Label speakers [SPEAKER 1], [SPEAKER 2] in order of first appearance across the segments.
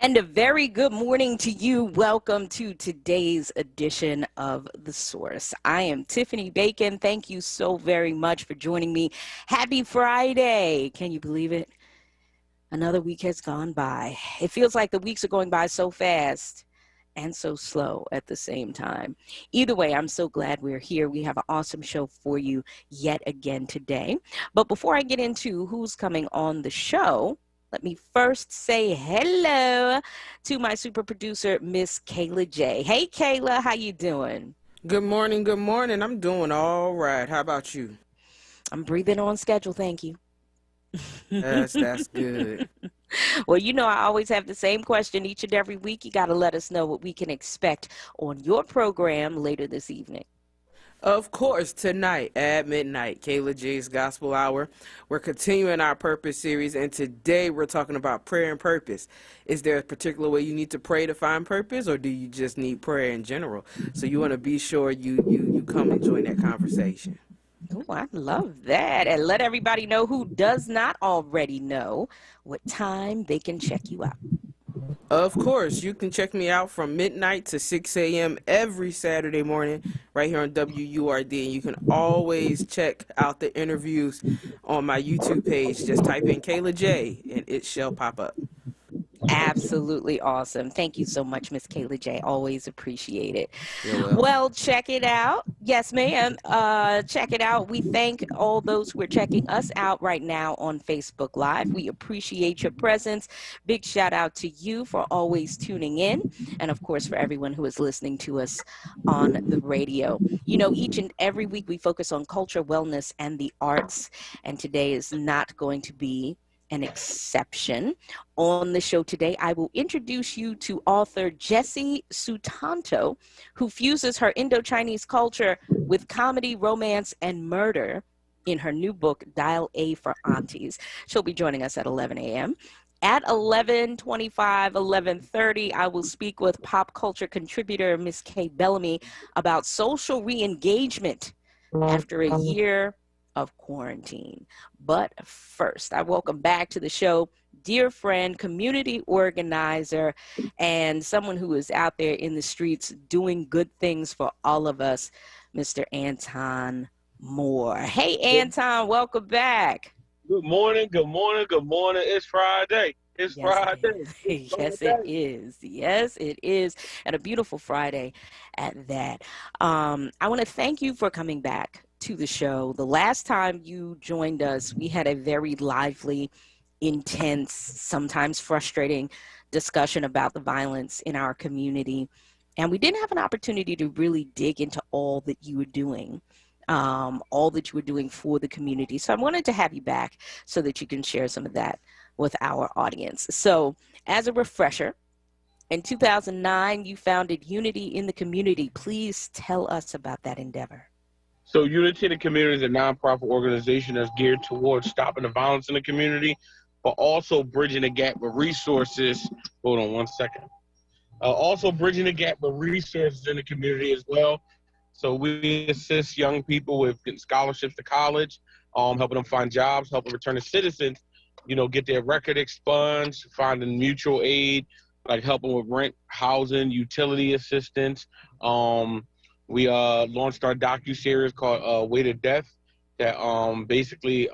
[SPEAKER 1] And a very good morning to you. Welcome to today's edition of The Source. I am Tiffany Bacon. Thank you so very much for joining me. Happy Friday. Can you believe it? Another week has gone by. It feels like the weeks are going by so fast and so slow at the same time. Either way, I'm so glad we're here. We have an awesome show for you yet again today. But before I get into who's coming on the show, let me first say hello to my super producer, Miss Kayla J. Hey, Kayla, how you doing?
[SPEAKER 2] Good morning, good morning. I'm doing all right. How about you?
[SPEAKER 1] I'm breathing on schedule, thank you.
[SPEAKER 2] That's good.
[SPEAKER 1] Well, you know, I always have the same question each and every week. You got to let us know what we can expect on your program later this evening.
[SPEAKER 2] Of course, tonight at midnight, Kayla J's Gospel Hour. We're continuing our Purpose series, and today we're talking about prayer and purpose. Is there a particular way you need to pray to find purpose, or do you just need prayer in general? So you want to be sure you come and join that conversation.
[SPEAKER 1] Oh, I love that. And let everybody know who does not already know what time they can check you out.
[SPEAKER 2] Of course, you can check me out from midnight to 6 a.m. every Saturday morning right here on WURD. And you can always check out the interviews on my YouTube page. Just type in Kayla J and it shall pop up.
[SPEAKER 1] Absolutely awesome. Thank you so much, Miss Kayla J. Always appreciate it.
[SPEAKER 2] You're welcome.
[SPEAKER 1] Well, check it out. Yes, ma'am. Check it out. We thank all those who are checking us out right now on Facebook Live. We appreciate your presence. Big shout out to you for always tuning in. And of course, for everyone who is listening to us on the radio. You know, each and every week we focus on culture, wellness, and the arts. And today is not going to be an exception. On the show today, I will introduce you to author Jessie Sutanto, who fuses her Indo-Chinese culture with comedy, romance, and murder in her new book, Dial A for Aunties. She'll be joining us at 11 a.m. At 11:25, 11:30, I will speak with pop culture contributor Miss Kay Bellamy about social re-engagement after a year of quarantine. But first, I welcome back to the show dear friend, community organizer, and someone who is out there in the streets doing good things for all of us, Mr. Anton Moore. Hey, Anton, welcome back.
[SPEAKER 3] Good morning, good morning, good morning. It's Friday. It's
[SPEAKER 1] Yes,
[SPEAKER 3] Friday.
[SPEAKER 1] it yes, it is. Yes, it is. And a beautiful Friday at that. I want to thank you for coming back to the show. The last time you joined us, we had a very lively, intense, sometimes frustrating discussion about the violence in our community. And we didn't have an opportunity to really dig into all that you were doing. All that you were doing for the community. So I wanted to have you back so that you can share some of that with our audience. So as a refresher, in 2009, you founded Unity in the Community. Please tell us about that endeavor.
[SPEAKER 3] So Unity in the Community is a nonprofit organization that's geared towards stopping the violence in the community, but also bridging the gap with resources. Hold on one second. Also bridging the gap with resources in the community as well. So we assist young people with getting scholarships to college, helping them find jobs, helping returning citizens, get their record expunged, finding mutual aid, like helping with rent, housing, utility assistance. We launched our docu-series called Way to Death that basically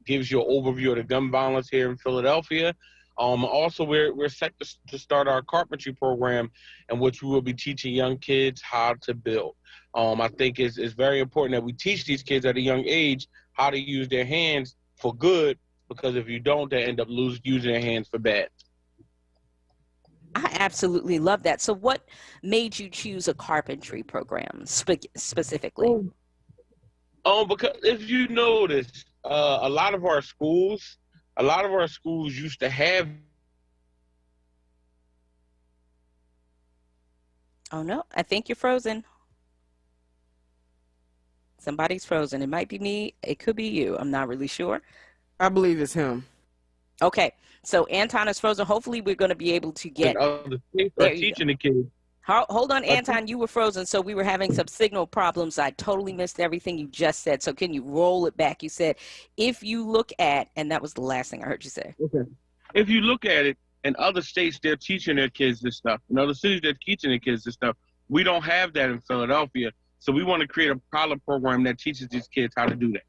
[SPEAKER 3] gives you an overview of the gun violence here in Philadelphia. Also, we're set to start our carpentry program in which we will be teaching young kids how to build. I think it's very important that we teach these kids at a young age how to use their hands for good, because if you don't, they end up using their hands for bad.
[SPEAKER 1] I absolutely love that. So what made you choose a carpentry program specifically?
[SPEAKER 3] Because if you notice, a lot of our schools used to have.
[SPEAKER 1] Oh no, I think you're frozen. Somebody's frozen. It might be me. It could be you. I'm not really sure.
[SPEAKER 2] I believe it's him.
[SPEAKER 1] Okay, so Anton is frozen. Hopefully we're going to be able to get
[SPEAKER 3] Other things are teaching the kids.
[SPEAKER 1] Hold on, Anton, you were frozen, so we were having some signal problems. I totally missed everything you just said. So can you roll it back? You said, if you look at, and that was the last thing I heard you say.
[SPEAKER 3] Okay. If you look at it, In other states, they're teaching their kids this stuff. In other cities, they're teaching their kids this stuff. We don't have that in Philadelphia. So we want to create a pilot program that teaches these kids how to do that.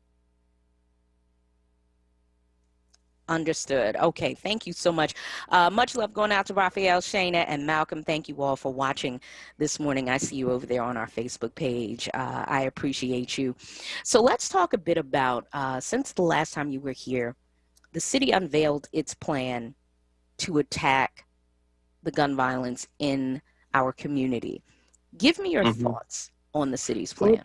[SPEAKER 1] Understood. Okay, thank you so much. Much love going out to Raphael, Shayna, and Malcolm. Thank you all for watching this morning. I see you over there on our Facebook page. I appreciate you. So let's talk a bit about, since the last time you were here, the city unveiled its plan to attack the gun violence in our community. Give me your thoughts on the city's plan.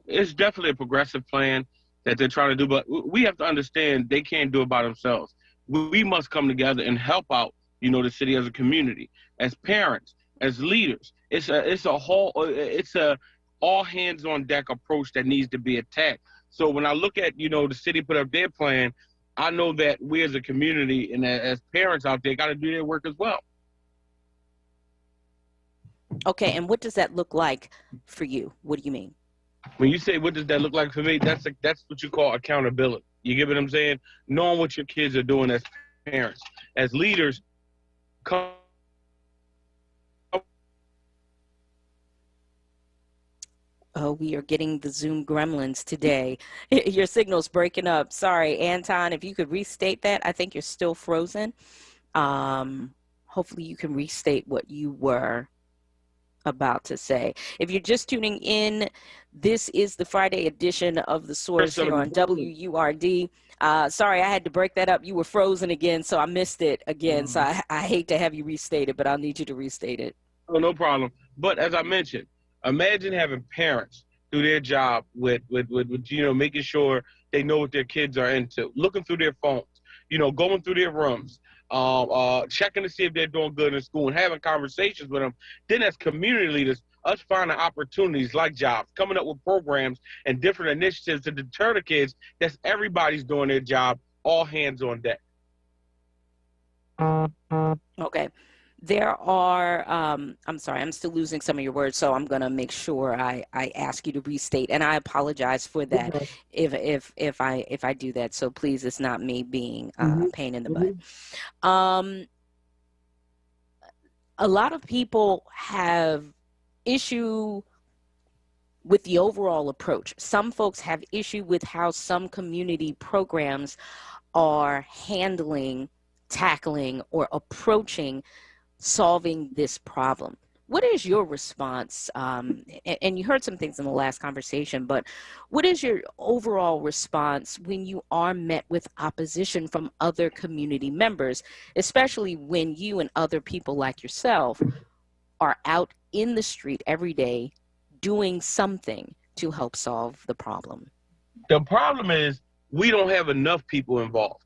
[SPEAKER 3] It's definitely a progressive plan that they're trying to do, but we have to understand they can't do it by themselves. We must come together and help out, the city as a community, as parents, as leaders. It's a all hands on deck approach that needs to be attacked. So when I look at, the city put up their plan, I know that we as a community and as parents out there got to do their work as well.
[SPEAKER 1] Okay, and what does that look like for you? What do you mean?
[SPEAKER 3] When you say what does that look like for me, that's what you call accountability. You get what I'm saying? Knowing what your kids are doing as parents, as leaders.
[SPEAKER 1] Oh, we are getting the Zoom gremlins today. Your signal's breaking up. Sorry, Anton, if you could restate that. I think you're still frozen. Hopefully you can restate what you were about to say. If you're just tuning in, this is the Friday edition of The Source here on WURD. Sorry, I had to break that up. You were frozen again, so I missed it again. So I hate to have you restate it, but I'll need you to restate it.
[SPEAKER 3] Oh, no problem. But as I mentioned, imagine having parents do their job with making sure they know what their kids are into, looking through their phones, going through their rooms, checking to see if they're doing good in school and having conversations with them. Then as community leaders, us finding opportunities like jobs, coming up with programs and different initiatives to deter the kids. That's everybody's doing their job, all hands on deck.
[SPEAKER 1] Okay. There are, I'm sorry, I'm still losing some of your words, so I'm going to make sure I ask you to restate, and I apologize for that if I do that. So please, it's not me being a pain in the butt. A lot of people have issue with the overall approach. Some folks have issue with how some community programs are handling, tackling, or approaching solving this problem. What is your response? And you heard some things in the last conversation, but what is your overall response when you are met with opposition from other community members, especially when you and other people like yourself are out in the street every day doing something to help solve the problem?
[SPEAKER 3] The problem is we don't have enough people involved.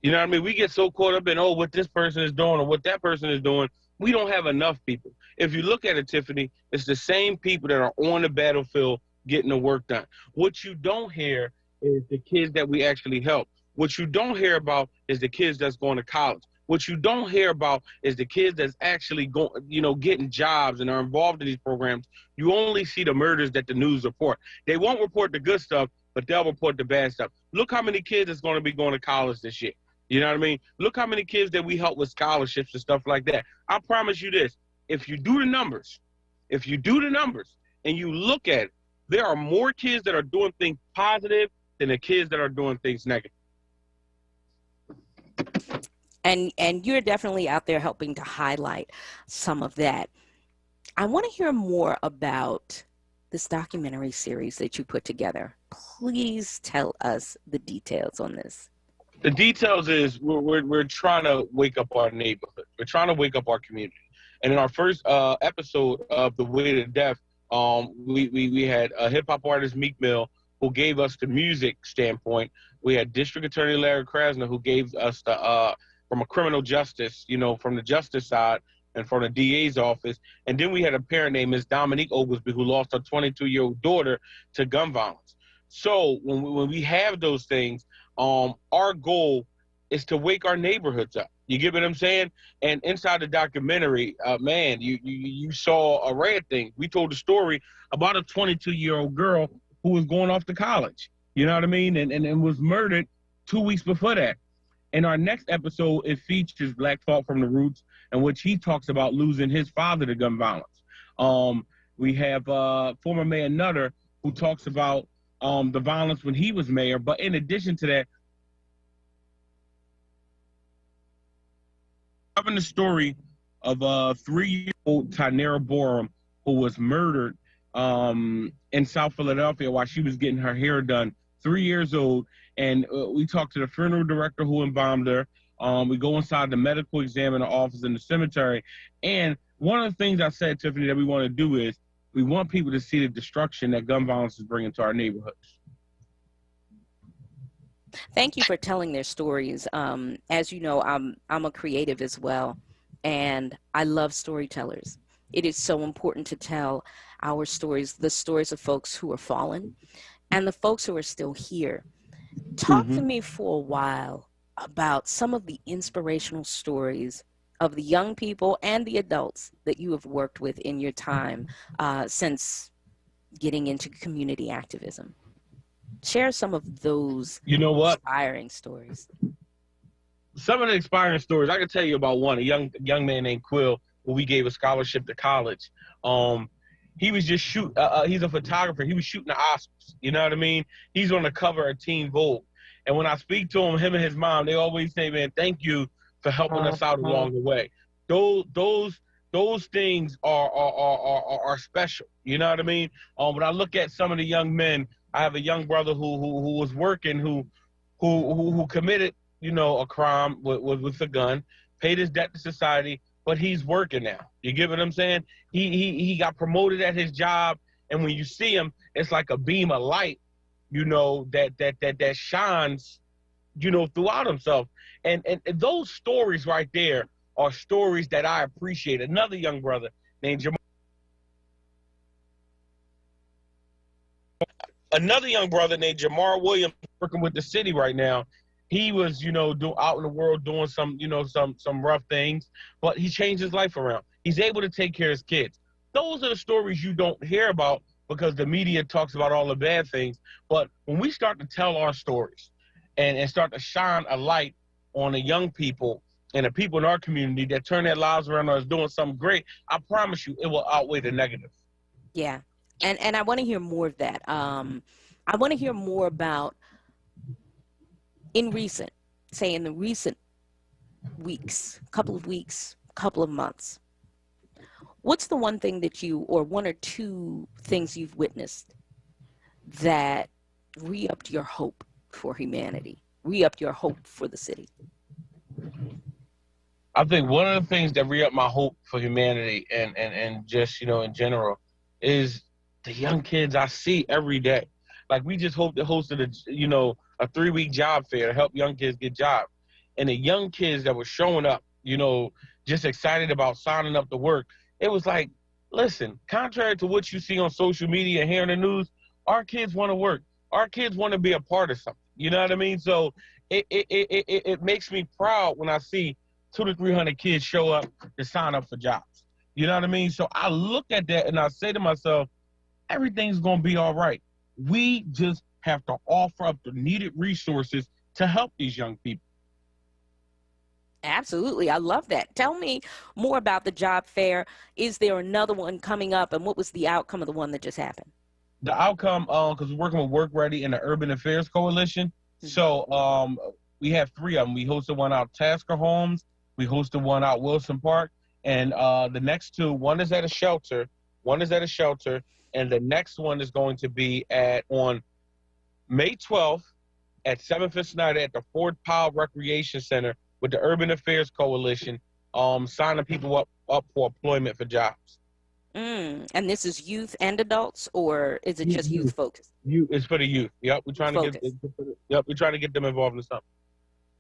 [SPEAKER 3] You know what I mean? We get so caught up in, what this person is doing or what that person is doing. We don't have enough people. If you look at it, Tiffany, it's the same people that are on the battlefield getting the work done. What you don't hear is the kids that we actually help. What you don't hear about is the kids that's going to college. What you don't hear about is the kids that's actually going, getting jobs and are involved in these programs. You only see the murders that the news report. They won't report the good stuff, but they'll report the bad stuff. Look how many kids is going to be going to college this year. You know what I mean? Look how many kids that we help with scholarships and stuff like that. I promise you this, if you do the numbers and you look at it, there are more kids that are doing things positive than the kids that are doing things negative.
[SPEAKER 1] And you're definitely out there helping to highlight some of that. I want to hear more about this documentary series that you put together. Please tell us the details on this.
[SPEAKER 3] The details is we're trying to wake up our neighborhood. We're trying to wake up our community. And in our first episode of The Way to Death, we had a hip-hop artist, Meek Mill, who gave us the music standpoint. We had District Attorney Larry Krasner, who gave us the from a criminal justice, from the justice side and from the DA's office. And then we had a parent named Ms. Dominique Oglesby, who lost her 22-year-old daughter to gun violence. So when we have those things, our goal is to wake our neighborhoods up. You get what I'm saying? And inside the documentary, man, you saw a rare thing. We told a story about a 22-year-old girl who was going off to college. You know what I mean? And was murdered 2 weeks before that. In our next episode, it features Black Thought from the Roots, in which he talks about losing his father to gun violence. We have former Mayor Nutter, who talks about the violence when he was mayor. But in addition to that, having the story of a 3-year-old Tynera Borum who was murdered in South Philadelphia while she was getting her hair done, 3 years old. And we talked to the funeral director who embalmed her. We go inside the medical examiner office in the cemetery. And one of the things I said, Tiffany, that we want to do is we want people to see the destruction that gun violence is bringing to our neighborhoods.
[SPEAKER 1] Thank you for telling their stories. As you know, I'm a creative as well, and I love storytellers. It is so important to tell our stories, the stories of folks who are fallen and the folks who are still here. Talk to me for a while about some of the inspirational stories of the young people and the adults that you have worked with in your time since getting into community activism. Share some of those inspiring stories.
[SPEAKER 3] Some of the inspiring stories, I can tell you about one, a young man named Quill, who we gave a scholarship to college. He was just he's a photographer. He was shooting the Oscars. You know what I mean? He's on the cover of Teen Vogue. And when I speak to him and his mom, they always say, man, thank you for helping us out along the way. Those things are special. You know what I mean? When I look at some of the young men, I have a young brother who was working, who committed, a crime with a gun, paid his debt to society, but he's working now. You get what I'm saying? He got promoted at his job, and when you see him, it's like a beam of light, that shines, throughout himself. And those stories right there are stories that I appreciate. Another young brother named Jamar Williams, working with the city right now. He was, out in the world doing some rough things, but he changed his life around. He's able to take care of his kids. Those are the stories you don't hear about because the media talks about all the bad things. But when we start to tell our stories and start to shine a light on the young people and the people in our community that turn their lives around or is doing something great, I promise you it will outweigh the negative.
[SPEAKER 1] Yeah. And I want to hear more of that. I want to hear more about in the recent weeks, couple of months. What's the one thing that or one or two things you've witnessed that re-upped your hope for humanity, re-upped your hope for the city?
[SPEAKER 3] I think one of the things that re-upped my hope for humanity and just, in general is the young kids I see every day. Like we just hosted a 3-week job fair to help young kids get jobs. And the young kids that were showing up, just excited about signing up to work, it was like, listen, contrary to what you see on social media and hear in the news, our kids want to work. Our kids want to be a part of something. You know what I mean? So it makes me proud when I see 200 to 300 kids show up to sign up for jobs. You know what I mean? So I look at that and I say to myself, everything's going to be all right. We just have to offer up the needed resources to help these young people.
[SPEAKER 1] Absolutely. I love that. Tell me more about the job fair. Is there another one coming up, and what was the outcome of the one that just happened?
[SPEAKER 3] The outcome, because we're working with Work Ready and the Urban Affairs Coalition. Mm-hmm. So we have 3 of them. We hosted one out Tasker Homes. We hosted one out Wilson Park. And the next 2, one is at a shelter. And the next one is going to be on May 12th at 7th and Snyder at the Fort Powell Recreation Center with the Urban Affairs Coalition, signing people up for employment for jobs.
[SPEAKER 1] And this is youth and adults, or is it just youth focused?
[SPEAKER 3] It's for the youth. Yep, we're trying to get them involved in something.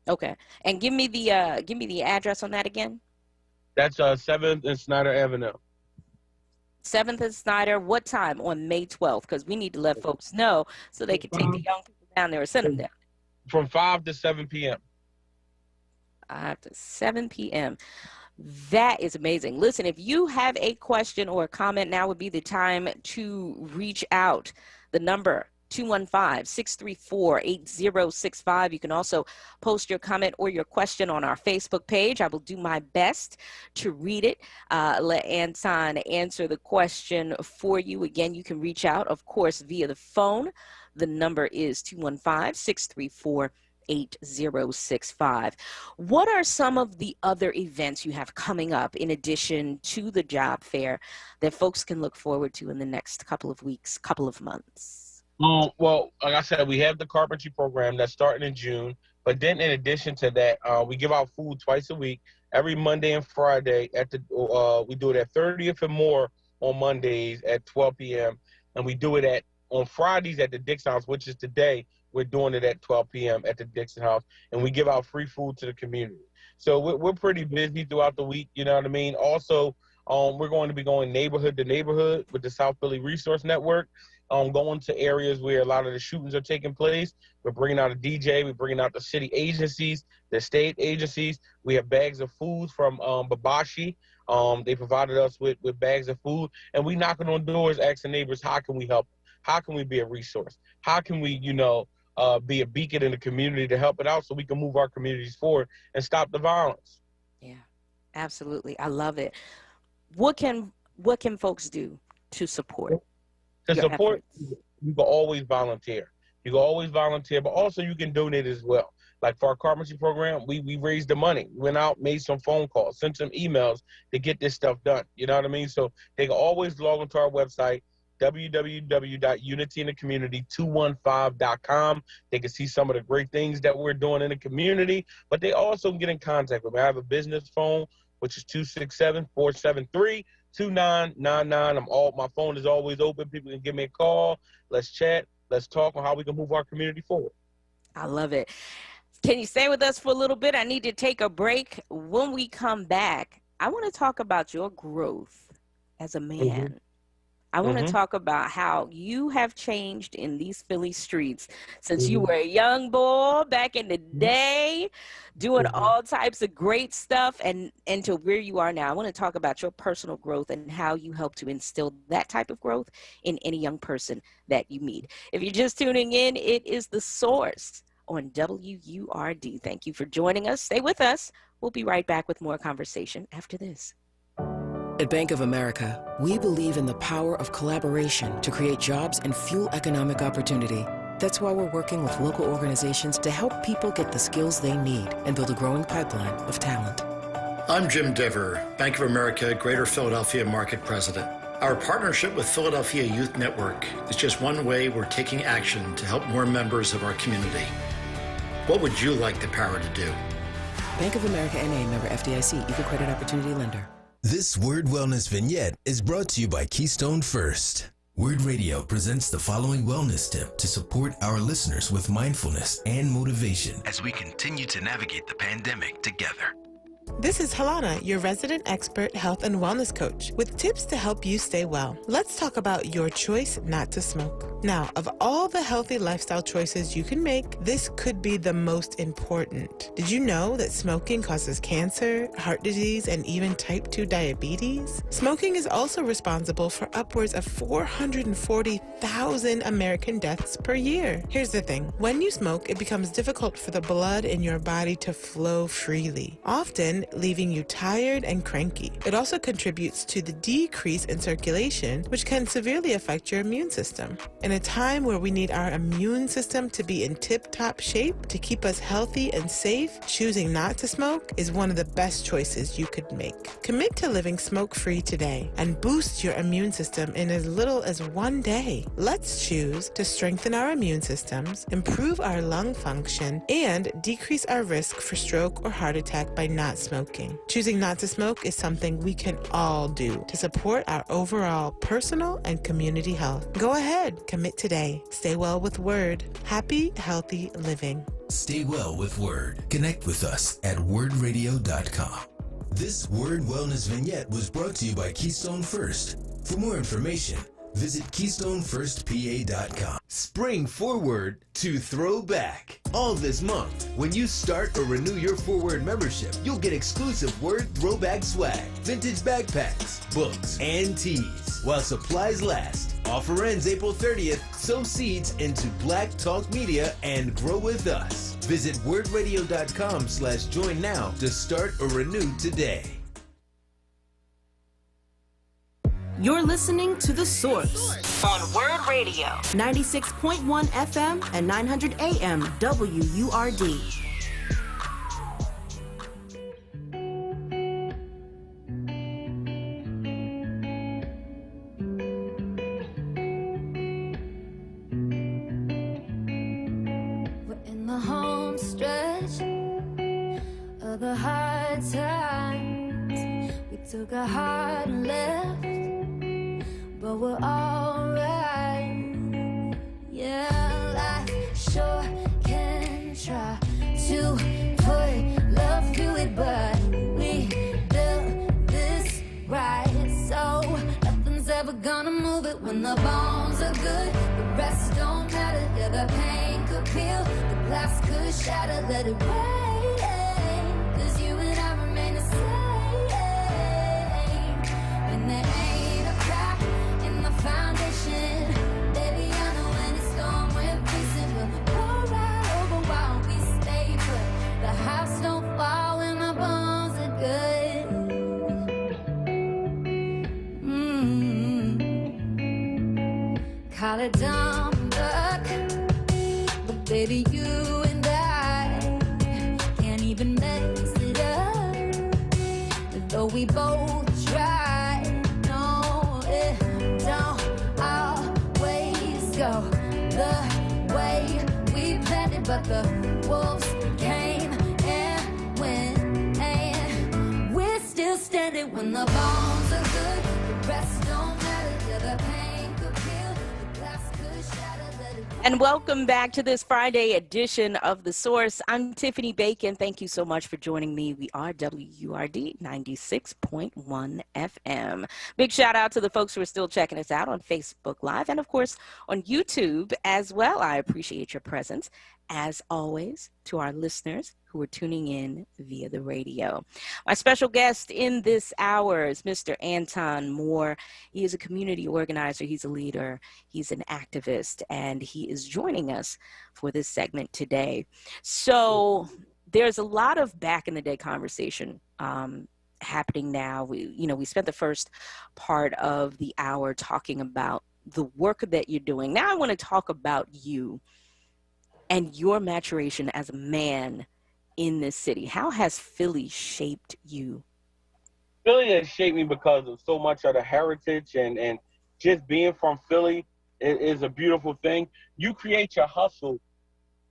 [SPEAKER 1] Okay, and give me the address on that again.
[SPEAKER 3] That's 7th and Snyder Avenue.
[SPEAKER 1] 7th and Snyder. What time on May 12th? Because we need to let folks know so they can take the young people down there or send them down.
[SPEAKER 3] From 5 to 7 p.m.
[SPEAKER 1] 5 to 7 p.m. That is amazing. Listen, if you have a question or a comment, now would be the time to reach out. The number 215-634-8065. You can also post your comment or your question on our Facebook page. I will do my best to read it. Let Anton answer the question for you. Again, you can reach out, of course, via the phone. The number is 215-634-8065. What are some of the other events you have coming up in addition to the job fair that folks can look forward to in the next couple of weeks, couple of months?
[SPEAKER 3] Well, like I said, we have the carpentry program that's starting in June. But then in addition to that, we give out food twice a week, every Monday and Friday. We do it at 30th and More on Mondays at 12 p.m. And we do it on Fridays at the Dixon House, which is today. We're doing it at 12 p.m. at the Dixon House, and we give out free food to the community. So we're pretty busy throughout the week, you know what I mean? Also, we're going to be going neighborhood to neighborhood with the South Philly Resource Network, going to areas where a lot of the shootings are taking place. We're bringing out a DJ. We're bringing out the city agencies, the state agencies. We have bags of food from Babashi. They provided us with bags of food, and we knocking on doors asking neighbors, how can we help? How can we be a resource? How can we, be a beacon in the community to help it out so we can move our communities forward and stop the violence?
[SPEAKER 1] Yeah, absolutely. I love it. What can folks do to support?
[SPEAKER 3] To support,
[SPEAKER 1] efforts?
[SPEAKER 3] you can always volunteer. But also you can donate as well. Like for our carpentry program, we raised the money, went out, made some phone calls, sent some emails to get this stuff done. You know what I mean? So they can always log onto our website, www.unityinthecommunity215.com. They can see some of the great things that we're doing in the community, but they also can get in contact with me. I have a business phone, which is 267-473-2999. My phone is always open. People can give me a call. Let's chat. Let's talk on how we can move our community forward.
[SPEAKER 1] I love it. Can you stay with us for a little bit? I need to take a break. When we come back, I want to talk about your growth as a man.
[SPEAKER 3] Mm-hmm.
[SPEAKER 1] I want to talk about how you have changed in these Philly streets since you were a young boy back in the day, doing all types of great stuff, and to where you are now. I want to talk about your personal growth and how you help to instill that type of growth in any young person that you meet. If you're just tuning in, it is The Source on WURD. Thank you for joining us. Stay with us. We'll be right back with more conversation after this.
[SPEAKER 4] At Bank of America, we believe in the power of collaboration to create jobs and fuel economic opportunity. That's why we're working with local organizations to help people get the skills they need and build a growing pipeline of talent.
[SPEAKER 5] I'm Jim Dever, Bank of America Greater Philadelphia Market President. Our partnership with Philadelphia Youth Network is just one way we're taking action to help more members of our community. What would you like the power to do?
[SPEAKER 4] Bank of America N.A. member FDIC, Equal Credit Opportunity Lender.
[SPEAKER 6] This WURD Wellness Vignette is brought to you by Keystone First. WURD Radio presents the following wellness tip to support our listeners with mindfulness and motivation as we continue to navigate the pandemic together.
[SPEAKER 7] This is Halana, your resident expert health and wellness coach, with tips to help you stay well. Let's talk about your choice not to smoke. Now, of all the healthy lifestyle choices you can make, this could be the most important. Did you know that smoking causes cancer, heart disease, and even type 2 diabetes? Smoking is also responsible for upwards of 440,000 American deaths per year. Here's the thing. When you smoke, it becomes difficult for the blood in your body to flow freely, often leaving you tired and cranky. It also contributes to the decrease in circulation, which can severely affect your immune system. In a time where we need our immune system to be in tip-top shape to keep us healthy and safe, choosing not to smoke is one of the best choices you could make. Commit to living smoke-free today and boost your immune system in as little as 1 day. Let's choose to strengthen our immune systems, improve our lung function, and decrease our risk for stroke or heart attack by not smoking. Choosing not to smoke is something we can all do to support our overall personal and community health. Go ahead, commit today. Stay well with WURD. Happy, healthy living.
[SPEAKER 6] Stay well with WURD. Connect with us at wordradio.com. This WURD Wellness Vignette was brought to you by Keystone First. For more information, visit KeystoneFirstPA.com. Spring forward to throwback. All this month, when you start or renew your WURD membership, you'll get exclusive WURD throwback swag, vintage backpacks, books, and tees, while supplies last. Offer ends April 30th. Sow seeds into Black Talk Media and grow with us. Visit wordradio.com/join now to start or renew today.
[SPEAKER 8] You're listening to The Source
[SPEAKER 1] On WURD Radio.
[SPEAKER 8] 96.1 FM and 900 AM WURD.
[SPEAKER 9] We're in the home stretch of the hard times. We took a hard left, but we're alright. Yeah, life sure can try to put love to it, but we built this right, so nothing's ever gonna move it. When the bones are good, the rest don't matter. Yeah, the pain could peel, the glass could shatter. Let it rain, 'cause you and I remain the same. And there ain't a crack in the foundation. Baby, I know when it's storm we're facing, we'll pour right over while we stay put. The house don't fall when the bones are good. Call it dumb luck, but baby, you and I can't even mess it up. Though we both try, no, it don't always go the way we planned it. But the wolves came and went, and we're still standing. When the bones are good, the rest don't matter. Yeah, the pain could peel, the glass could shatter. Let it
[SPEAKER 1] And welcome back to this Friday edition of The Source. I'm Tiffany Bacon. Thank you so much for joining me. We are WURD 96.1 FM. Big shout out to the folks who are still checking us out on Facebook Live and, of course, on YouTube as well. I appreciate your presence. As always, to our listeners who are tuning in via the radio. My special guest in this hour is Mr. Anton Moore. He is a community organizer. He's a leader. He's an activist, and he is joining us for this segment today. So there's a lot of back in the day conversation happening now. We spent the first part of the hour talking about the work that you're doing. Now I want to talk about you and your maturation as a man in this city. How has Philly shaped you?
[SPEAKER 3] Philly has shaped me because of so much of the heritage and just being from Philly is a beautiful thing. You create your hustle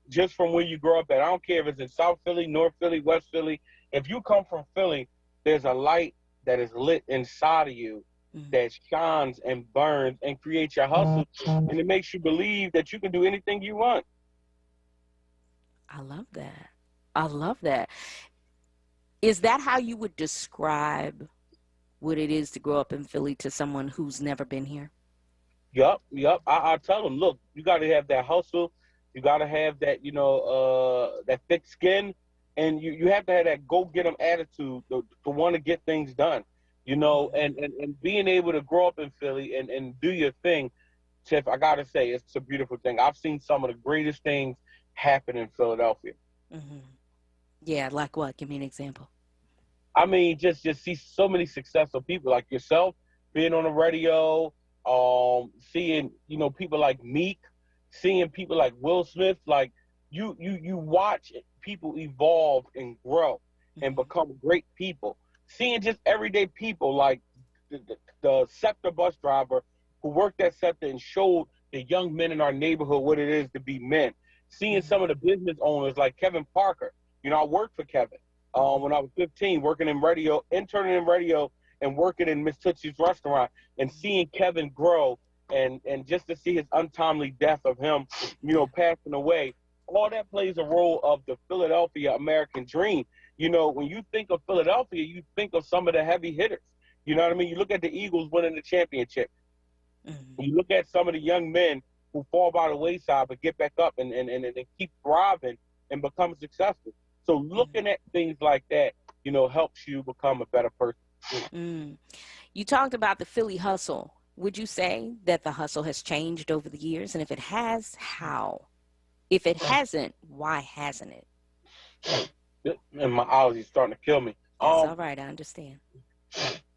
[SPEAKER 3] just from where you grow up at. I don't care if it's in South Philly, North Philly, West Philly. If you come from Philly, there's a light that is lit inside of you that shines and burns and creates your hustle. And it makes you believe that you can do anything you want.
[SPEAKER 1] I love that. I love that. Is that how you would describe what it is to grow up in Philly to someone who's never been here?
[SPEAKER 3] Yup. I tell them, look, you got to have that hustle. You got to have that, that thick skin. And you have to have that go-get-'em attitude to want to get things done, and being able to grow up in Philly and do your thing. Tiff, I got to say, it's a beautiful thing. I've seen some of the greatest things happen in Philadelphia.
[SPEAKER 1] Mm-hmm. Yeah, like what? Give me an example.
[SPEAKER 3] I mean, just see so many successful people like yourself being on the radio, seeing, people like Meek, seeing people like Will Smith. Like you watch people evolve and grow and become great people. Seeing just everyday people like the Scepter bus driver who worked at Scepter and showed the young men in our neighborhood what it is to be men. Seeing some of the business owners like Kevin Parker. I worked for Kevin when I was 15, working in radio, interning in radio, and working in Miss Tootsie's restaurant, and seeing Kevin grow, and just to see his untimely death of him, passing away. All that plays a role of the Philadelphia American dream. When you think of Philadelphia, you think of some of the heavy hitters. You know what I mean? You look at the Eagles winning the championship. You look at some of the young men who fall by the wayside but get back up and keep thriving and become successful. So looking at things like that, helps you become a better person.
[SPEAKER 1] You talked about the Philly hustle would you say that the hustle has changed over the years? And if it has, how? If it hasn't, why hasn't it?
[SPEAKER 3] And my allergies is starting to kill me.
[SPEAKER 1] That's all right. I understand.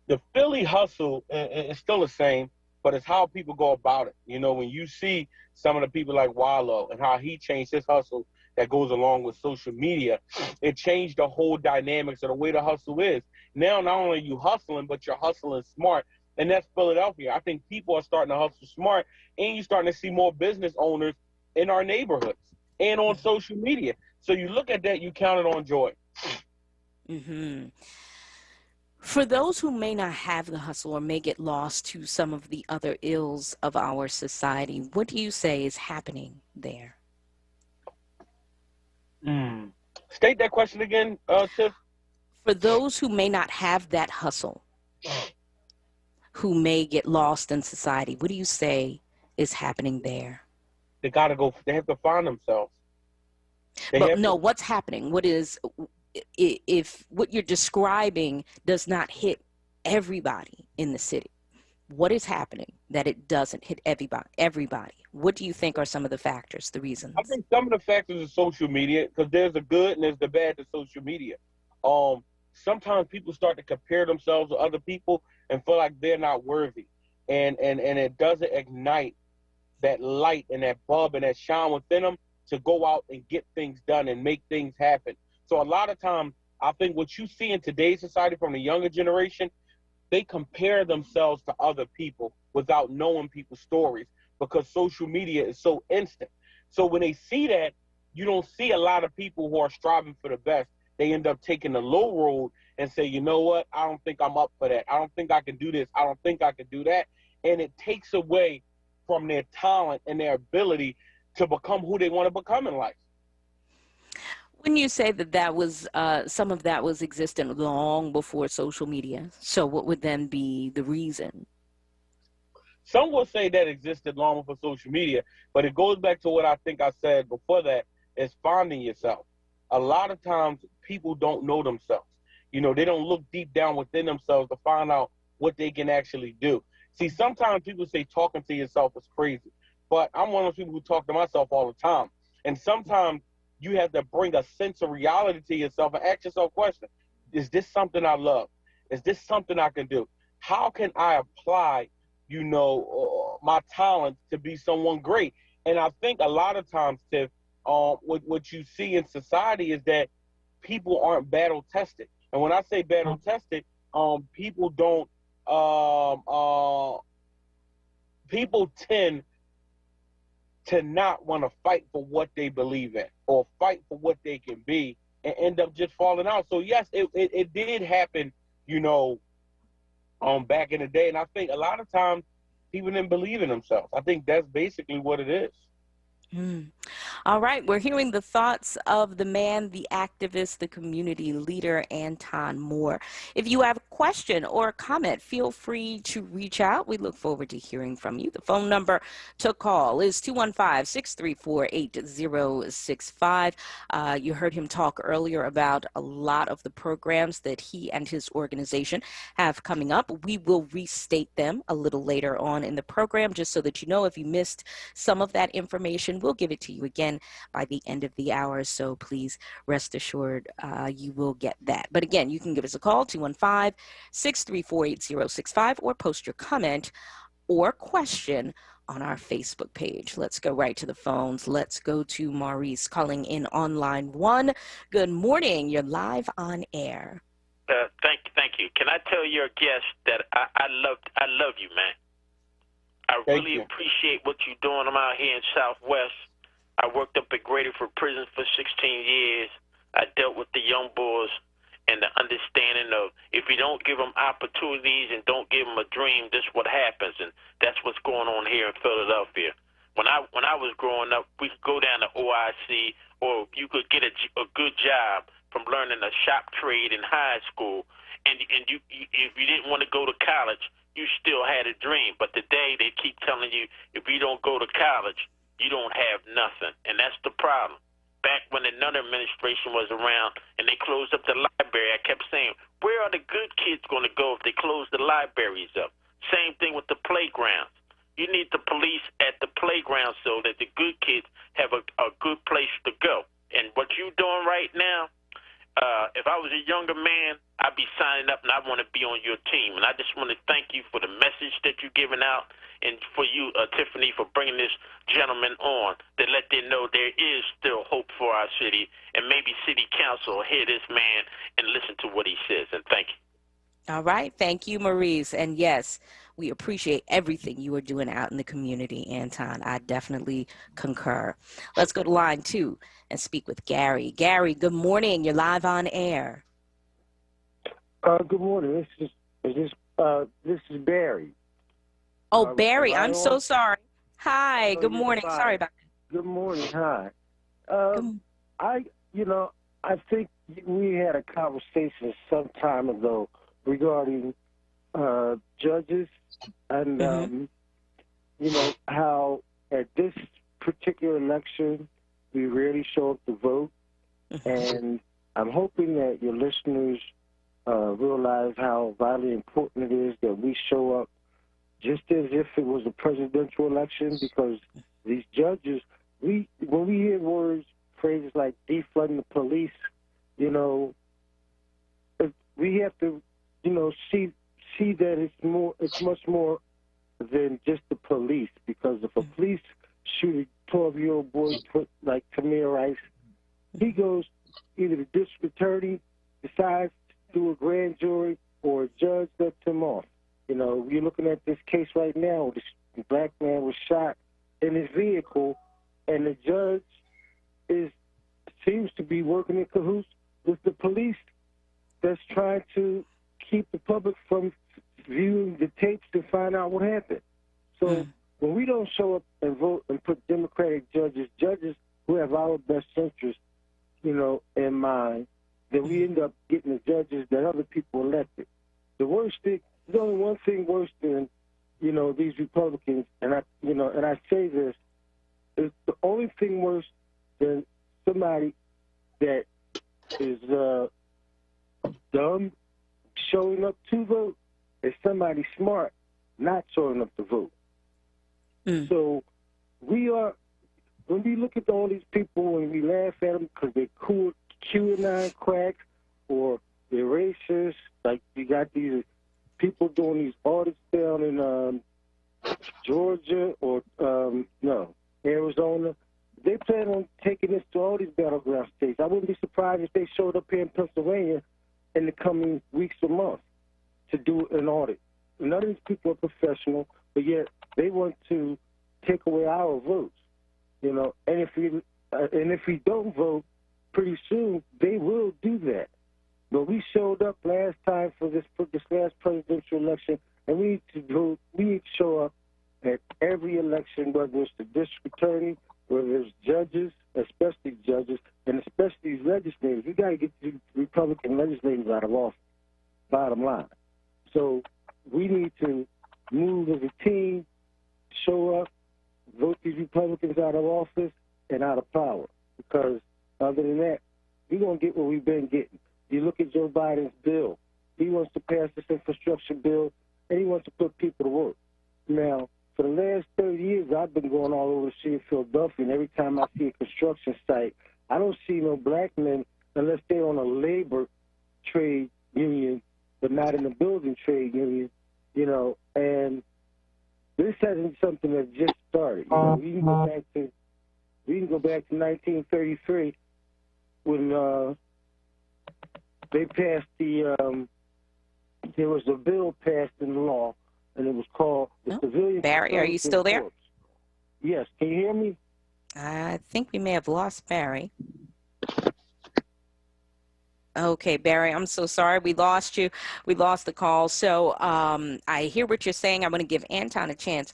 [SPEAKER 3] The Philly hustle is still the same, but it's how people go about it. You know, when you see some of the people like Wallow and how he changed his hustle that goes along with social media, it changed the whole dynamics of the way the hustle is. Now, not only are you hustling, but you're hustling smart. And that's Philadelphia. I think people are starting to hustle smart, and you're starting to see more business owners in our neighborhoods and on social media. So you look at that, you count it on joy.
[SPEAKER 1] Mm-hmm. For those who may not have the hustle or may get lost to some of the other ills of our society, what do you say is happening there?
[SPEAKER 3] State that question again, Tiff.
[SPEAKER 1] For those who may not have that hustle, who may get lost in society, what do you say is happening there?
[SPEAKER 3] They got to go. They have to find themselves.
[SPEAKER 1] What's happening? What is, if what you're describing does not hit everybody in the city, what is happening that it doesn't hit everybody? What do you think are some of the factors, the reasons?
[SPEAKER 3] I think some of the factors are social media, because there's the good and there's the bad to social media. Sometimes people start to compare themselves to other people and feel like they're not worthy. And it doesn't ignite that light and that bulb and that shine within them to go out and get things done and make things happen. So a lot of times, I think what you see in today's society from the younger generation, they compare themselves to other people without knowing people's stories, because social media is so instant. So when they see that, you don't see a lot of people who are striving for the best. They end up taking the low road and say, you know what, I don't think I'm up for that. I don't think I can do this. I don't think I can do that. And it takes away from their talent and their ability to become who they want to become in life.
[SPEAKER 1] When you say that was some of that was existent long before social media, so what would then be the reason?
[SPEAKER 3] Some will say that existed long before social media, but it goes back to what I think I said before that, is finding yourself. A lot of times people don't know themselves. You know, they don't look deep down within themselves to find out what they can actually do. See, sometimes people say talking to yourself is crazy, but I'm one of those people who talk to myself all the time. And sometimes you have to bring a sense of reality to yourself and ask yourself a question. Is this something I love? Is this something I can do? How can I apply, my talent to be someone great? And I think a lot of times, Tiff, what you see in society is that people aren't battle tested. And when I say battle tested, people don't, people tend to not want to fight for what they believe in or fight for what they can be, and end up just falling out. So yes, it did happen, back in the day. And I think a lot of times people didn't believe in themselves. I think that's basically what it is.
[SPEAKER 1] All right, we're hearing the thoughts of the man, the activist, the community leader, Anton Moore. If you have a question or a comment, feel free to reach out. We look forward to hearing from you. The phone number to call is 215-634-8065. You heard him talk earlier about a lot of the programs that he and his organization have coming up. We will restate them a little later on in the program, just so that you know. If you missed some of that information, we'll give it to you again by the end of the hour, so please rest assured you will get that. But again, you can give us a call, 215-634-8065, or post your comment or question on our Facebook page. Let's go right to the phones. Let's go to Maurice calling in on line 1. Good morning. You're live on air.
[SPEAKER 10] Thank you. Can I tell your guest that I love you, man. I really appreciate what you're doing. I'm out here in Southwest. I worked up at Graterford Prison for 16 years. I dealt with the young boys and the understanding of, if you don't give them opportunities and don't give them a dream, this is what happens. And that's what's going on here in Philadelphia. When I was growing up, we could go down to OIC, or you could get a good job from learning a shop trade in high school. And you if you didn't want to go to college, you still had a dream. But today they keep telling you, if you don't go to college, you don't have nothing. And that's the problem. Back when the Nutter administration was around and they closed up the library, I kept saying, where are the good kids going to go if they close the libraries up? Same thing with the playgrounds. You need the police at the playground so that the good kids have a good place to go. And what you doing right now, if I was a younger man, I'd be signing up and I want to be on your team. And I just want to thank you for the message that you're giving out, and for you, Tiffany, for bringing this gentleman on to let them know there is still hope for our city, and maybe city council will hear this man and listen to what he says. And thank you.
[SPEAKER 1] All right. Thank you, Maurice. And yes, we appreciate everything you are doing out in the community, Anton. I definitely concur. Let's go to line 2 and speak with Gary. Gary, good morning. You're live on air.
[SPEAKER 11] Good morning. This is Barry.
[SPEAKER 1] Oh, Barry, I'm so sorry. Hi, good morning.
[SPEAKER 11] Fine.
[SPEAKER 1] Sorry about that.
[SPEAKER 11] Good morning. Hi. I think we had a conversation some time ago regarding judges and, how at this particular election we rarely show up to vote. And I'm hoping that your listeners realize how vitally important it is that we show up just as if it was a presidential election, because these judges, when we hear phrases like defund the police, we have to, see that it's much more than just the police, because if a police shoot a 12-year-old boy like Tamir Rice, he goes, either the district attorney decides to do a grand jury or a judge lets him off. You're looking at this case right now. The black man was shot in his vehicle, and the judge seems to be working in cahoots with the police that's trying to keep the public from viewing the tapes to find out what happened. So when we don't show up and vote and put Democratic judges who have our best interests, in mind, then we end up getting the judges that other people elected. The worst thing, there's only one thing worse than, these Republicans, and I say this, is the only thing worse than somebody that is dumb showing up to vote is somebody smart not showing up to vote. So when we look at all these people and we laugh at them because they're cool QAnon cracks or they're racist, like you got these people doing these audits down in Georgia or Arizona. They plan on taking this to all these battleground states. I wouldn't be surprised if they showed up here in Pennsylvania in the coming weeks or months to do an audit. None of these people are professional, but yet they want to take away our votes. And if we don't vote, pretty soon they will do that. But we showed up last time for this last presidential election, and we need to vote. We need to show up at every election, whether it's the district attorney, whether it's judges, especially judges, and especially legislators. We got to get the Republican legislators out of office, bottom line. So we need to move as a team, show up, vote these Republicans out of office and out of power. Because other than that, we're going to get what we've been getting. You look at Joe Biden's bill. He wants to pass this infrastructure bill, and he wants to put people to work. Now, for the last 30 years, I've been going all over the city of Philadelphia, and every time I see a construction site, I don't see no black men unless they're on a labor trade union, but not in the building trade union, and this hasn't something that just started. We can go back to 1933 when they passed there was a bill passed into law, and it was called the Civilian.
[SPEAKER 1] Barry, are you still there?
[SPEAKER 11] Corps. Yes. Can you hear me?
[SPEAKER 1] I think we may have lost Barry. Okay, Barry, I'm so sorry. We lost you. We lost the call. So I hear what you're saying. I'm going to give Anton a chance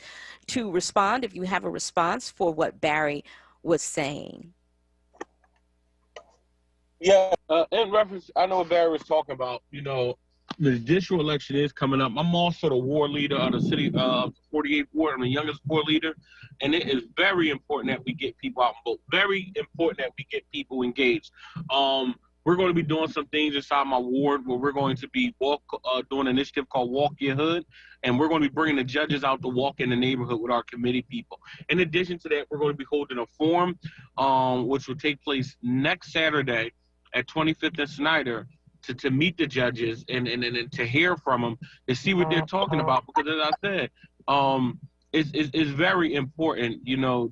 [SPEAKER 1] to respond if you have a response for what Barry was saying.
[SPEAKER 3] Yeah, in reference, I know what Barry was talking about. The judicial election is coming up. I'm also the ward leader of the city of 48th ward. I'm the youngest ward leader, and it is very important that we get people out and vote. Very important that we get people engaged. We're going to be doing some things inside my ward where we're going to be doing an initiative called Walk Your Hood, and we're going to be bringing the judges out to walk in the neighborhood with our committee people. In addition to that, we're going to be holding a forum, which will take place next Saturday at 25th and Snyder to meet the judges and to hear from them, to see what they're talking about. Because as I said, it's very important, you know,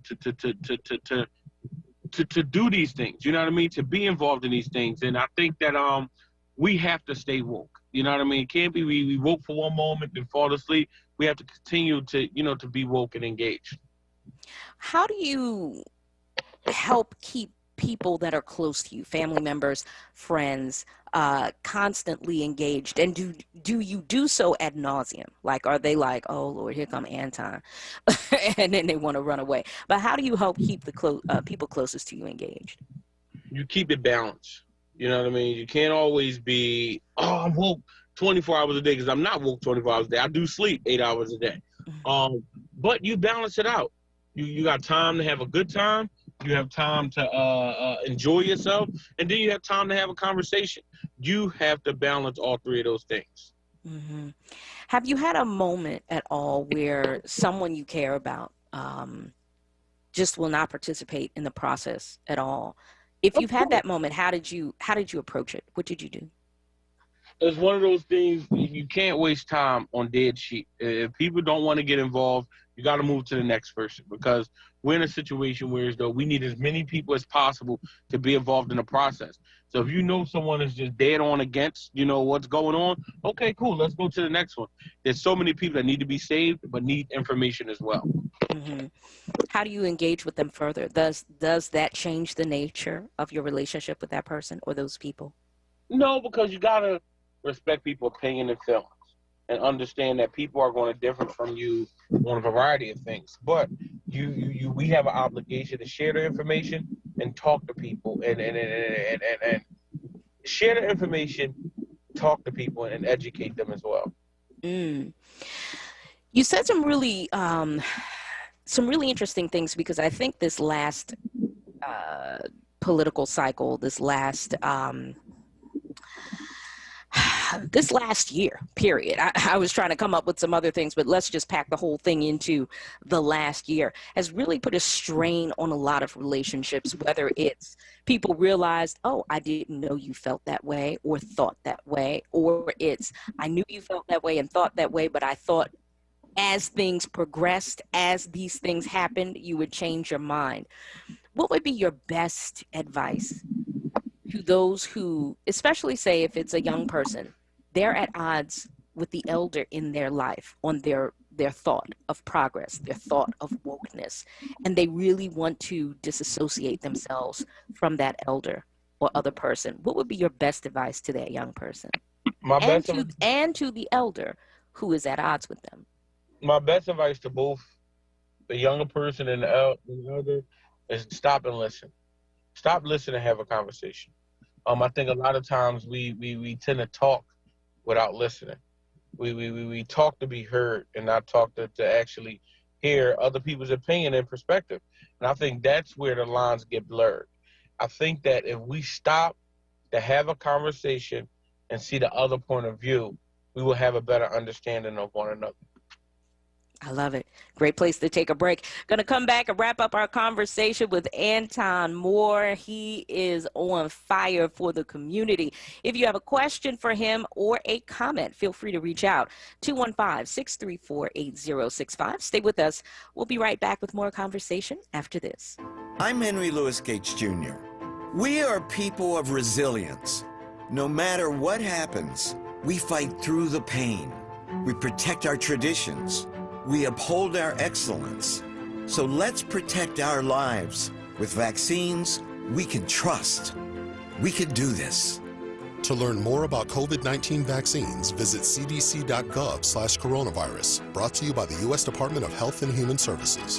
[SPEAKER 3] to do these things, you know what I mean? To be involved in these things. And I think that we have to stay woke. You know what I mean? It can't be we woke for one moment and fall asleep. We have to continue to, you know, to be woke and engaged.
[SPEAKER 1] How do you help keep people that are close to you, family members, friends, constantly engaged? And do you do so ad nauseum? Like, are they like, oh Lord, here come Anton, and then they want to run away? But how do you help keep the people closest to you engaged? You keep it balanced. You know what I mean? You can't always be, oh, I'm woke 24 hours a day, because I'm not woke 24 hours a day. I do sleep 8 hours a day. But you balance it out. You got time to have a good time. You have time to enjoy yourself, and then you have time to have a conversation. You have to balance all three of those things. Mm-hmm. Have you had a moment at all where someone you care about just will not participate in the process at all? If you've had that moment, how did you approach it? What did you do? It's one of those things, you can't waste time on dead sheep. If people don't want to get involved, you got to move to the next person, because we're in a situation where we need as many people as possible to be involved in the process. So if you know someone is just dead on against, you know, what's going on, okay, cool, let's go to the next one. There's so many people that need to be saved, but need information as well. Mm-hmm. How do you engage with them further? Does that change the nature of your relationship with that person or those people? No, because you got to respect people's opinion and feelings, and understand that people are going to differ from you on a variety of things. But we have an obligation to share the information and talk to people and share the information, talk to people, and educate them as well. Mm. You said some really interesting things, because I think this last political cycle, this last year, period. I was trying to come up with some other things, but let's just pack the whole thing into the last year, has really put a strain on a lot of relationships, whether it's people realized, oh, I didn't know you felt that way or thought that way, or it's, I knew you felt that way and thought that way, but I thought as things progressed, as these things happened, you would change your mind. What would be your best advice to those who, especially say if it's a young person, they're at odds with the elder in their life on their thought of progress, their thought of wokeness, and they really want to disassociate themselves from that elder or other person? What would be your best advice to that young person? And to the elder who is at odds with them? My best advice to both the younger person and the elder is stop and listen. Stop, listen, and have a conversation. I think a lot of times we tend to talk without listening. We talk to be heard and not talk to actually hear other people's opinion and perspective. And I think that's where the lines get blurred. I think that if we stop to have a conversation and see the other point of view, we will have a better understanding of one another. I love it. Great place to take a break. Going to come back and wrap up our conversation with Anton Moore. He is on fire for the community. If you have a question for him or a comment, feel free to reach out. 215-634-8065. Stay with us. We'll be right back with more conversation after this.
[SPEAKER 12] I'm Henry Louis Gates Jr. We are people of resilience. No matter what happens, we fight through the pain. We protect our traditions. We uphold our excellence. So let's protect our lives. With vaccines, we can trust. We can do this.
[SPEAKER 13] To learn more about COVID-19 vaccines, visit cdc.gov/coronavirus. Brought to you by the U.S. Department of Health and Human Services.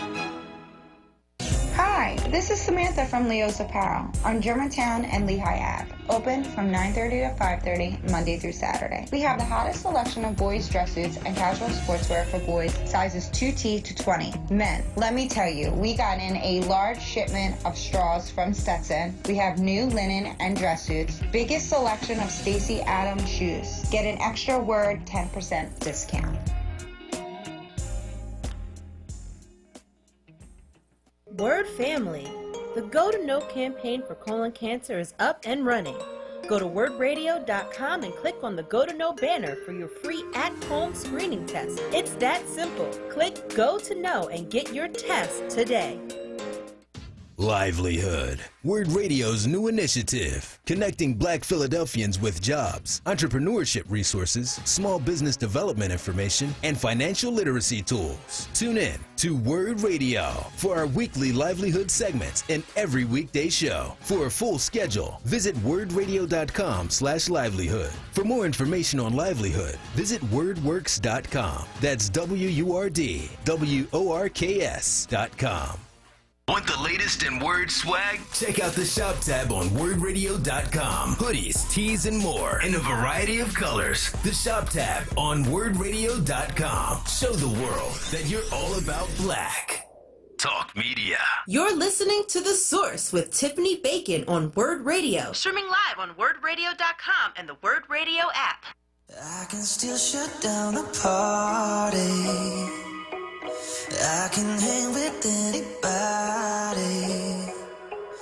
[SPEAKER 14] Hi, This is Samantha from Leo's Apparel on Germantown and Lehigh Ave. Open from 9:30 to 5:30 Monday through Saturday. We have the hottest selection of boys' dress suits and casual sportswear for boys sizes 2T to 20. Men, let me tell you, we got in a large shipment of straws from Stetson. We have new linen and dress suits. Biggest selection of Stacy Adams shoes. Get an extra WURD 10% discount.
[SPEAKER 8] WURD family, the Go to Know campaign for colon cancer is up and running. Go to wordradio.com and click on the Go to Know banner for your free at-home screening test. It's that simple. Click Go to Know and get your test today.
[SPEAKER 6] Livelihood, WURD Radio's new initiative, connecting Black Philadelphians with jobs, entrepreneurship resources, small business development information, and financial literacy tools. Tune in to WURD Radio for our weekly livelihood segments and every weekday show. For a full schedule, visit wordradio.com/livelihood. For more information on livelihood, visit wordworks.com. That's WURDWORKS.com. Want the latest in WURD swag? Check out the shop tab on wordradio.com. Hoodies, tees, and more in a variety of colors. The shop tab on wordradio.com. Show the world that you're all about black. Talk media.
[SPEAKER 8] You're listening to The Source with Tiffany Bacon on WURD Radio. Streaming live on wordradio.com and the WURD Radio app.
[SPEAKER 15] I can still shut down a party. I can hang with anybody.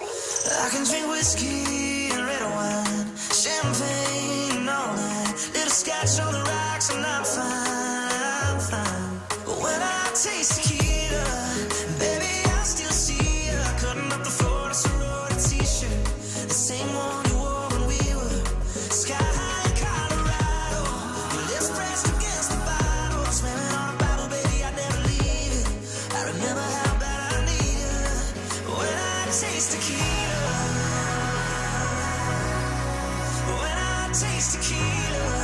[SPEAKER 15] I can drink whiskey and red wine, champagne all night, little scotch on the rocks, and I'm fine. But when I taste tequila, baby, I still see you cutting up the floor in a sorority t-shirt, the same one you wore when we were sky high in Colorado. Your lips pressed against the bottle, swimming on a Bible, baby, I'd never leave it. I remember how bad I need you when I taste tequila. When I taste tequila.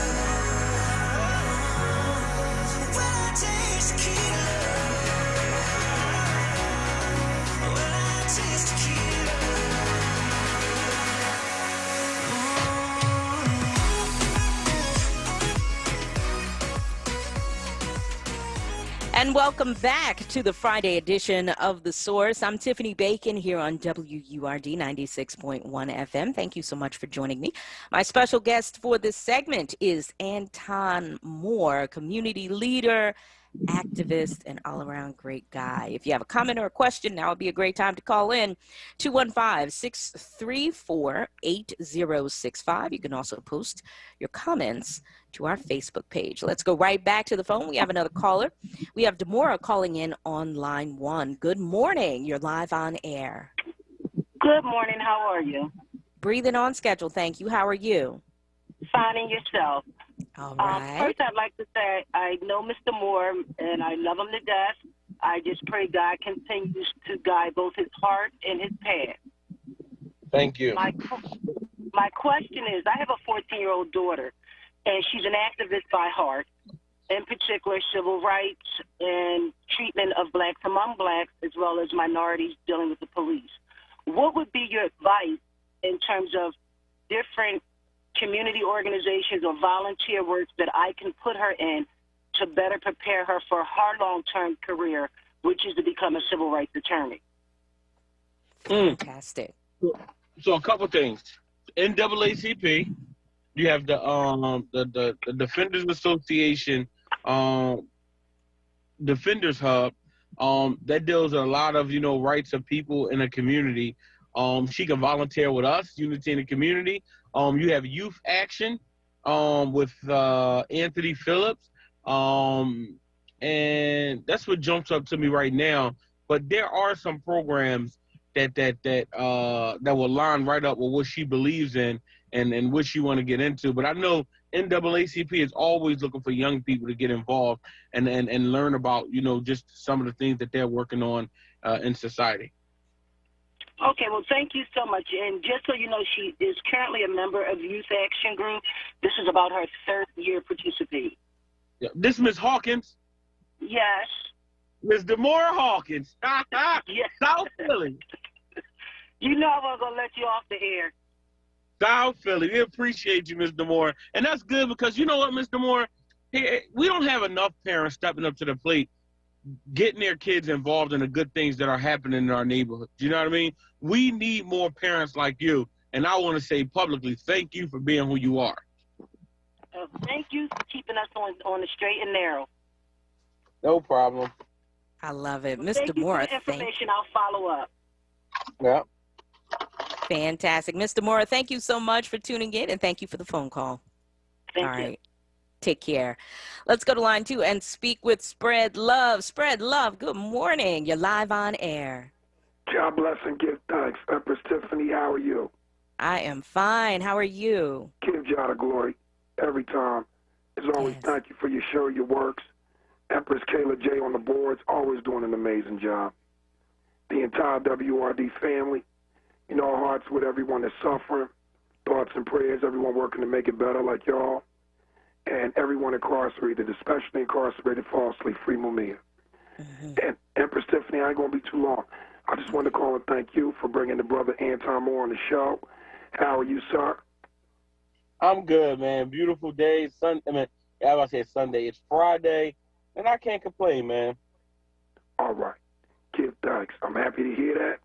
[SPEAKER 15] When I taste tequila. When I taste tequila.
[SPEAKER 1] And welcome back to the Friday edition of The Source. I'm Tiffany Bacon here on WURD 96.1 FM. Thank you so much for joining me. My special guest for this segment is Anton Moore, community leader, activist, and all-around great guy. If you have a comment or a question, now would be a great time to call in. 215-634-8065. You can also post your comments to our Facebook page. Let's go right back to the phone. We have another caller. We have Demora calling in on line 1. Good morning. You're live on air.
[SPEAKER 16] Good morning. How are you?
[SPEAKER 1] Breathing on schedule. Thank you. How are you?
[SPEAKER 16] Finding yourself.
[SPEAKER 1] All right.
[SPEAKER 16] First, I'd like to say I know Mr. Moore, and I love him to death. I just pray God continues to guide both his heart and his path.
[SPEAKER 3] Thank you.
[SPEAKER 16] My question is, I have a 14-year-old daughter, and she's an activist by heart, in particular civil rights and treatment of blacks among blacks, as well as minorities dealing with the police. What would be your advice in terms of different community organizations or volunteer work that I can put her in to better prepare her for her long-term career, which is to become a civil rights attorney?
[SPEAKER 1] Fantastic.
[SPEAKER 3] So a couple things. NAACP, you have the Defenders Association, Defenders Hub, that deals with a lot of, rights of people in a community. She can volunteer with us, Unity in the Community. You have Youth Action with Anthony Phillips, and that's what jumps up to me right now. But there are some programs that will line right up with what she believes in and what she want to get into. But I know NAACP is always looking for young people to get involved and learn about, just some of the things that they're working on in society.
[SPEAKER 16] Okay, well, thank you so much. And just so you know, she is currently a member of Youth Action Group. This is about her third year participating.
[SPEAKER 3] Yeah. This Ms. Hawkins?
[SPEAKER 16] Yes.
[SPEAKER 3] Ms. Demora Hawkins.
[SPEAKER 16] Yes.
[SPEAKER 3] South Philly.
[SPEAKER 16] You know I wasn't going to let you off the air.
[SPEAKER 3] South Philly, we appreciate you, Mr. Moore. And that's good because you know what, Mr. Moore? We don't have enough parents stepping up to the plate, getting their kids involved in the good things that are happening in our neighborhood. You know what I mean? We need more parents like you. And I want to say publicly, thank you for being who you are.
[SPEAKER 16] Thank you for keeping us on the straight and narrow.
[SPEAKER 3] No problem.
[SPEAKER 1] I love it.
[SPEAKER 16] Well,
[SPEAKER 1] Mr.
[SPEAKER 16] thank you
[SPEAKER 1] Moore,
[SPEAKER 16] for the information. I'll follow up.
[SPEAKER 3] Yeah.
[SPEAKER 1] Fantastic. Mr. Moore, thank you so much for tuning in, and thank you for the phone call.
[SPEAKER 16] Thank
[SPEAKER 1] All
[SPEAKER 16] you.
[SPEAKER 1] right. Take care. Let's go to line 2 and speak with Spread Love. Spread Love, good morning. You're live on air.
[SPEAKER 17] God bless and give thanks. Empress Tiffany, how are you?
[SPEAKER 1] I am fine. How are you?
[SPEAKER 17] Give God the glory every time. As always, thank you for your show, your works. Empress Kayla J on the boards, always doing an amazing job. The entire WRD family, you know, our hearts with everyone that's suffering. Thoughts and prayers, everyone working to make it better like y'all. And everyone incarcerated, especially incarcerated falsely, free Mumia. And Empress Tiffany, I ain't going to be too long. I just wanted to call and thank you for bringing the brother Anton Moore on the show. How are you, sir?
[SPEAKER 3] I'm good, man. Beautiful day. I say Sunday. It's Friday, and I can't complain, man.
[SPEAKER 17] All right. Give thanks. I'm happy to hear that,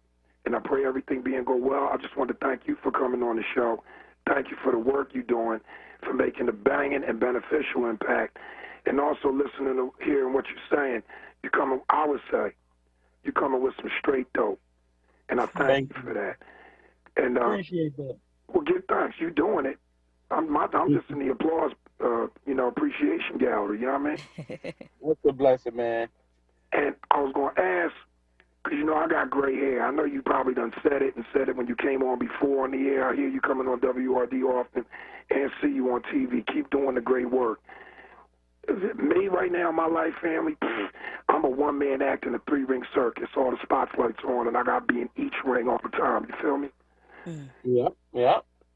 [SPEAKER 17] and I pray everything being go well. I just want to thank you for coming on the show. Thank you for the work you're doing, for making a banging and beneficial impact, and also listening to hearing what you're saying. You're coming, I would say, you're coming with some straight dope, and I thank you for that. And
[SPEAKER 3] appreciate that.
[SPEAKER 17] Well, give thanks. You're doing it. I'm just in the applause, appreciation gallery. You know what I mean?
[SPEAKER 3] What's a blessing, man?
[SPEAKER 17] And I was going to ask, because, you know, I got gray hair. I know you probably done said it when you came on before on the air. I hear you coming on WRD often and see you on TV. Keep doing the great work. Is it me right now, my life family? I'm a one-man act in a 3-ring circus. All the spotlights on, and I got to be in each ring all the time. You feel me?
[SPEAKER 3] Yeah.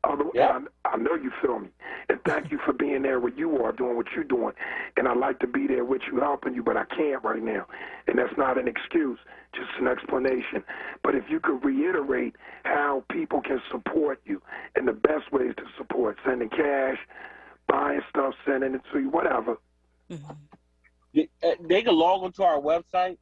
[SPEAKER 17] I know you feel me. And thank you for being there where you are, doing what you're doing. And I'd like to be there with you, helping you, but I can't right now. And that's not an excuse, just an explanation. But if you could reiterate how people can support you and the best ways to support, sending cash, buying stuff, sending it to you, whatever.
[SPEAKER 3] They can log onto our website,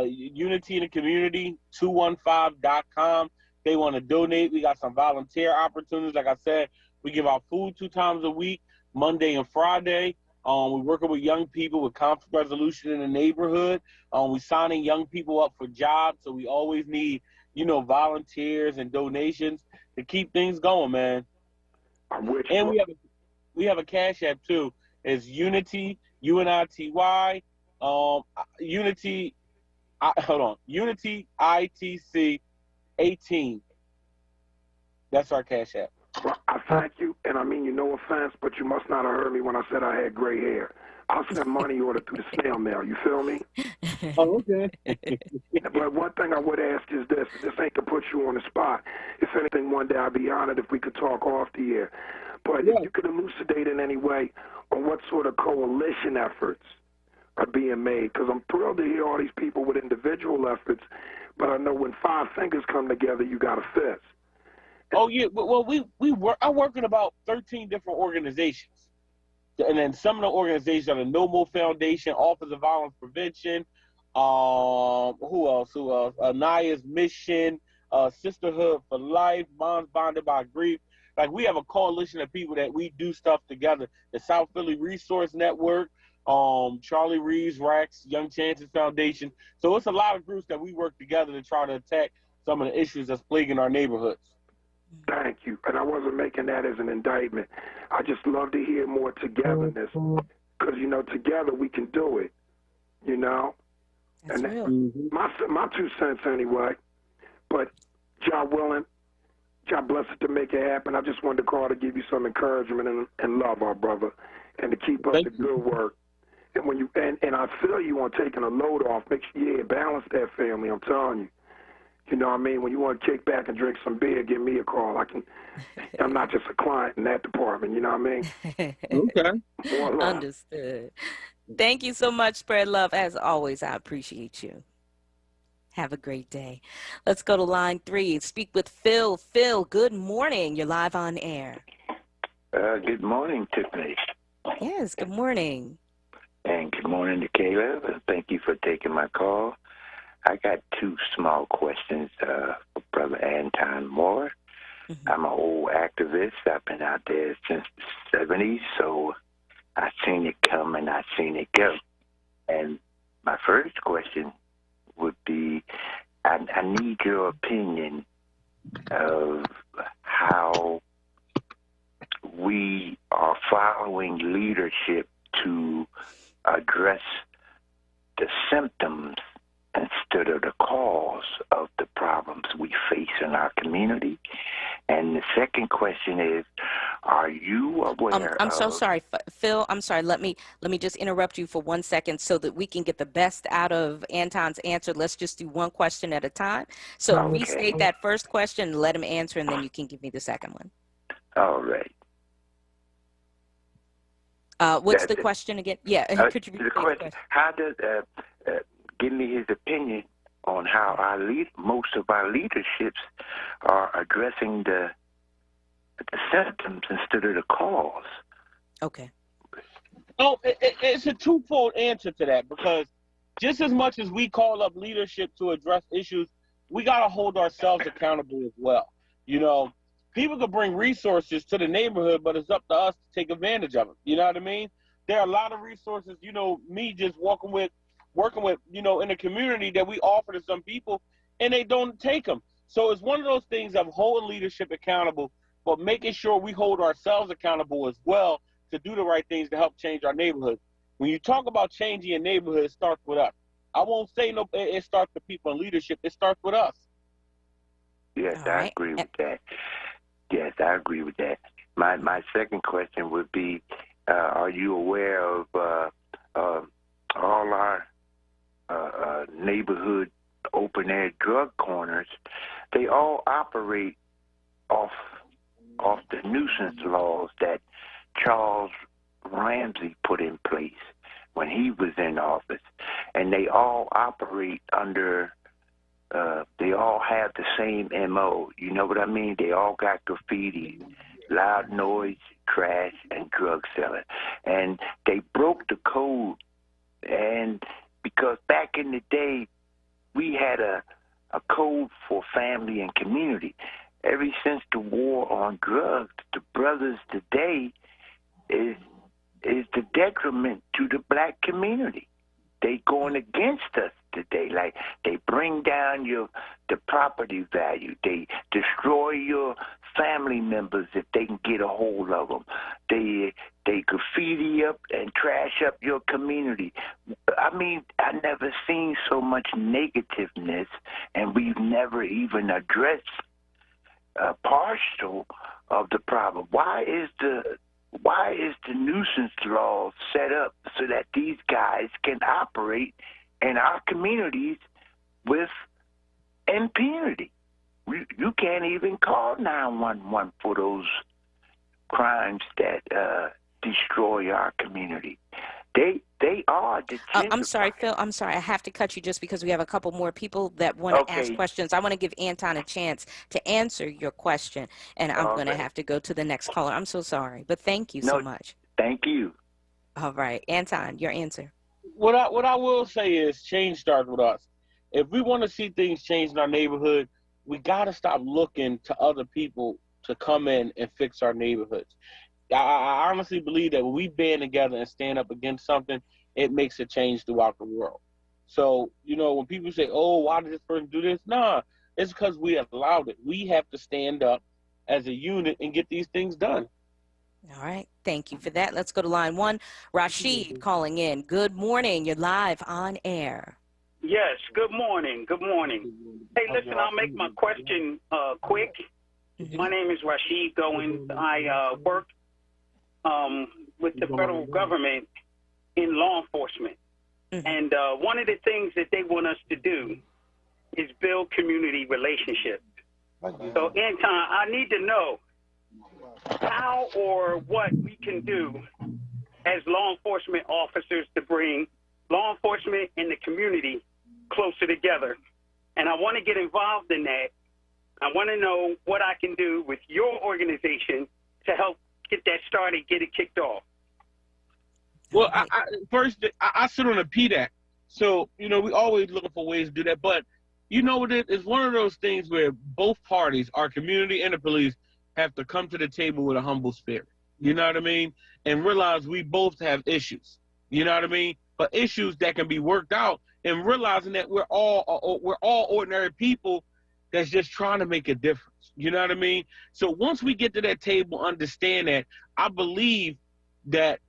[SPEAKER 3] Unity in the Community, 215.com. They want to donate. We got some volunteer opportunities. Like I said, we give out food 2 times a week, Monday and Friday. We're working with young people with conflict resolution in the neighborhood. We're signing young people up for jobs, so we always need, volunteers and donations to keep things going, man. And we have a Cash App too. It's Unity, UNITY, Unity. Unity ITC 18. That's our Cash App.
[SPEAKER 17] Well, I thank you, and I mean you no offense, but you must not have heard me when I said I had gray hair. I'll send money order through the snail mail. You feel me?
[SPEAKER 3] Oh, okay.
[SPEAKER 17] But one thing I would ask is this. This ain't to put you on the spot. If anything, one day I'd be honored if we could talk off the air. But if you could elucidate in any way on what sort of coalition efforts are being made, because I'm thrilled to hear all these people with individual efforts, but I know when 5 fingers come together, you got a fist.
[SPEAKER 3] Oh, yeah. Well, I work in about 13 different organizations. And then some of the organizations are the No More Foundation, Office of Violence Prevention, who else? Anaya's Mission, Sisterhood for Life, Moms Bonded by Grief. Like, we have a coalition of people that we do stuff together. The South Philly Resource Network, Charlie Reeves, Rex, Young Chances Foundation. So it's a lot of groups that we work together to try to attack some of the issues that's plaguing our neighborhoods.
[SPEAKER 17] Thank you. And I wasn't making that as an indictment. I just love to hear more togetherness because, together we can do it,
[SPEAKER 1] That's
[SPEAKER 17] and
[SPEAKER 1] real.
[SPEAKER 17] My 2 cents anyway. But God willing, God bless it to make it happen. I just wanted to call to give you some encouragement and love, our brother, and to keep up the good work. And when and I feel you on taking a load off. Make sure, balance that family. I'm telling you. You know what I mean? When you want to kick back and drink some beer, give me a call. I'm not just a client in that department. You know what I mean?
[SPEAKER 3] Okay.
[SPEAKER 17] More love.
[SPEAKER 1] Understood. Thank you so much, Spread Love. As always, I appreciate you. Have a great day. Let's go to line 3. Speak with Phil. Phil, good morning. You're live on air.
[SPEAKER 18] Good morning, Tiffany.
[SPEAKER 1] Yes, good morning.
[SPEAKER 18] And good morning to Caleb. Thank you for taking my call. I got 2 small questions for Brother Anton Moore. I'm an old activist. I've been out there since the 70s, so I've seen it come and I've seen it go. And my first question would be, I need your opinion of how we are following leadership to address the symptoms instead of the cause of the problems we face in our community. And the second question is, are you aware
[SPEAKER 1] I'm so sorry, Phil. I'm sorry. Let me just interrupt you for 1 second so that we can get the best out of Anton's answer. Let's just do one question at a time. So restate that first question, let him answer, and then you can give me the second one.
[SPEAKER 18] All right.
[SPEAKER 1] What's the question again? Yeah, could you repeat the question?
[SPEAKER 18] How does give me his opinion on how most of our leaderships are addressing the symptoms instead of the cause.
[SPEAKER 1] Okay.
[SPEAKER 3] Oh, it's a twofold answer to that, because just as much as we call up leadership to address issues, we got to hold ourselves accountable as well. You know, people could bring resources to the neighborhood, but it's up to us to take advantage of them. You know what I mean? There are a lot of resources, you know, me just working with, you know, in the community that we offer to some people, and they don't take them. So it's one of those things of holding leadership accountable, but making sure we hold ourselves accountable as well to do the right things to help change our neighborhood. When you talk about changing your neighborhood, it starts with us. I won't say it starts with people in leadership. It starts with us.
[SPEAKER 18] Yes, I agree with that. Yes, I agree with that. My second question would be, are you aware of all our neighborhood open-air drug corners? They all operate off the nuisance laws that Charles Ramsey put in place when he was in office. And they all operate under, they all have the same MO. You know what I mean? They all got graffiti, loud noise, trash, and drug selling. And they broke the code. And because back in the day, we had a code for family and community. Ever since the war on drugs, the brothers today is the detriment to the black community. They going against us today. Like, they bring down the property value. They destroy your family members if they can get a hold of them. They graffiti up and trash up your community. I mean, I never seen so much negativeness, and we've never even addressed partial of the problem. Why is the nuisance law set up so that these guys can operate in our communities with impunity? You can't even call 911 for those crimes that destroy our community. They are the
[SPEAKER 1] I'm sorry, Phil. I'm sorry. I have to cut you just because we have a couple more people that want to ask questions. I want to give Anton a chance to answer your question, and I'm going to have to go to the next caller. I'm so sorry, but thank you so much.
[SPEAKER 18] Thank you.
[SPEAKER 1] All right. Anton, your answer.
[SPEAKER 3] What I will say is change starts with us. If we want to see things change in our neighborhood, we got to stop looking to other people to come in and fix our neighborhoods. I honestly believe that when we band together and stand up against something, it makes a change throughout the world. So, you know, when people say, oh, why did this person do this? Nah, it's because we allowed it. We have to stand up as a unit and get these things done.
[SPEAKER 1] All right. Thank you for that. Let's go to line 1. Rashid calling in. Good morning. You're live on air.
[SPEAKER 19] Yes, good morning. Good morning. Hey, listen, I'll make my question quick. My name is Rashid Goins. I work with the federal government in law enforcement. And one of the things that they want us to do is build community relationships. So, Anton, I need to know how or what we can do as law enforcement officers to bring law enforcement and the community closer together and I want to get involved in that. I want to know what I can do with your organization to help get that started, get it kicked off.
[SPEAKER 3] Well, I sit on a PDAC. So, we always looking for ways to do that. But, it's one of those things where both parties, our community and the police, have to come to the table with a humble spirit. You know what I mean? And realize we both have issues. You know what I mean? But issues that can be worked out, and realizing that we're all ordinary people that's just trying to make a difference. You know what I mean? So once we get to that table, understand that, I believe that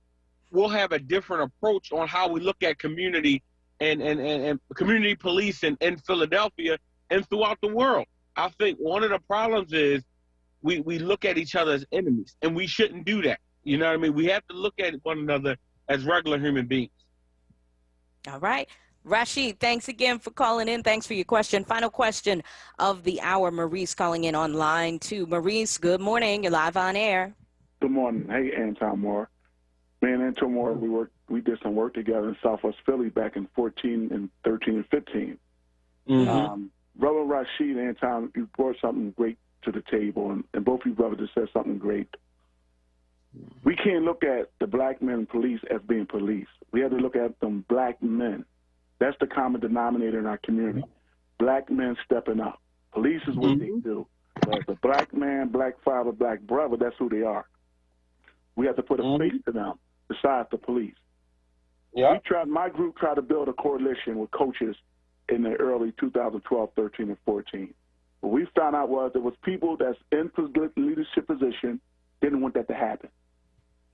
[SPEAKER 3] we'll have a different approach on how we look at community and community police in Philadelphia and throughout the world. I think one of the problems is we look at each other as enemies, and we shouldn't do that. You know what I mean? We have to look at one another as regular human beings.
[SPEAKER 1] All right. Rashid, thanks again for calling in. Thanks for your question. Final question of the hour. Maurice calling in online too. Maurice, good morning. You're live on air.
[SPEAKER 20] Good morning. Hey, Anton Moore. Me and Anton Moore, we did some work together in Southwest Philly back in 14 and 13 and 15.
[SPEAKER 3] Mm-hmm.
[SPEAKER 20] Brother Rashid, Anton, you brought something great to the table, and both of you brothers just said something great. We can't look at the black men police as being police. We have to look at them black men. That's the common denominator in our community. Black men stepping up. Police is what they do. But as a black man, black father, black brother, that's who they are. We have to put a face to them besides the police.
[SPEAKER 3] Yeah.
[SPEAKER 20] My group tried to build a coalition with coaches in the early 2012, 13, and 14. What we found out was there was people that's in leadership position didn't want that to happen.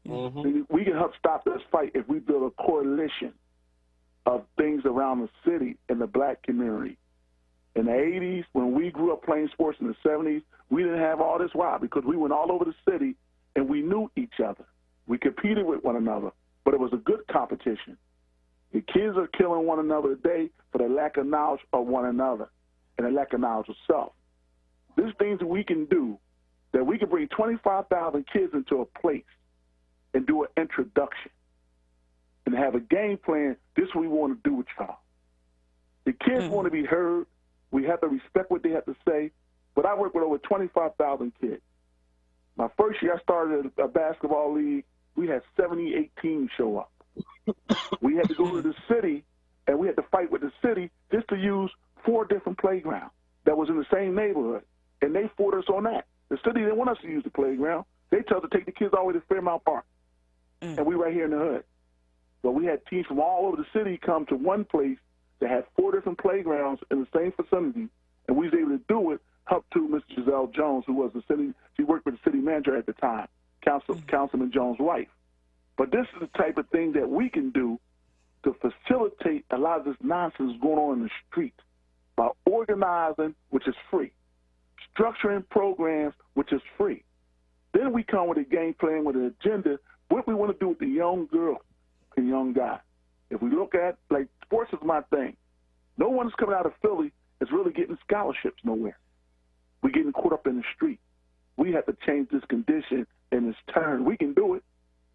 [SPEAKER 3] Mm-hmm.
[SPEAKER 20] We can help stop this fight if we build a coalition of things around the city and the black community. In the 80s, when we grew up playing sports in the 70s, we didn't have all this. Why? Because we went all over the city and we knew each other. We competed with one another, but it was a good competition. The kids are killing one another today for the lack of knowledge of one another and the lack of knowledge of self. There's things that we can do that we can bring 25,000 kids into a place and do an introduction and have a game plan. This is what we want to do with y'all. The kids want to be heard. We have to respect what they have to say. But I work with over 25,000 kids. My first year I started a basketball league, we had 78 teams show up. We had to go to the city, and we had to fight with the city just to use 4 different playgrounds that was in the same neighborhood. And they fought us on that. The city didn't want us to use the playground. They told us to take the kids all the way to Fairmount Park. And we right here in the hood. But we had teams from all over the city come to one place that had 4 different playgrounds in the same vicinity, and we was able to do it up to Miss Giselle Jones, who was she worked with the city manager at the time, Councilman Jones' wife. But this is the type of thing that we can do to facilitate a lot of this nonsense going on in the street by organizing, which is free, structuring programs, which is free. Then we come with a game plan with an agenda, what we want to do with the young girl and young guy. If we look at, like, sports is my thing. No one's coming out of Philly is really getting scholarships nowhere. We're getting caught up in the street. We have to change this condition and this turn. We can do it,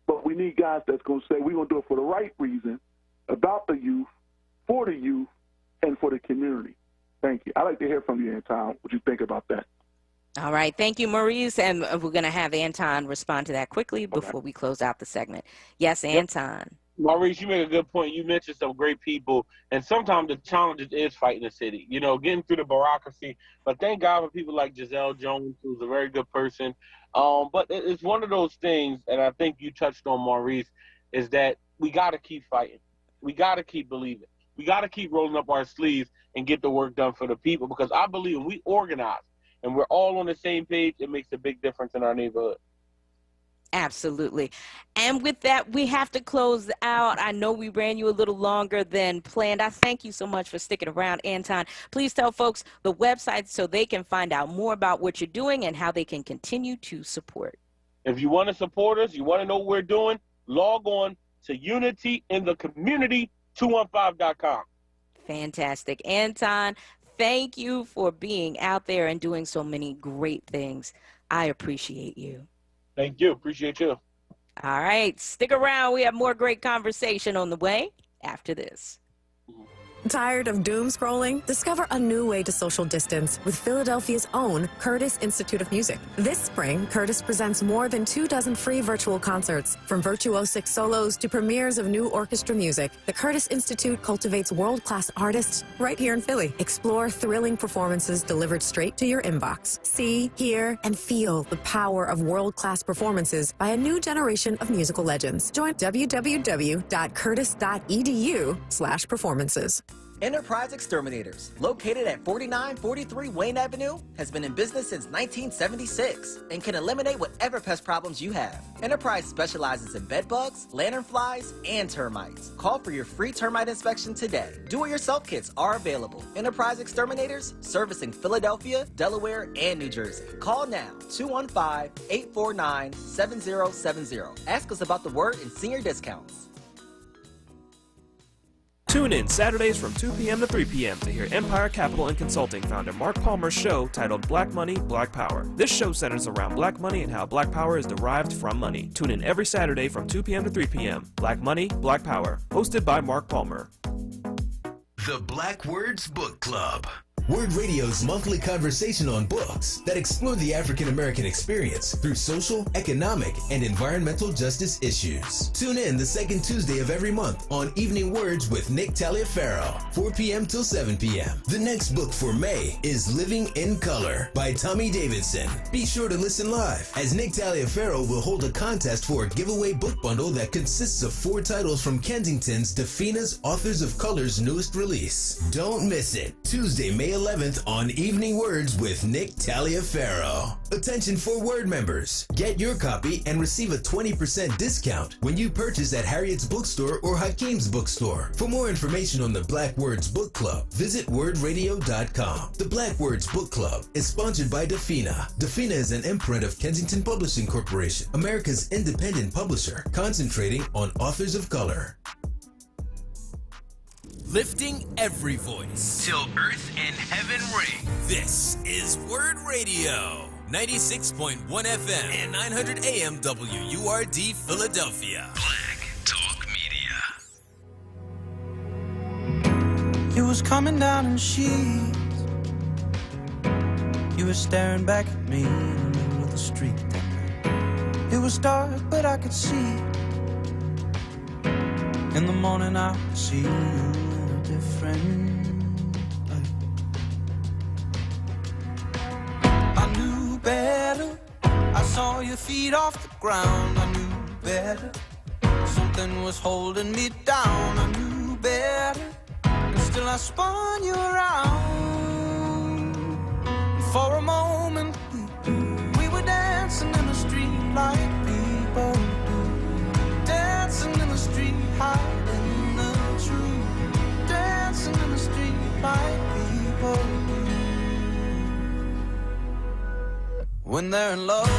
[SPEAKER 20] but we need guys that's going to say we're going to do it for the right reason, about the youth, for the youth, and for the community. Thank you. I'd like to hear from you, Anton, what you think about that.
[SPEAKER 1] All right. Thank you, Maurice. And we're going to have Anton respond to that quickly before we close out the segment. Yes, Anton.
[SPEAKER 3] Maurice, you make a good point. You mentioned some great people, and sometimes the challenge is fighting the city, getting through the bureaucracy. But thank God for people like Giselle Jones, who's a very good person. But it's one of those things, and I think you touched on, Maurice, is that we got to keep fighting. We got to keep believing. We got to keep rolling up our sleeves and get the work done for the people, because I believe when we organize and we're all on the same page, it makes a big difference in our neighborhood.
[SPEAKER 1] Absolutely. And with that, we have to close out. I know we ran you a little longer than planned. I thank you so much for sticking around, Anton. Please tell folks the website so they can find out more about what you're doing and how they can continue to support.
[SPEAKER 3] If you want to support us, you want to know what we're doing, log on to unityinthecommunity215.com.
[SPEAKER 1] Fantastic. Anton, thank you for being out there and doing so many great things. I appreciate you.
[SPEAKER 3] Thank you. Appreciate you.
[SPEAKER 1] All right. Stick around. We have more great conversation on the way after this.
[SPEAKER 21] Tired of doom scrolling? Discover a new way to social distance with Philadelphia's own Curtis Institute of Music. This spring, Curtis presents more than 24 free virtual concerts. From virtuosic solos to premieres of new orchestra music, the Curtis Institute cultivates world-class artists right here in Philly. Explore thrilling performances delivered straight to your inbox. See, hear, and feel the power of world-class performances by a new generation of musical legends. Join www.curtis.edu/performances.
[SPEAKER 22] Enterprise Exterminators, located at 4943 Wayne Avenue, has been in business since 1976 and can eliminate whatever pest problems you have. Enterprise specializes in bed bugs, lanternflies, and termites. Call for your free termite inspection today. Do-it-yourself kits are available. Enterprise Exterminators, servicing Philadelphia, Delaware, and New Jersey. Call now, 215-849-7070. Ask us about the WURD and senior discounts.
[SPEAKER 23] Tune in Saturdays from 2 p.m. to 3 p.m. to hear Empire Capital and Consulting founder Mark Palmer's show titled Black Money, Black Power. This show centers around black money and how black power is derived from money. Tune in every Saturday from 2 p.m. to 3 p.m. Black Money, Black Power. Hosted by Mark Palmer.
[SPEAKER 6] The Black Words Book Club. WURD Radio's monthly conversation on books that explore the African American experience through social, economic, and environmental justice issues. Tune in the second Tuesday of every month on Evening Words with Nick Taliaferro, 4 p.m. till 7 p.m. The next book for May is Living in Color by Tommy Davidson. Be sure to listen live as Nick Taliaferro will hold a contest for a giveaway book bundle that consists of 4 titles from Kensington's Defina's Authors of Color's newest release. Don't miss it. Tuesday, May 11th on Evening Words with Nick Taliaferro. Attention for WURD members. Get your copy and receive a 20% discount when you purchase at Harriet's Bookstore or Hakeem's Bookstore. For more information on the Black Words Book Club, visit wordradio.com. The Black Words Book Club is sponsored by Defina. Defina is an imprint of Kensington Publishing Corporation, America's independent publisher, concentrating on authors of color.
[SPEAKER 24] Lifting every voice till earth and heaven ring. This is WURD Radio, 96.1 FM and 900 AM WURD Philadelphia. Black Talk Media.
[SPEAKER 25] You was coming down in sheets. You were staring back at me in the middle of the street that night. It was dark, but I could see. In the morning I could see you different light. I knew better. I saw your feet off the ground. I knew better. Something was holding me down. I knew better. And still I spun you around. For a moment we were dancing in the street like people do. Dancing in the street, hiding the truth. Dancing in the street like people do. When they're in love.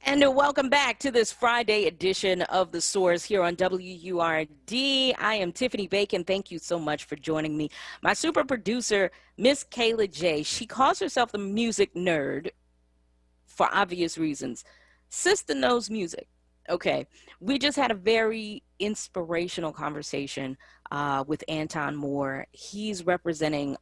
[SPEAKER 1] And welcome back to this Friday edition of The Source here on WURD. I am Tiffany Bacon. Thank you so much for joining me. My super producer, Miss Kayla J. She calls herself the music nerd for obvious reasons. Sister knows music. Okay. We just had a very inspirational conversation with Anton Moore. He's representing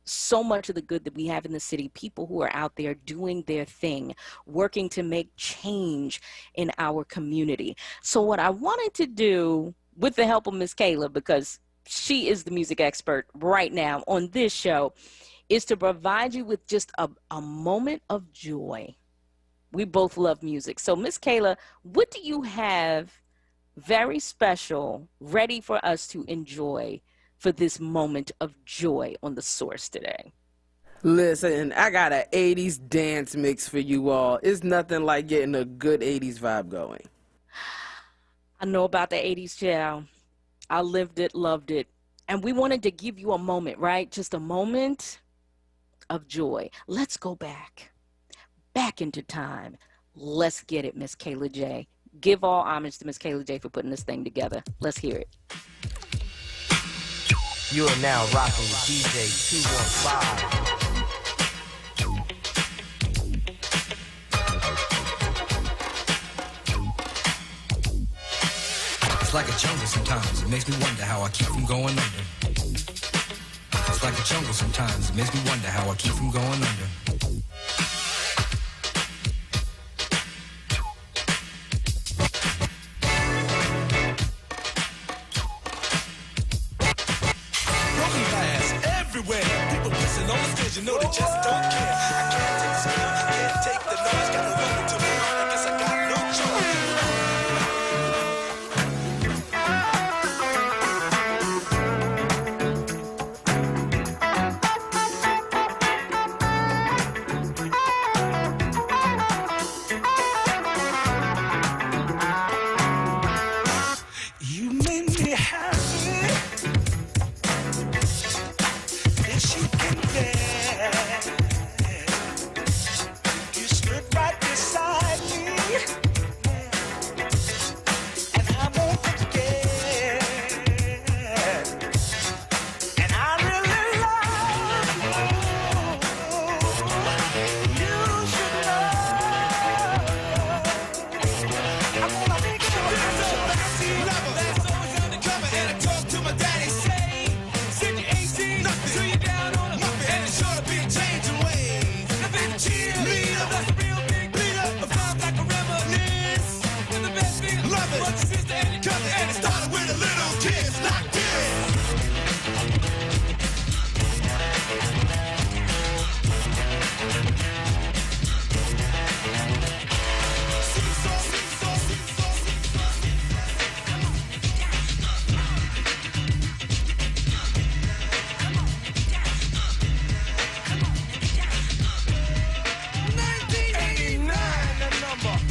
[SPEAKER 1] so much of the good that we have in the city, people who are out there doing their thing, working to make change in our community. So what I wanted to do, with the help of Miss Kayla, because she is the music expert right now on this show, is to provide you with just a moment of joy. We both love music. So Miss Kayla, what do you have very special ready for us to enjoy for this moment of joy on The Source today?
[SPEAKER 2] Listen, I got an 80s dance mix for you all. It's nothing like getting a good 80s vibe going.
[SPEAKER 1] I know about the 80s, child. I lived it, loved it. And we wanted to give you a moment, right? Just a moment of joy. Let's go back into time. Let's get it, Miss Kayla J. give all homage to Miss Kayla J for putting this thing together. Let's hear it.
[SPEAKER 4] You are now rocking with DJ 215.
[SPEAKER 5] It's like a jungle sometimes. It makes me wonder how I keep from going under. It's like a jungle sometimes. It makes me wonder how I keep from going under.
[SPEAKER 25] Broken glass everywhere. People pissing on the stage, you know they just don't care. I can't take the smell, can't take the noise. Gotta run into the line, I guess I got no choice. You made me happy. Yes, you can dance. You stood right beside me, and I won't forget. And I really love you. You should know. I'm gonna make sure you're so nasty. That's always undercover, and I talk to my daddy, say, send you 18, till you're down on a muffin, and it's sure to be a change in ways. Nothing to cheer, leader, that's a real big leader. A vibe like a reminisce, with the best thing, love it. But your sister and your cousin, and it started with a little kiss like this.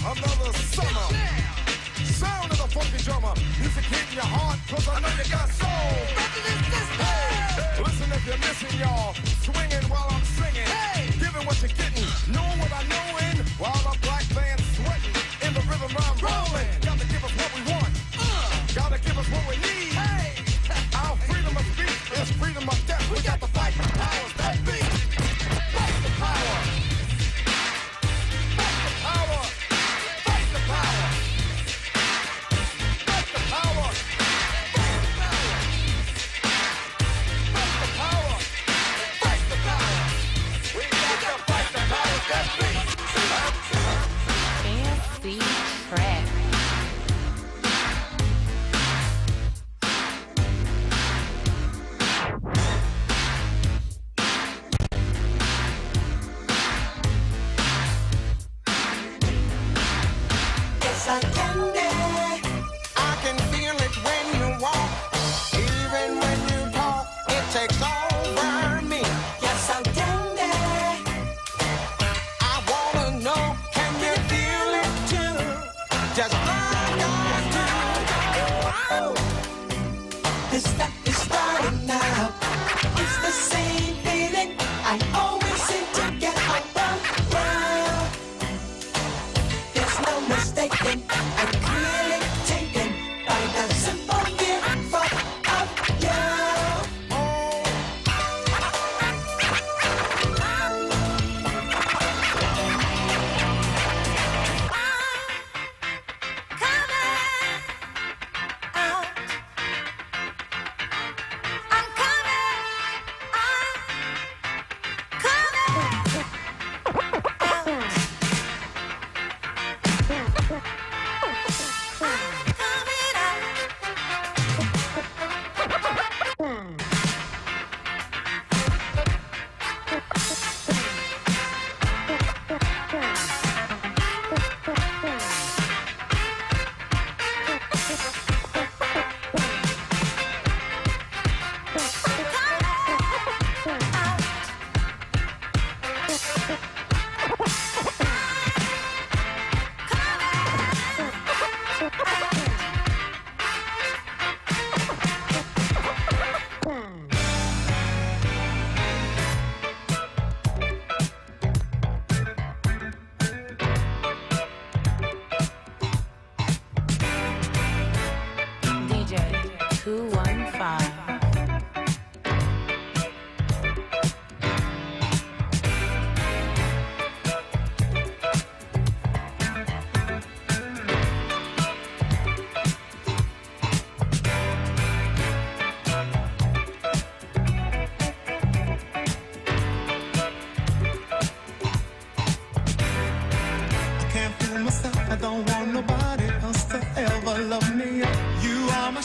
[SPEAKER 25] Another summer. Sound of the funky drummer. Music hitting your heart, cause I know you got soul. Hey, listen if you're missing, y'all. Swinging while I'm singing. Hey, giving what you're getting. Knowing what I knowin'. While the black band's sweating. In the rhythm I'm rolling. Gotta give us what we want. Gotta give us what we need. Hey, our freedom of speech is freedom of death. We got to fight for the powers that be. Fight the power. Fight the power. Fight the power. Fight the power. Fight the power. Fight the power. We got to fight the powers that be.
[SPEAKER 1] Fancy track.
[SPEAKER 25] Yes, I can dance. I can feel it when you walk. Even when you talk, it takes over me. Yes, I can dance. I wanna know, can you feel it too? Just like I do. Wow. This stuff is starting now. It's the same feeling I always seem to get around. There's no mistaking, I'm really taken by the simple gift of you.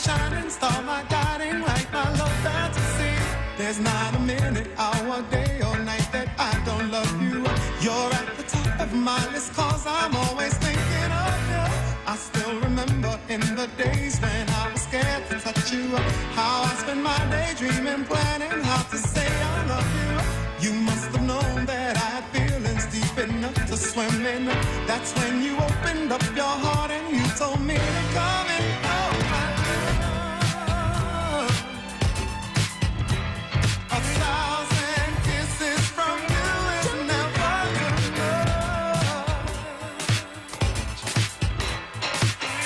[SPEAKER 25] shining star, my guiding light, my love fantasy. There's not a minute, hour, day, or night that I don't love you. You're at the top of my list, cause I'm always thinking of you. I still remember in the days when I was scared to touch you, how I spent my day dreaming, planning how to say I love you. You must have known that I had feelings deep enough to swim in. That's when you opened up your heart and you told me to come in. Oh, my love. 1,000 kisses from you is never enough.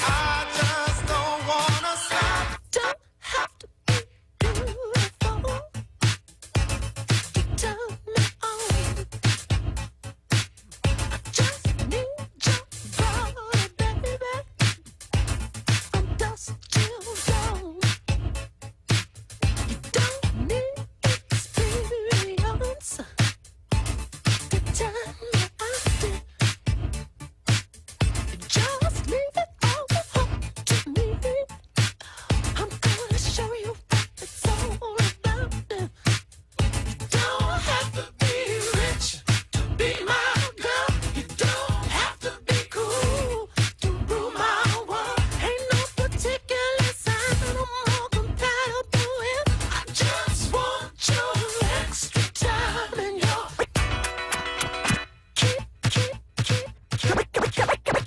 [SPEAKER 25] I just don't wanna stop. Don't have to be beautiful to turn me on. I just need your body, baby, from dusk till dawn. You don't need experience to turn me on. Just leave it all up to me. I'm gonna show you what it's all about. You don't have to be rich to be my girl. You don't have to be cool to rule my world. Ain't no particular sign that I'm more compatible with. I just want your extra time and your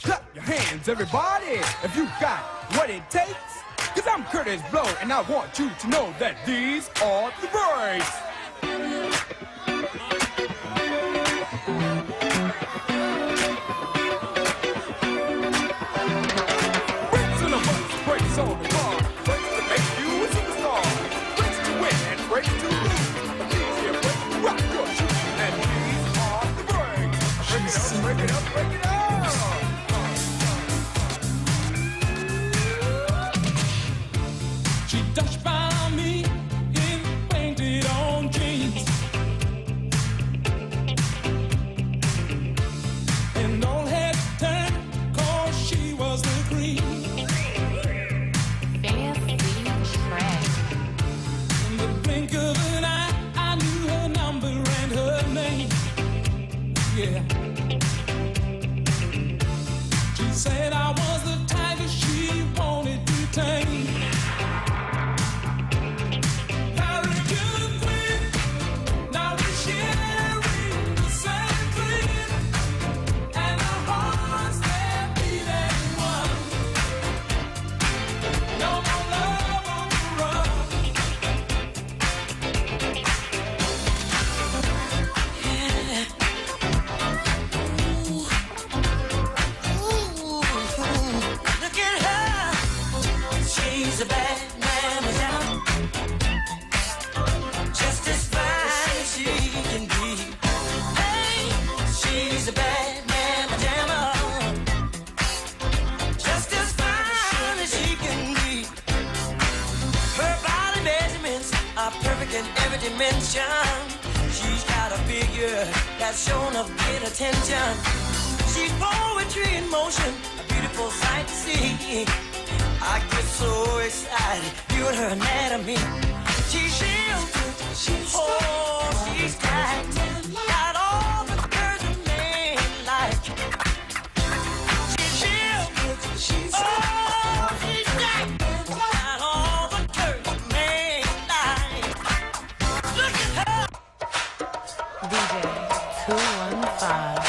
[SPEAKER 7] Clap your hands, everybody, if you got what it takes. Cause I'm Curtis Blow, and I want you to know that these are the breaks. Breaks on the bus, breaks on the car, breaks to make you a superstar, breaks to win and breaks to lose. But these here breaks rock your shoes, and these are the breaks. Break it up, break it up, break it up. She touched by me in painted on jeans, and all heads turned cause she was the queen. Fancy track. In the blink of an eye, I knew her number and her name. Yeah. She said I was the tiger she wanted to tame.
[SPEAKER 15] Look at her. She's a bad mamma jamma. Just as fine as she can be. Hey, she's a bad mamma jamma. Just as fine as she can be. Her body measurements are perfect in every dimension. She's got a figure that's shown of great attention. She's poetry in motion, a beautiful sight to see. I get so excited viewing her anatomy. She's shielded, oh, she's tight. Got all the curves a man like. She's shielded, oh, she's tight. Got all the curves a man like. Look at her.
[SPEAKER 8] DJ 215.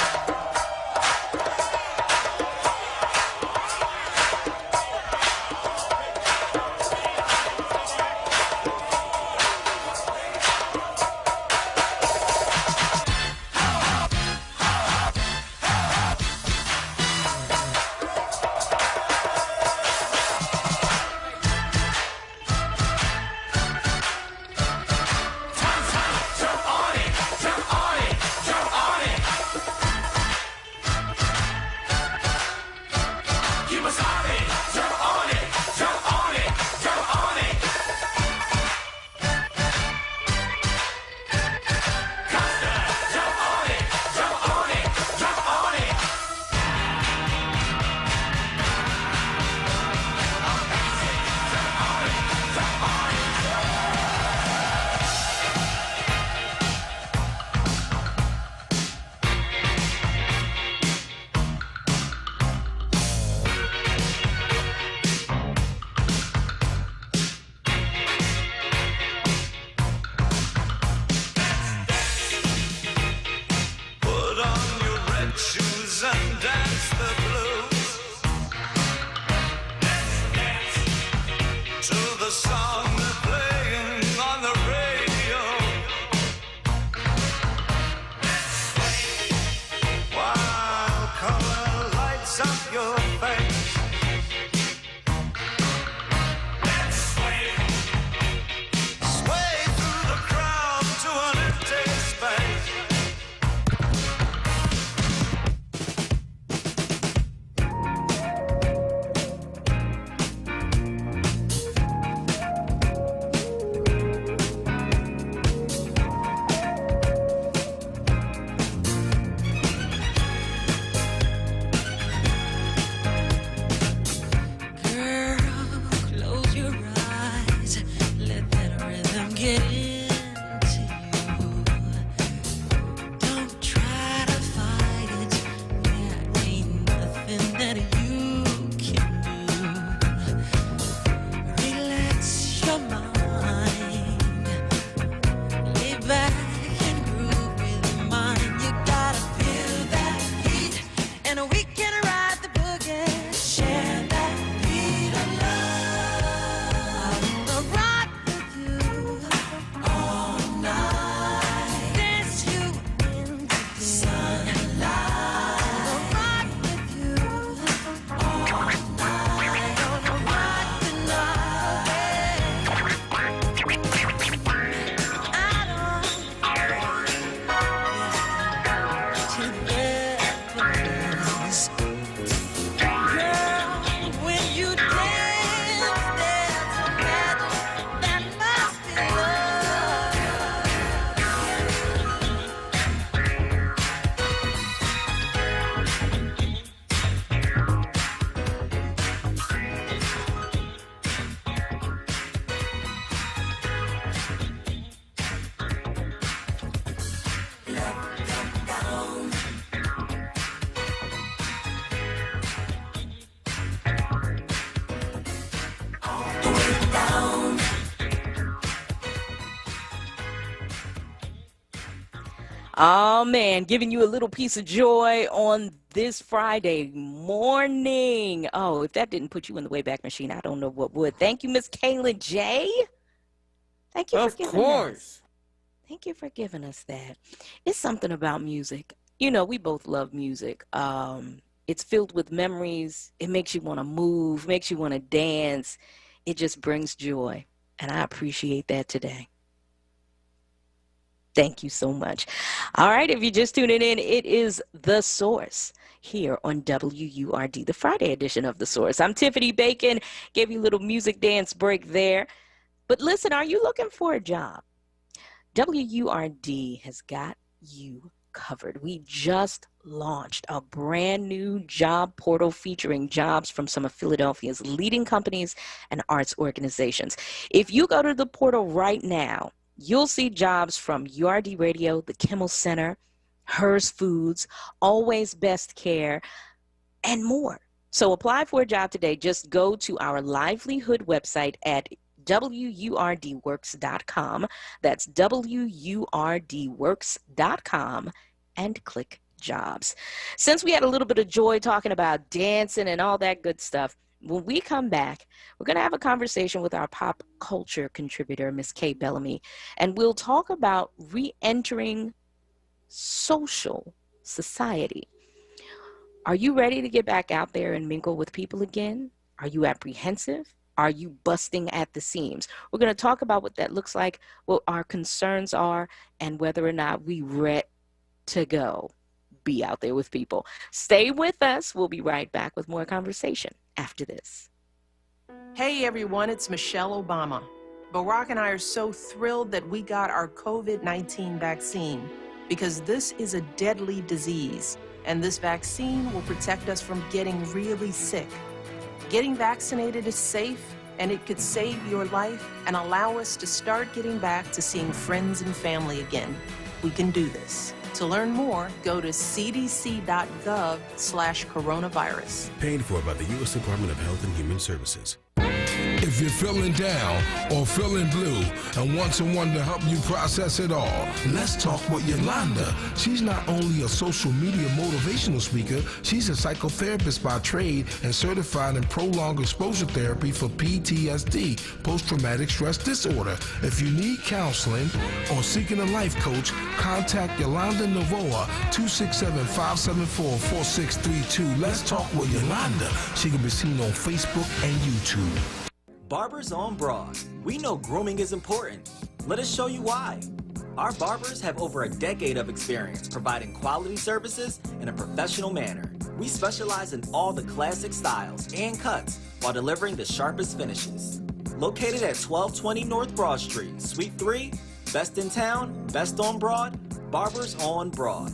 [SPEAKER 15] to the song they're playing on the radio. Let's sway while color lights up your face. Let's sway, sway through the crowd to an empty space. Girl, close your eyes. Let that rhythm get into you. Don't try to fight it. There ain't nothing that you can do. Relax your mind. Lay back and groove with mine. You gotta feel that heat, and we can ride the boogie. Share that beat of love. I wanna rock with you all night. Dance you into the sunlight. I wanna rock with you all night. Gonna rock the night. I don't to that place. Girl, when you dance, there's a magic that must be love.
[SPEAKER 1] Oh man, giving you a little piece of joy on this Friday morning. Oh, if that didn't put you in the Wayback Machine, I don't know what would. Thank you, Miss Kayla J. Thank you
[SPEAKER 2] Of
[SPEAKER 1] for giving
[SPEAKER 2] course.
[SPEAKER 1] us. Thank you for giving us that. It's something about music. You know, we both love music. It's filled with memories. It makes you want to move, makes you want to dance. It just brings joy. And I appreciate that today. Thank you so much. All right, if you're just tuning in, it is The Source here on WURD, the Friday edition of The Source. I'm Tiffany Bacon, gave you a little music dance break there. But listen, are you looking for a job? WURD has got you covered. We just launched a brand new job portal featuring jobs from some of Philadelphia's leading companies and arts organizations. If you go to the portal right now, you'll see jobs from URD Radio, the Kimmel Center, Hers Foods, Always Best Care, and more. So apply for a job today. Just go to our livelihood website at WURDworks.com. That's WURDworks.com and click jobs. Since we had a little bit of joy talking about dancing and all that good stuff, when we come back, we're going to have a conversation with our pop culture contributor, Miss Kay Bellamy, and we'll talk about re-entering social society. Are you ready to get back out there and mingle with people again? Are you apprehensive? Are you busting at the seams? We're going to talk about what that looks like, what our concerns are, and whether or not we ready to go be out there with people. Stay with us. We'll be right back with more conversation after this.
[SPEAKER 9] Hey everyone, it's Michelle Obama. Barack and I are so thrilled that we got our COVID-19 vaccine because this is a deadly disease and this vaccine will protect us from getting really sick. Getting vaccinated is safe and it could save your life and allow us to start getting back to seeing friends and family again. We can do this. To learn more, go to cdc.gov/coronavirus.
[SPEAKER 10] Paid for by the U.S. Department of Health and Human Services. Every If you're feeling down or feeling blue and want someone to help you process it all, let's talk with Yolanda. She's not only a social media motivational speaker, she's a psychotherapist by trade and certified in prolonged exposure therapy for PTSD, post-traumatic stress disorder. If you need counseling or seeking a life coach, contact Yolanda Novoa, 267-574-4632. Let's talk with Yolanda. She can be seen on Facebook and YouTube.
[SPEAKER 22] Barbers on Broad. We know grooming is important. Let us show you why. Our barbers have over a decade of experience providing quality services in a professional manner. We specialize in all the classic styles and cuts while delivering the sharpest finishes. Located at 1220 North Broad Street, Suite 3, best in town, best on Broad, Barbers on Broad.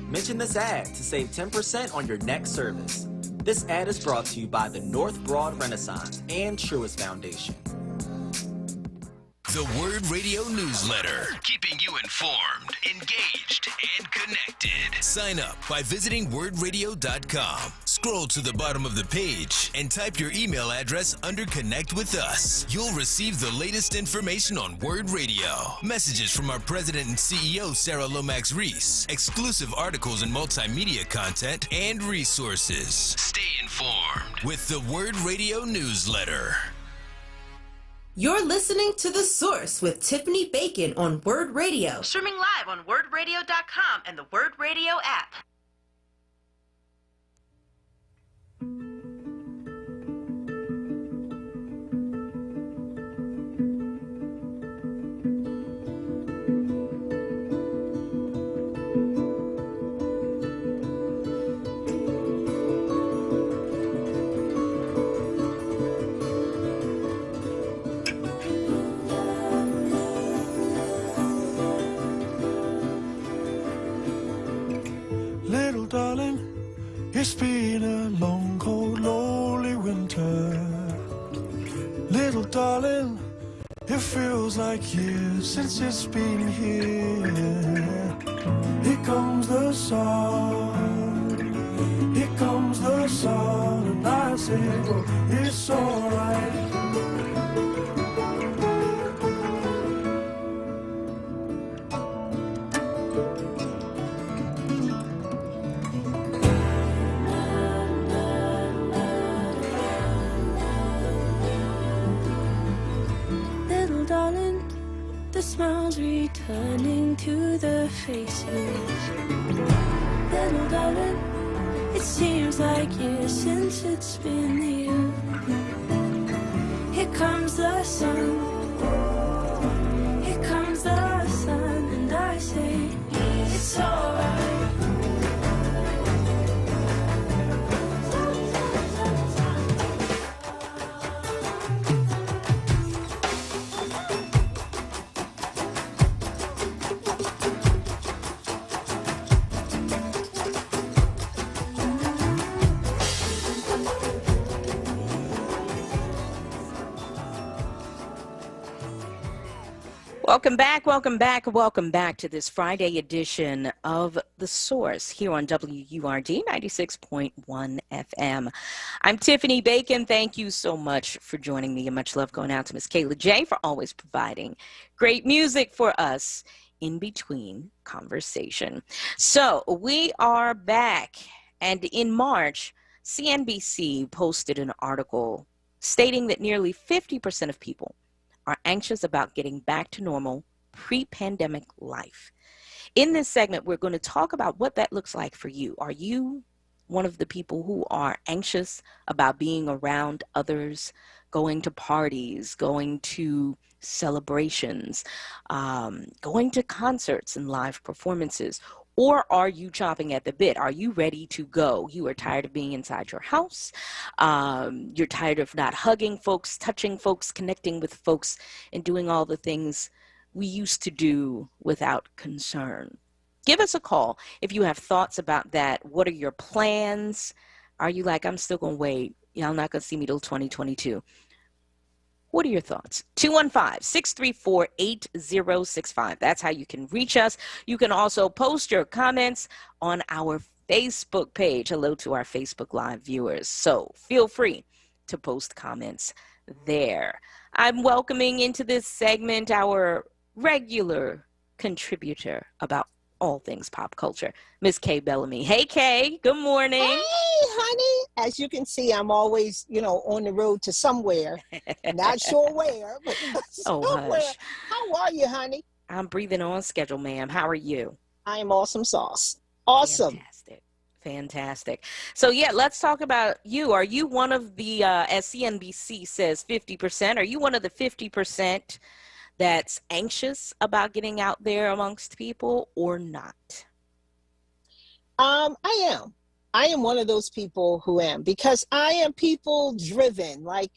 [SPEAKER 22] Mention this ad to save 10% on your next service. This ad is brought to you by the North Broad Renaissance and Truist Foundation.
[SPEAKER 24] The WURD Radio newsletter, keeping you informed, engaged, and connected. Sign up by visiting wordradio.com. Scroll to the bottom of the page and type your email address under Connect with Us. You'll receive the latest information on WURD Radio, messages from our president and CEO, Sarah Lomax Reese, exclusive articles and multimedia content, and resources. Stay informed with the WURD Radio newsletter.
[SPEAKER 8] You're listening to The Source with Tiffany Bacon on WURD Radio. Streaming live on wordradio.com and the WURD Radio app.
[SPEAKER 25] Little darling, it's been a long, cold, lonely winter. Little darling, it feels like years since it's been here. Here comes the sun, here comes the sun, and I say it's alright.
[SPEAKER 11] Smiles returning to the faces. Little darling, it seems like years since it's been here. Here comes the sun, here comes the sun, and I say it's alright.
[SPEAKER 1] Welcome back to this Friday edition of The Source here on WURD 96.1 FM. I'm Tiffany Bacon. Thank you so much for joining me, and much love going out to Miss Kayla J for always providing great music for us in between conversation. So we are back, and in March, CNBC posted an article stating that nearly 50% of people are anxious about getting back to normal pre-pandemic life. In this segment, we're going to talk about what that looks like for you. Are you one of the people who are anxious about being around others, going to parties, going to celebrations, going to concerts and live performances? Or are you chomping at the bit? Are you ready to go? You are tired of being inside your house. You're tired of not hugging folks, touching folks, connecting with folks, and doing all the things we used to do without concern. Give us a call if you have thoughts about that. What are your plans? Are you like, I'm still going to wait. Y'all not going to see me till 2022. What are your thoughts? 215-634-8065. That's how you can reach us. You can also post your comments on our Facebook page. Hello to our Facebook Live viewers. So feel free to post comments there. I'm welcoming into this segment our regular contributor about all things pop culture, Miss Kay Bellamy. Hey, Kay. Good morning.
[SPEAKER 12] Hey, honey. As you can see, I'm always, on the road to somewhere. Not sure where, but somewhere.
[SPEAKER 1] Hush.
[SPEAKER 12] How are you, honey?
[SPEAKER 1] I'm breathing on schedule, ma'am. How are you?
[SPEAKER 12] I am awesome sauce. Awesome.
[SPEAKER 1] Fantastic. So yeah, let's talk about you. Are you one of the, as CNBC says, 50%? Are you one of the 50% that's anxious about getting out there amongst people or not?
[SPEAKER 12] I am. I am one of those people who am, because I am people driven. Like,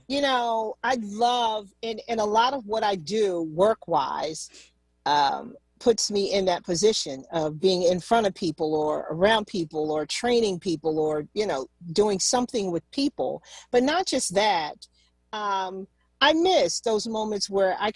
[SPEAKER 12] I love, and a lot of what I do work wise, puts me in that position of being in front of people or around people or training people or, doing something with people. But not just that. I miss those moments where I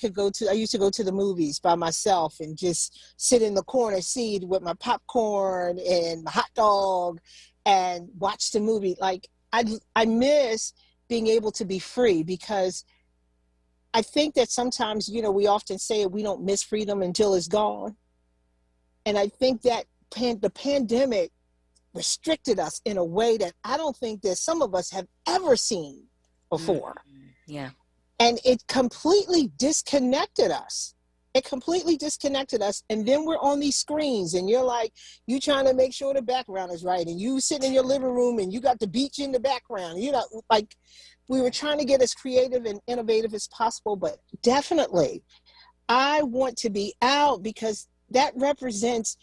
[SPEAKER 12] used to go to the movies by myself and just sit in the corner seat with my popcorn and my hot dog and watch the movie. Like, I miss being able to be free, because I think that sometimes, we often say we don't miss freedom until it's gone. And I think that the pandemic restricted us in a way that I don't think that some of us have ever seen before.
[SPEAKER 1] Yeah.
[SPEAKER 12] And it completely disconnected us. And then we're on these screens and you trying to make sure the background is right. And you sitting in your living room and you got the beach in the background. We were trying to get as creative and innovative as possible, but definitely I want to be out, because that represents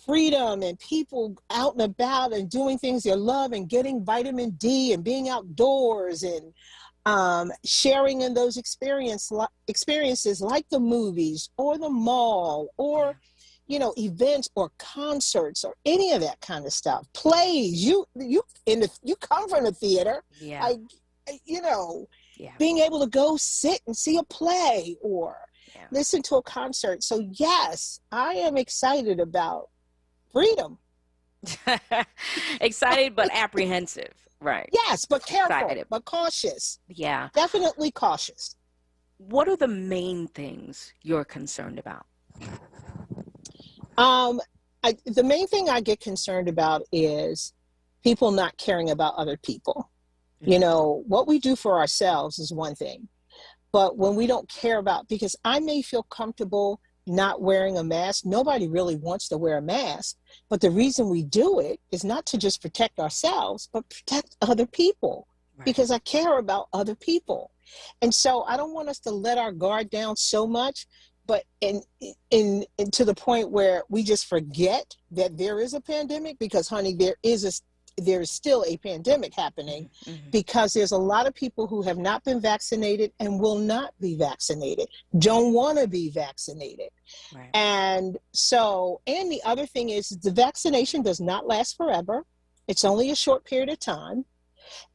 [SPEAKER 12] freedom and people out and about and doing things they love and getting vitamin D and being outdoors and sharing in those experiences like the movies or the mall or, events or concerts or any of that kind of stuff. Plays, you come from the theater.
[SPEAKER 1] Yeah.
[SPEAKER 12] Being able to go sit and see a play or listen to a concert. So yes, I am excited about freedom.
[SPEAKER 1] Excited but apprehensive, right?
[SPEAKER 12] Yes, but careful, but cautious.
[SPEAKER 1] Yeah.
[SPEAKER 12] Definitely cautious.
[SPEAKER 1] What are the main things you're concerned about?
[SPEAKER 12] The main thing I get concerned about is people not caring about other people. What we do for ourselves is one thing, but when we don't care about, because I may feel comfortable not wearing a mask. Nobody really wants to wear a mask, but the reason we do it is not to just protect ourselves, but protect other people, because I care about other people. And so I don't want us to let our guard down so much, but in to the point where we just forget that there is a pandemic, because honey, there is still a pandemic happening, because there's a lot of people who have not been vaccinated and will not be vaccinated, don't want to be vaccinated.
[SPEAKER 1] Right.
[SPEAKER 12] And the other thing is the vaccination does not last forever. It's only a short period of time.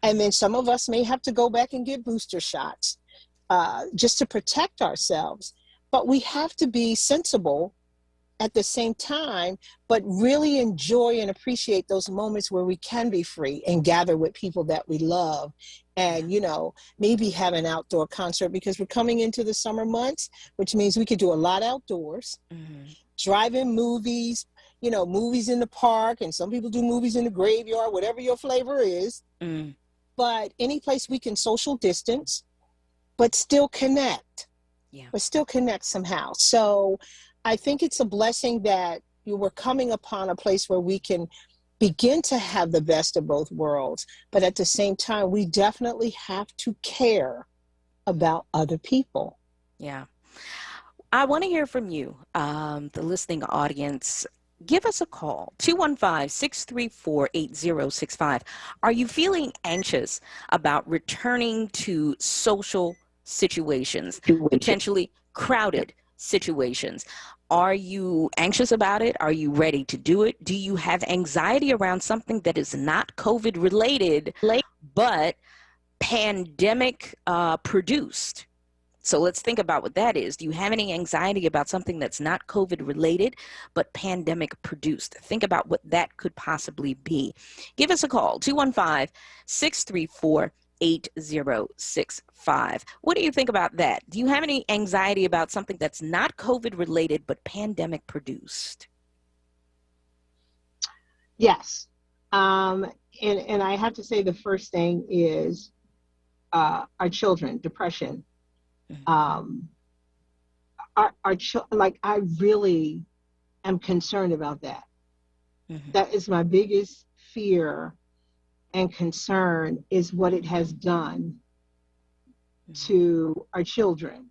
[SPEAKER 12] And then some of us may have to go back and get booster shots just to protect ourselves. But we have to be sensible at the same time, but really enjoy and appreciate those moments where we can be free and gather with people that we love and, maybe have an outdoor concert, because we're coming into the summer months, which means we could do a lot outdoors, drive-in movies, movies in the park, and some people do movies in the graveyard, whatever your flavor is. But any place we can social distance, but still connect. But still connect somehow. So I think it's a blessing that we're coming upon a place where we can begin to have the best of both worlds. But at the same time, we definitely have to care about other people.
[SPEAKER 1] Yeah. I want to hear from you, the listening audience. Give us a call, 215-634-8065. Are you feeling anxious about returning to social situations, potentially crowded situations? Are you anxious about it? Are you ready to do it? Do you have anxiety around something that is not COVID related, but pandemic produced? So let's think about what that is. Do you have any anxiety about something that's not COVID related, but pandemic produced? Think about what that could possibly be. Give us a call, 215-634-8065. 8065. What do you think about that? Do you have any anxiety about something that's not COVID related but pandemic produced?
[SPEAKER 12] Yes. And I have to say the first thing is our children, depression. Like, I really am concerned about that. That is my biggest fear and concern, is what it has done to our children,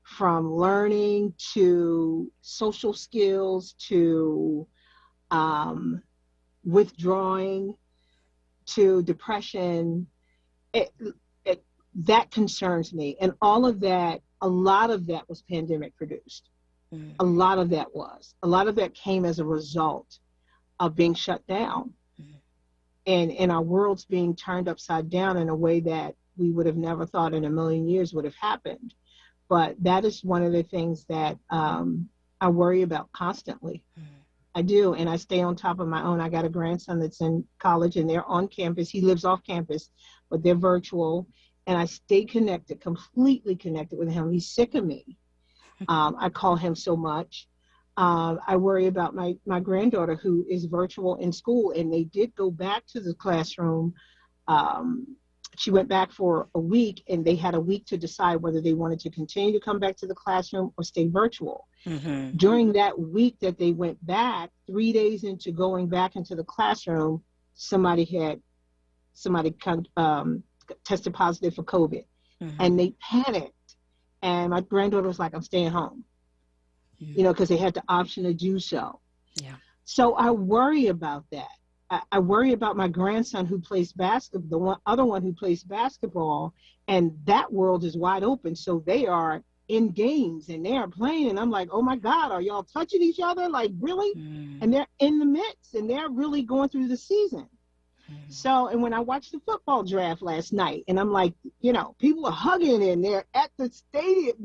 [SPEAKER 12] from learning to social skills to withdrawing to depression. That concerns me. And all of that, a lot of that was pandemic produced. A lot of that came as a result of being shut down, and our worlds being turned upside down in a way that we would have never thought in a million years would have happened. But that is one of the things that I worry about constantly. I do, and I stay on top of my own. I got a grandson that's in college, and they're on campus. He lives off campus, but they're virtual, and I stay connected, completely connected with him. He's sick of me. I call him so much. I worry about my granddaughter, who is virtual in school, and they did go back to the classroom. She went back for a week, and they had a week to decide whether they wanted to continue to come back to the classroom or stay virtual. During that week that they went back, 3 days into going back into the classroom, somebody tested positive for COVID, and they panicked. And my granddaughter was like, I'm staying home, because they had the option to do so. So I worry about that. I worry about my grandson who plays basketball, the other one who plays basketball, and that world is wide open. So they are in games and they are playing. And I'm like, oh my God, are y'all touching each other? Like, really? And they're in the midst, and they're really going through the season. So, and when I watched the football draft last night, and I'm like, people are hugging and they're at the stadium.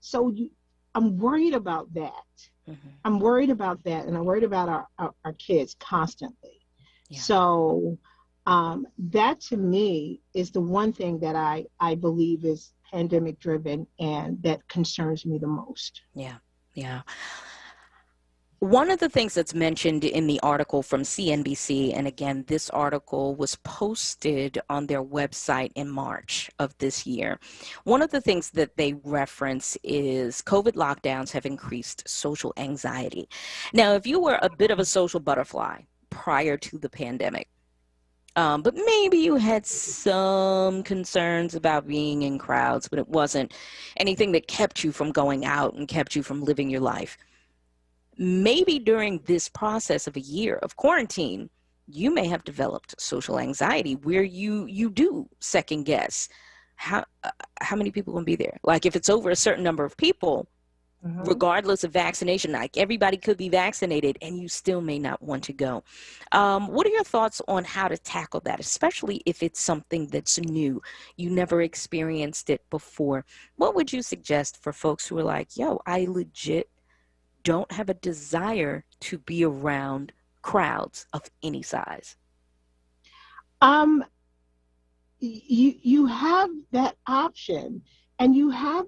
[SPEAKER 12] So I'm worried about that. I'm worried about that, and I'm worried about our kids constantly. So that to me is the one thing that I believe is pandemic driven and that concerns me the most.
[SPEAKER 1] Yeah. One of the things that's mentioned in the article from CNBC, and again, this article was posted on their website in March of this year. One of the things that they reference is COVID lockdowns have increased social anxiety. Now, if you were a bit of a social butterfly prior to the pandemic, but maybe you had some concerns about being in crowds, but it wasn't anything that kept you from going out and kept you from living your life. Maybe during this process of a year of quarantine, you may have developed social anxiety where you do second guess how many people will be there. Like, if it's over a certain number of people, regardless of vaccination, like, everybody could be vaccinated and you still may not want to go. What are your thoughts on how to tackle that, especially if it's something that's new, you never experienced it before? What would you suggest for folks who are like, yo, I legit don't have a desire to be around crowds of any size?
[SPEAKER 12] You have that option, and you have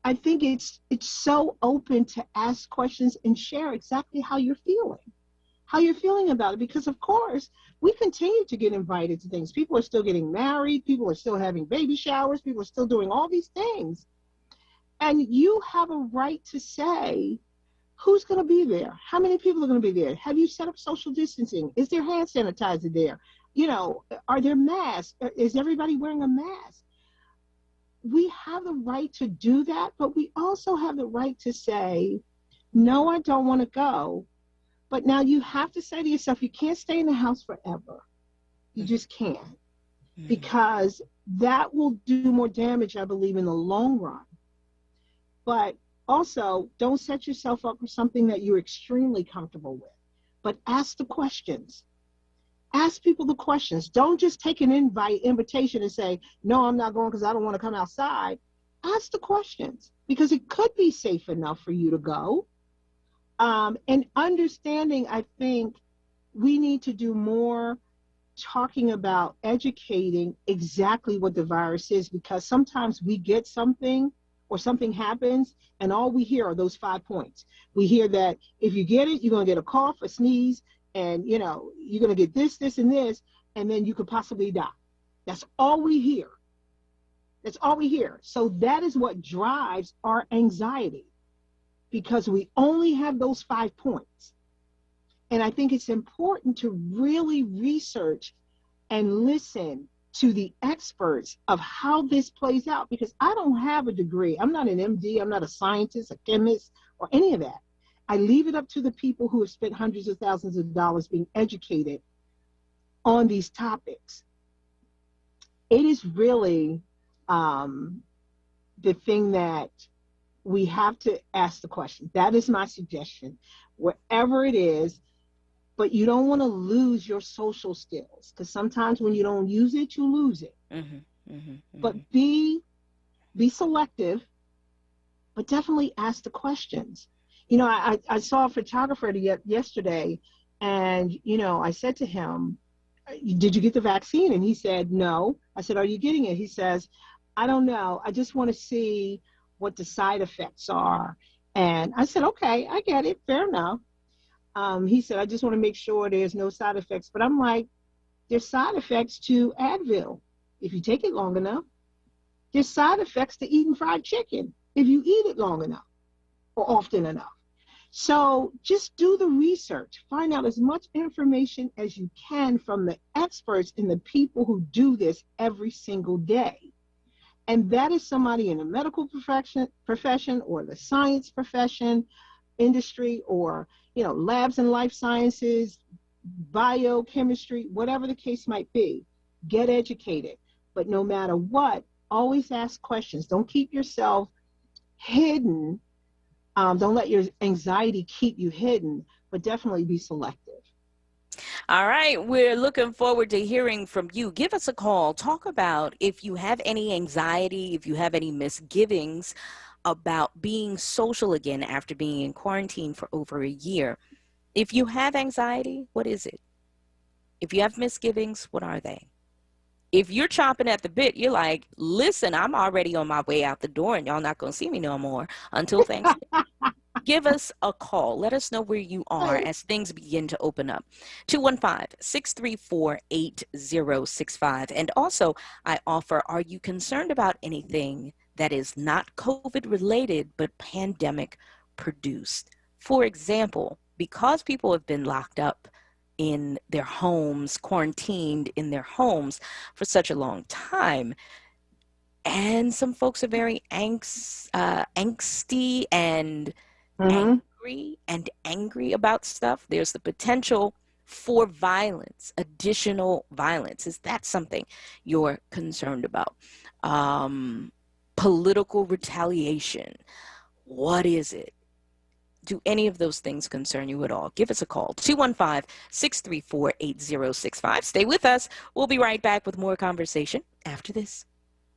[SPEAKER 12] I think it's so open to ask questions and share exactly how you're feeling about it, because of course we continue to get invited to things. People are still getting married, people are still having baby showers, people are still doing all these things. And you have a right to say, who's going to be there? How many people are going to be there? Have you set up social distancing? Is there hand sanitizer there? Are there masks? Is everybody wearing a mask? We have the right to do that, but we also have the right to say, no, I don't want to go. But now you have to say to yourself, you can't stay in the house forever. You just can't. Because that will do more damage, I believe, in the long run. But also, don't set yourself up for something that you're extremely comfortable with. But ask the questions. Ask people the questions. Don't just take an invitation and say, no, I'm not going because I don't want to come outside. Ask the questions, because it could be safe enough for you to go. And understanding, I think we need to do more talking about educating exactly what the virus is, because sometimes we get something or something happens and all we hear are those 5 points. We hear that if you get it, you're going to get a cough, a sneeze, and you're going to get this, this, and this, and then you could possibly die. That's all we hear. That's all we hear. So that is what drives our anxiety, because we only have those 5 points. And I think it's important to really research and listen to the experts of how this plays out, because I don't have a degree. I'm not an MD. I'm not a scientist, a chemist, or any of that. I leave it up to the people who have spent hundreds of thousands of dollars being educated on these topics. It is really the thing that we have to ask the question. That is my suggestion, wherever it is. But you don't want to lose your social skills, because sometimes when you don't use it, you lose it. But be selective, but definitely ask the questions. I saw a photographer yesterday, and, I said to him, did you get the vaccine? And he said, no. I said, are you getting it? He says, I don't know. I just want to see what the side effects are. And I said, okay, I get it. Fair enough. He said, I just want to make sure there's no side effects. But I'm like, there's side effects to Advil if you take it long enough. There's side effects to eating fried chicken if you eat it long enough or often enough. So just do the research. Find out as much information as you can from the experts and the people who do this every single day. And that is somebody in the medical profession or the science profession, industry, or labs and life sciences, biochemistry, whatever the case might be. Get educated. But no matter what, always ask questions. Don't keep yourself hidden. Don't let your anxiety keep you hidden, but definitely be selective.
[SPEAKER 1] All right. We're looking forward to hearing from you. Give us a call. Talk about if you have any anxiety, if you have any misgivings about being social again after being in quarantine for over a year. If you have anxiety, what is it? If you have misgivings, what are they? If you're chomping at the bit, you're like, listen, I'm already on my way out the door and y'all not going to see me no more until Thanksgiving. Give us a call. Let us know where you are as things begin to open up. 215-634-8065. And also, I offer, are you concerned about anything that is not COVID related, but pandemic produced? For example, because people have been locked up in their homes, quarantined in their homes for such a long time, and some folks are very angsty and angry about stuff. There's the potential for violence, additional violence. Is that something you're concerned about? Political retaliation. What is it? Do any of those things concern you at all? Give us a call, 215-634-8065. Stay with us. We'll be right back with more conversation after this.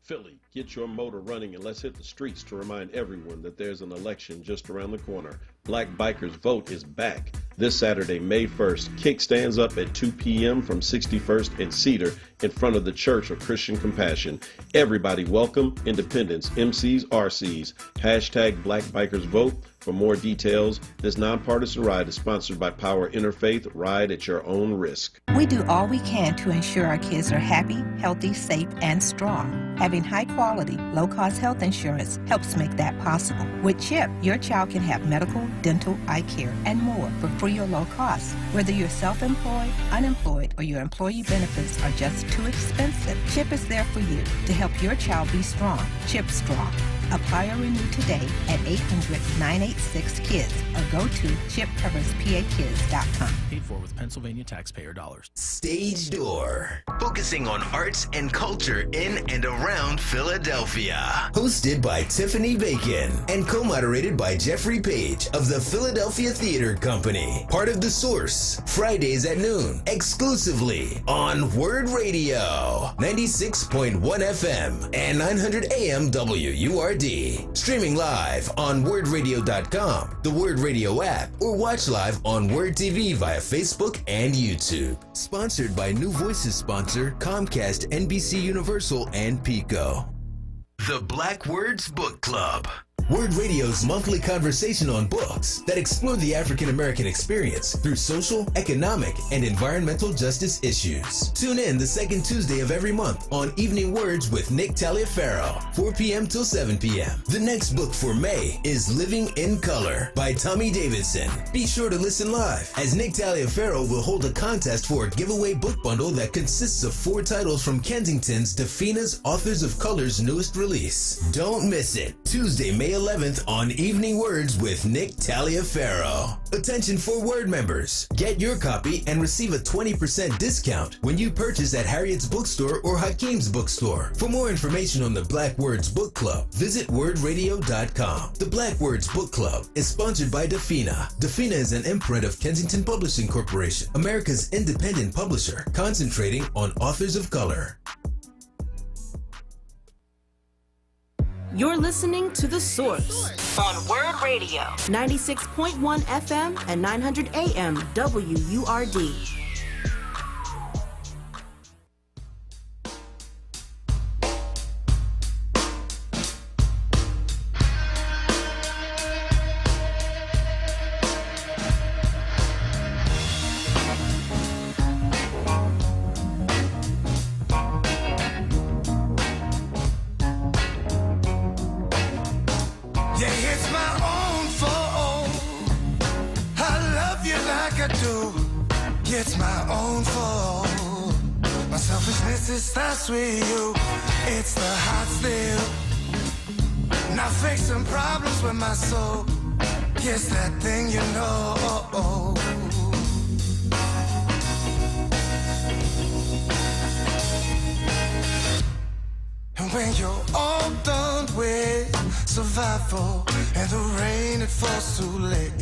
[SPEAKER 13] Philly, get your motor running and let's hit the streets to remind everyone that there's an election just around the corner. Black Bikers Vote is back. This Saturday, May 1st, kickstands up at 2 p.m. from 61st and Cedar in front of the Church of Christian Compassion. Everybody welcome, independents, MCs, RCs, hashtag Black Bikers Vote. For more details, this nonpartisan ride is sponsored by Power Interfaith. Ride at your own risk.
[SPEAKER 14] We do all we can to ensure our kids are happy, healthy, safe, and strong. Having high-quality, low-cost health insurance helps make that possible. With CHIP, your child can have medical, dental, eye care, and more for free or low cost. Whether you're self-employed, unemployed, or your employee benefits are just too expensive, CHIP is there for you to help your child be strong. CHIP Strong. Apply or renew today at 800-986-KIDS or go to chipcoverspakids.com.
[SPEAKER 16] Paid for with Pennsylvania taxpayer dollars.
[SPEAKER 6] Stage Door.
[SPEAKER 24] Focusing on arts and culture in and around Philadelphia.
[SPEAKER 6] Hosted by Tiffany Bacon and co-moderated by Jeffrey Page of the Philadelphia Theater Company. Part of The Source. Fridays at noon. Exclusively on WURD Radio. 96.1 FM and 900 AM WURD. WURD. Streaming live on WURDradio.com, the WURD Radio app, or watch live on WURD TV via Facebook and YouTube. Sponsored by New Voices sponsor Comcast, NBC Universal, and Pico. The Black Words Book Club. WURD Radio's monthly conversation on books that explore the African American experience through social, economic, and environmental justice issues. Tune in the second Tuesday of every month on Evening Words with Nick Taliaferro, 4 p.m. till 7 p.m. The next book for May is Living in Color by Tommy Davidson. Be sure to listen live, as Nick Taliaferro will hold a contest for a giveaway book bundle that consists of 4 titles from Kensington's Defina's Authors of Color's newest release. Don't miss it. Tuesday, May 11th on Evening Words with Nick Taliaferro. Attention for WURD members. Get your copy and receive a 20% discount when you purchase at Harriet's Bookstore or Hakeem's Bookstore. For more information on the Black Words Book Club, visit WURDradio.com. The Black Words Book Club is sponsored by Defina. Defina is an imprint of Kensington Publishing Corporation, America's independent publisher, concentrating on authors of color.
[SPEAKER 8] You're listening to The Source
[SPEAKER 3] on WURD Radio.
[SPEAKER 8] 96.1 FM and 900 AM WURD.
[SPEAKER 25] It's my own fault. My selfishness starts with you. It's the hot steel. Now fixing problems with my soul. Yes, that thing you know. And when you're all done with survival and the rain it falls too late.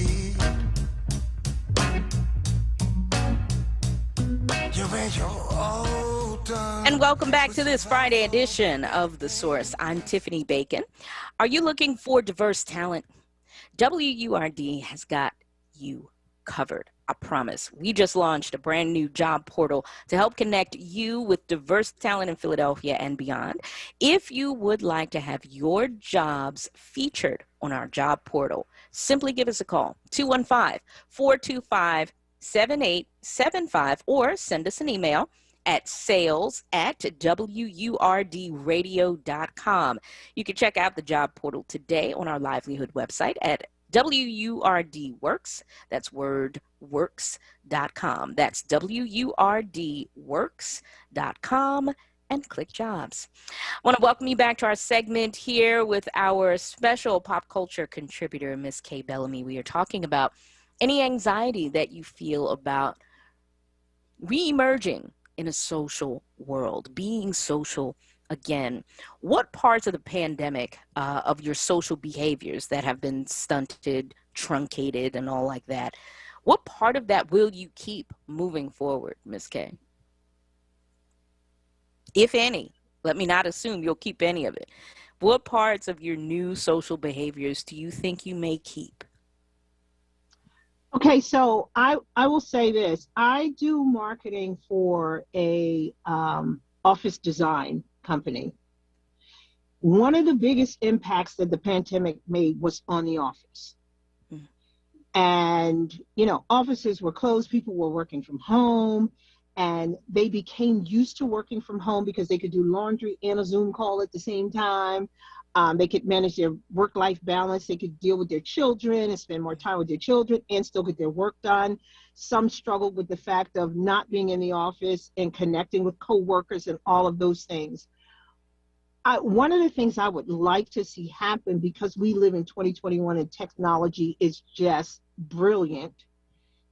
[SPEAKER 1] And welcome back to this Friday edition of The Source. I'm Tiffany Bacon. Are you looking for diverse talent? WURD has got you covered. I promise. We just launched a brand new job portal to help connect you with diverse talent in Philadelphia and beyond. If you would like to have your jobs featured on our job portal, simply give us a call, 215-425-7875, or send us an email at sales@wurdradio.com. You can check out the job portal today on our livelihood website at WURDworks. That's wordworks.com. That's WURDworks.com, and click jobs. I want to welcome you back to our segment here with our special pop culture contributor, Miss Kay Bellamy. We are talking about any anxiety that you feel about re-emerging in a social world, being social again. What parts of the pandemic, of your social behaviors that have been stunted, truncated, and all like that, what part of that will you keep moving forward, Ms. Kay? If any, let me not assume you'll keep any of it. What parts of your new social behaviors do you think you may keep?
[SPEAKER 12] Okay, so I will say this. I do marketing for a office design company. One of the biggest impacts that the pandemic made was on the office. And, you know, offices were closed, people were working from home, and they became used to working from home because they could do laundry and a Zoom call at the same time. They could manage their work-life balance. They could deal with their children and spend more time with their children and still get their work done. Some struggled with the fact of not being in the office and connecting with coworkers and all of those things. One of the things I would like to see happen, because we live in 2021 and technology is just brilliant,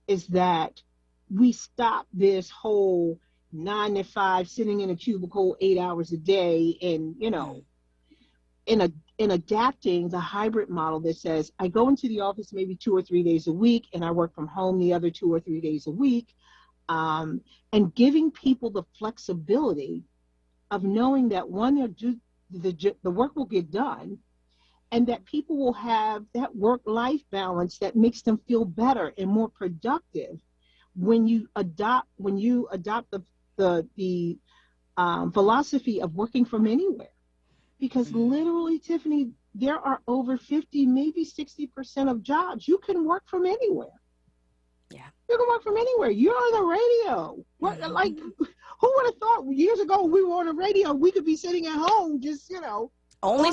[SPEAKER 12] is that we stop this whole 9 to 5 sitting in a cubicle 8 hours a day and, you know, in adapting the hybrid model that says I go into the office maybe 2 or 3 days a week and I work from home the other 2 or 3 days a week, and giving people the flexibility of knowing that one, the work will get done, and that people will have that work-life balance that makes them feel better and more productive when you adopt the philosophy of working from anywhere. Because literally, Tiffany, there are over 50, maybe 60% of jobs you can work from anywhere.
[SPEAKER 1] Yeah.
[SPEAKER 12] You can work from anywhere. You're on the radio. What, like, who would have thought years ago we were on the radio, we could be sitting at home just, you know,
[SPEAKER 1] only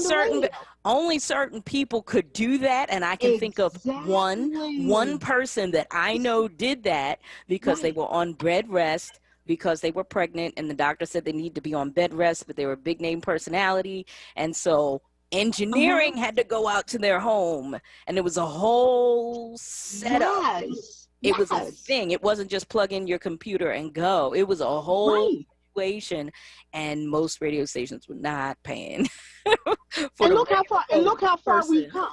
[SPEAKER 1] certain people could do that, and I can think of one person that I know did that because they were on bed rest because they were pregnant, and the doctor said they need to be on bed rest, but they were a big name personality, and so engineering had to go out to their home, and it was a whole setup. It was a thing. It wasn't just plug in your computer and go. It was a whole situation, and most radio stations were not paying.
[SPEAKER 12] And look how far we've come.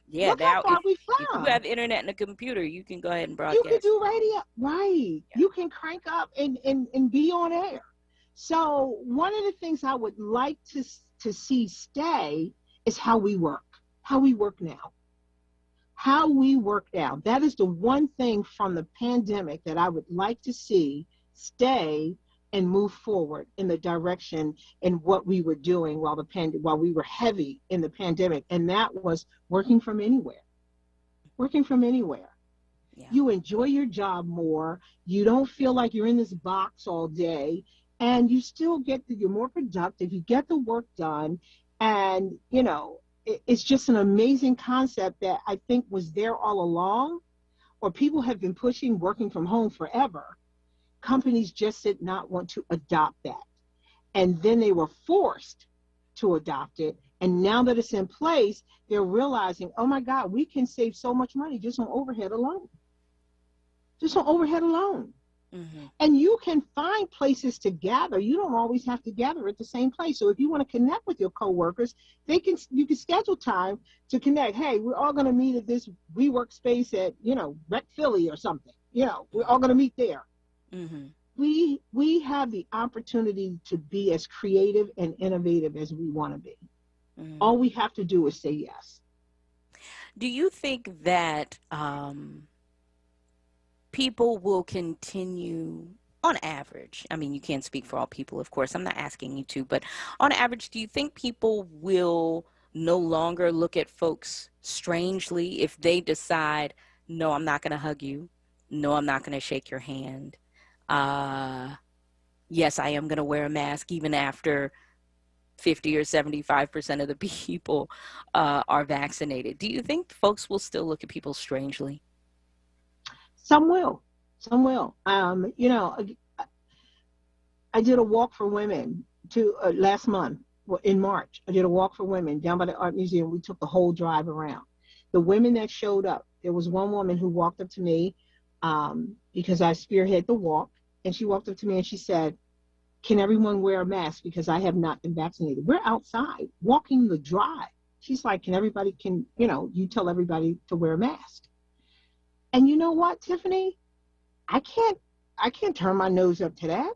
[SPEAKER 1] Yeah,
[SPEAKER 12] look how far we've come.
[SPEAKER 1] If you have internet and a computer, you can go ahead and broadcast.
[SPEAKER 12] You can do radio, right? Yeah. You can crank up and be on air. So one of the things I would like to see stay is how we work now. How we work now. That is the one thing from the pandemic that I would like to see stay and move forward in the direction in what we were doing while we were heavy in the pandemic, and that was working from anywhere. Working from anywhere. Yeah. You enjoy your job more. You don't feel like you're in this box all day, and you still you're more productive. You get the work done, and you know it's just an amazing concept that I think was there all along, or people have been pushing working from home forever. Companies just did not want to adopt that. And then they were forced to adopt it. And now that it's in place, they're realizing, oh my God, we can save so much money just on overhead alone. Mm-hmm. And you can find places to gather. You don't always have to gather at the same place. So if you want to connect with your coworkers, you can schedule time to connect. Hey, we're all going to meet at this WeWork space at, Rec Philly or something. We're all going to meet there. Mm-hmm. We have the opportunity to be as creative and innovative as we want to be. Mm-hmm. All we have to do is say yes.
[SPEAKER 1] Do you think that people will continue, on average, I mean, you can't speak for all people, of course, I'm not asking you to, but on average, do you think people will no longer look at folks strangely if they decide, no, I'm not going to hug you, no, I'm not going to shake your hand, yes, I am going to wear a mask even after 50 or 75% of the people are vaccinated? Do you think folks will still look at people strangely?
[SPEAKER 12] Some will. I did a walk for women last month in March. I did a walk for women down by the art museum. We took the whole drive around. The women that showed up, there was one woman who walked up to me because I spearhead the walk, and she walked up to me and she said, can everyone wear a mask because I have not been vaccinated? We're outside walking the drive. She's like, you tell everybody to wear a mask. And you know what, Tiffany? I can't turn my nose up to that.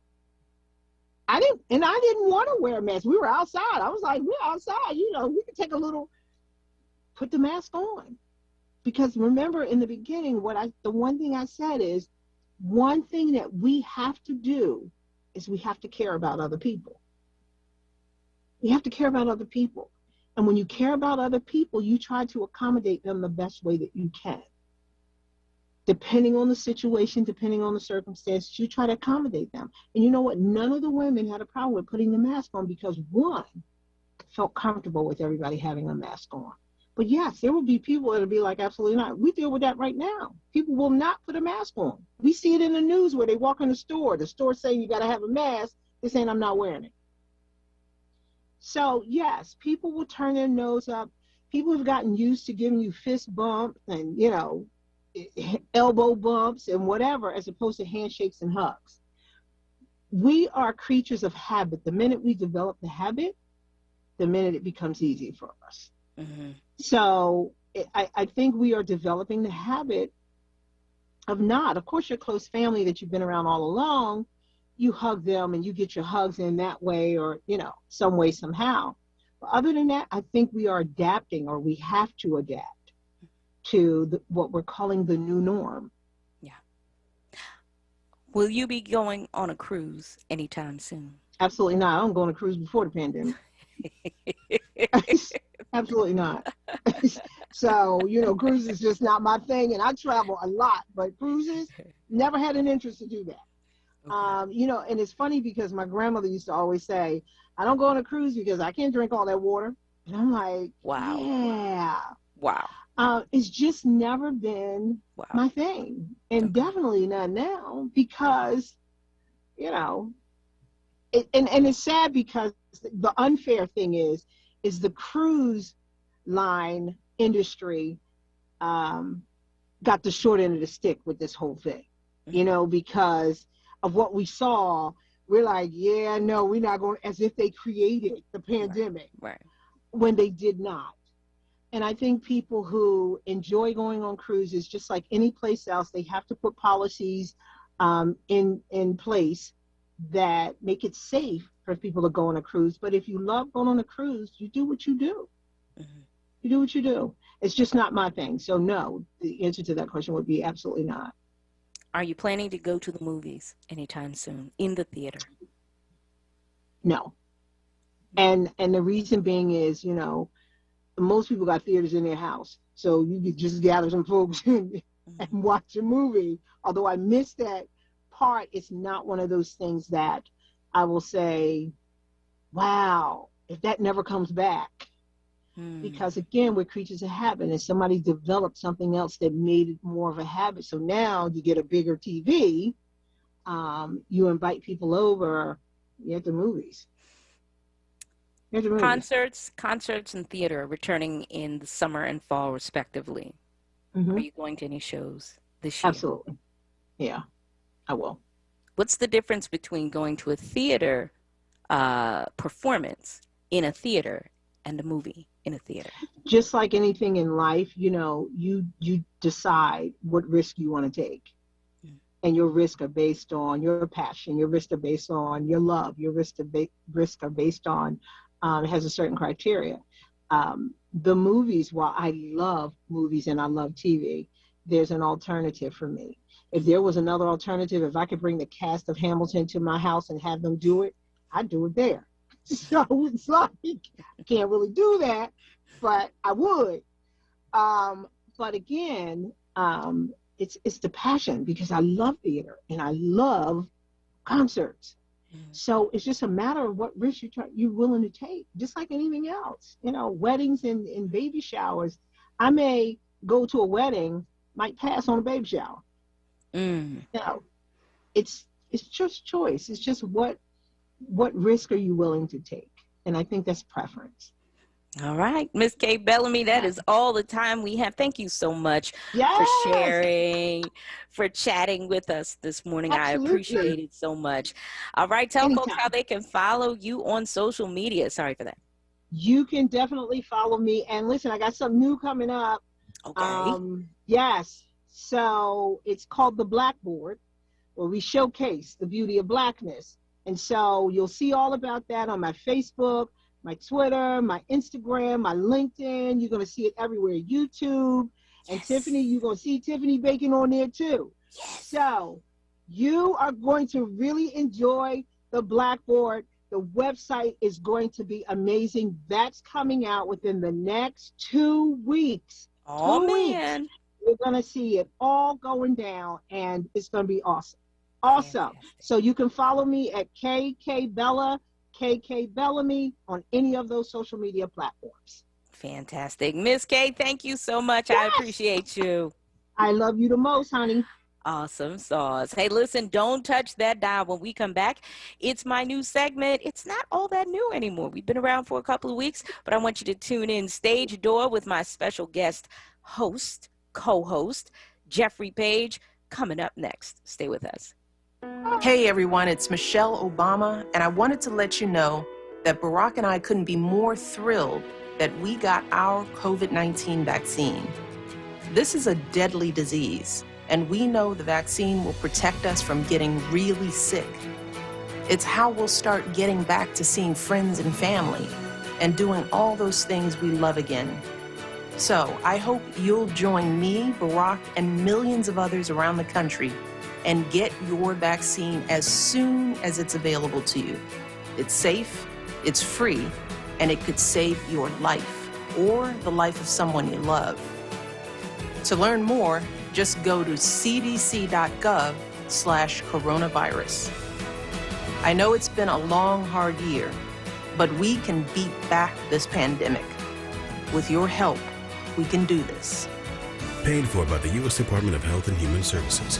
[SPEAKER 12] I didn't want to wear a mask. We were outside. I was like, we're outside. We could take put the mask on. Because remember in the beginning, the one thing I said is, one thing that we have to do is we have to care about other people. You have to care about other people. And when you care about other people, you try to accommodate them the best way that you can. Depending on the situation, depending on the circumstances, you try to accommodate them. And you know what? None of the women had a problem with putting the mask on because one felt comfortable with everybody having a mask on. But yes, there will be people that will be like, absolutely not. We deal with that right now. People will not put a mask on. We see it in the news where they walk in the store saying you got to have a mask. They're saying I'm not wearing it. So yes, people will turn their nose up. People have gotten used to giving you fist bumps and, elbow bumps and whatever, as opposed to handshakes and hugs. We are creatures of habit. The minute we develop the habit, the minute it becomes easy for us. Mm-hmm. So I think we are developing the habit of not. Of course, your close family that you've been around all along, you hug them and you get your hugs in that way or, some way, somehow. Other than that, I think we are adapting, or we have to adapt to what we're calling the new norm.
[SPEAKER 1] Yeah. Will you be going on a cruise anytime soon?
[SPEAKER 12] Absolutely not. I don't go on a cruise before the pandemic. Absolutely not. So, cruises is just not my thing, and I travel a lot, but cruises, never had an interest to do that. Okay. And it's funny because my grandmother used to always say, I don't go on a cruise because I can't drink all that water. And I'm like, wow. Yeah.
[SPEAKER 1] Wow.
[SPEAKER 12] It's just never been my thing. And definitely not now because, and it's sad because the unfair thing is the cruise line industry got the short end of the stick with this whole thing, because of what we saw. We're like, yeah, no, we're not going, as if they created the pandemic,
[SPEAKER 1] right,
[SPEAKER 12] when they did not. And I think people who enjoy going on cruises, just like any place else, they have to put policies in place that make it safe for people to go on a cruise. But if you love going on a cruise, you do what you do. Mm-hmm. You do what you do. It's just not my thing. So no, the answer to that question would be absolutely not.
[SPEAKER 1] Are you planning to go to the movies anytime soon in the theater?
[SPEAKER 12] No. And the reason being is, most people got theaters in their house. So you could just gather some folks and watch a movie. Although I miss that part, it's not one of those things that I will say, wow, if that never comes back. Because again, we're creatures of habit, and somebody developed something else that made it more of a habit. So now you get a bigger TV, you invite people over, you're at the movies.
[SPEAKER 1] Concerts and theater are returning in the summer and fall respectively. Mm-hmm. Are you going to any shows this year?
[SPEAKER 12] Absolutely. Yeah, I will.
[SPEAKER 1] What's the difference between going to a theater performance in a theater and a movie in a theater?
[SPEAKER 12] Just like anything in life, you decide what risk you want to take. And your risks are based on your passion. Your risks are based on your love. Your risks are based on, it has a certain criteria. The movies, while I love movies and I love TV, there's an alternative for me. If there was another alternative, if I could bring the cast of Hamilton to my house and have them do it, I'd do it there. So it's like, I can't really do that, but I would. But again, it's the passion, because I love theater and I love concerts. So it's just a matter of what risk you're willing to take, just like anything else. Weddings and baby showers. I may go to a wedding, might pass on a baby shower. It's just choice. It's just what risk are you willing to take? And I think that's preference.
[SPEAKER 1] All right, Miss Kay Bellamy, that is all the time we have. Thank you so much for sharing, for chatting with us this morning. Absolutely. I appreciate it so much. All right, tell folks how they can follow you on social media. Sorry for that.
[SPEAKER 12] You can definitely follow me. And listen, I got something new coming up.
[SPEAKER 1] Okay.
[SPEAKER 12] Yes. So it's called The Blackboard, where we showcase the beauty of Blackness. And so you'll see all about that on my Facebook, my Twitter, my Instagram, my LinkedIn. You're going to see it everywhere. YouTube. And Tiffany, you're going to see Tiffany Bacon on there too. Yes. So you are going to really enjoy the Blackboard. The website is going to be amazing. That's coming out within the next 2 weeks.
[SPEAKER 1] Oh, man.
[SPEAKER 12] We're going to see it all going down, and it's going to be awesome. Awesome. So you can follow me at KK Bellamy on any of those social media platforms.
[SPEAKER 1] Fantastic. Miss Kay, thank you so much. Yes. I appreciate you.
[SPEAKER 12] I love you the most, honey.
[SPEAKER 1] Awesome sauce. Hey, listen, don't touch that dial. When we come back, it's my new segment. It's not all that new anymore. We've been around for a couple of weeks, but I want you to tune in Stage Door with my special guest co-host, Jeffrey Page, coming up next. Stay with us.
[SPEAKER 9] Hey everyone, it's Michelle Obama, and I wanted to let you know that Barack and I couldn't be more thrilled that we got our COVID-19 vaccine. This is a deadly disease, and we know the vaccine will protect us from getting really sick. It's how we'll start getting back to seeing friends and family. and doing all those things we love again. So I hope you'll join me, Barack, and millions of others around the country and get your vaccine as soon as it's available to you. It's safe, it's free, and it could save your life or the life of someone you love. To learn more, just go to cdc.gov/coronavirus. I know it's been a long, hard year, but we can beat back this pandemic. With your help, we can do this.
[SPEAKER 3] Paid for by the U.S. Department of Health and Human Services.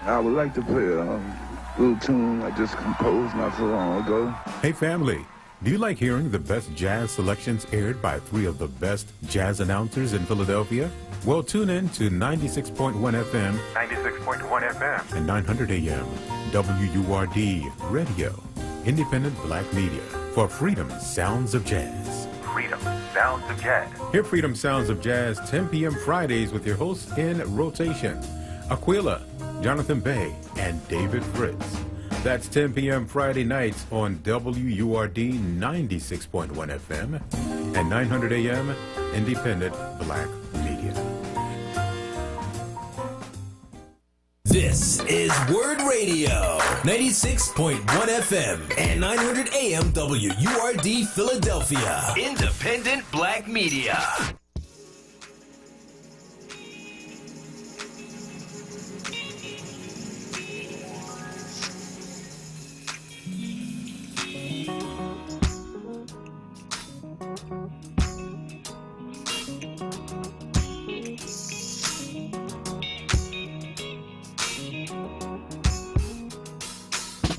[SPEAKER 17] I would like to play a little tune I just composed not so long ago.
[SPEAKER 18] Hey family, do you like hearing the best jazz selections aired by 3 of the best jazz announcers in Philadelphia? Well, tune in to 96.1 FM,
[SPEAKER 19] 96.1 FM,
[SPEAKER 18] and 900 AM, WURD Radio, independent black media for Freedom Sounds of Jazz.
[SPEAKER 19] Freedom Sounds of Jazz.
[SPEAKER 18] Hear Freedom Sounds of Jazz 10 p.m. Fridays with your hosts in rotation, Aquila, Jonathan Bay, and David Fritz. That's 10 p.m. Friday nights on WURD 96.1 FM and 900 AM, independent black media.
[SPEAKER 6] This is WURD Radio, 96.1 FM and 900 AM WURD Philadelphia.
[SPEAKER 24] Independent black media.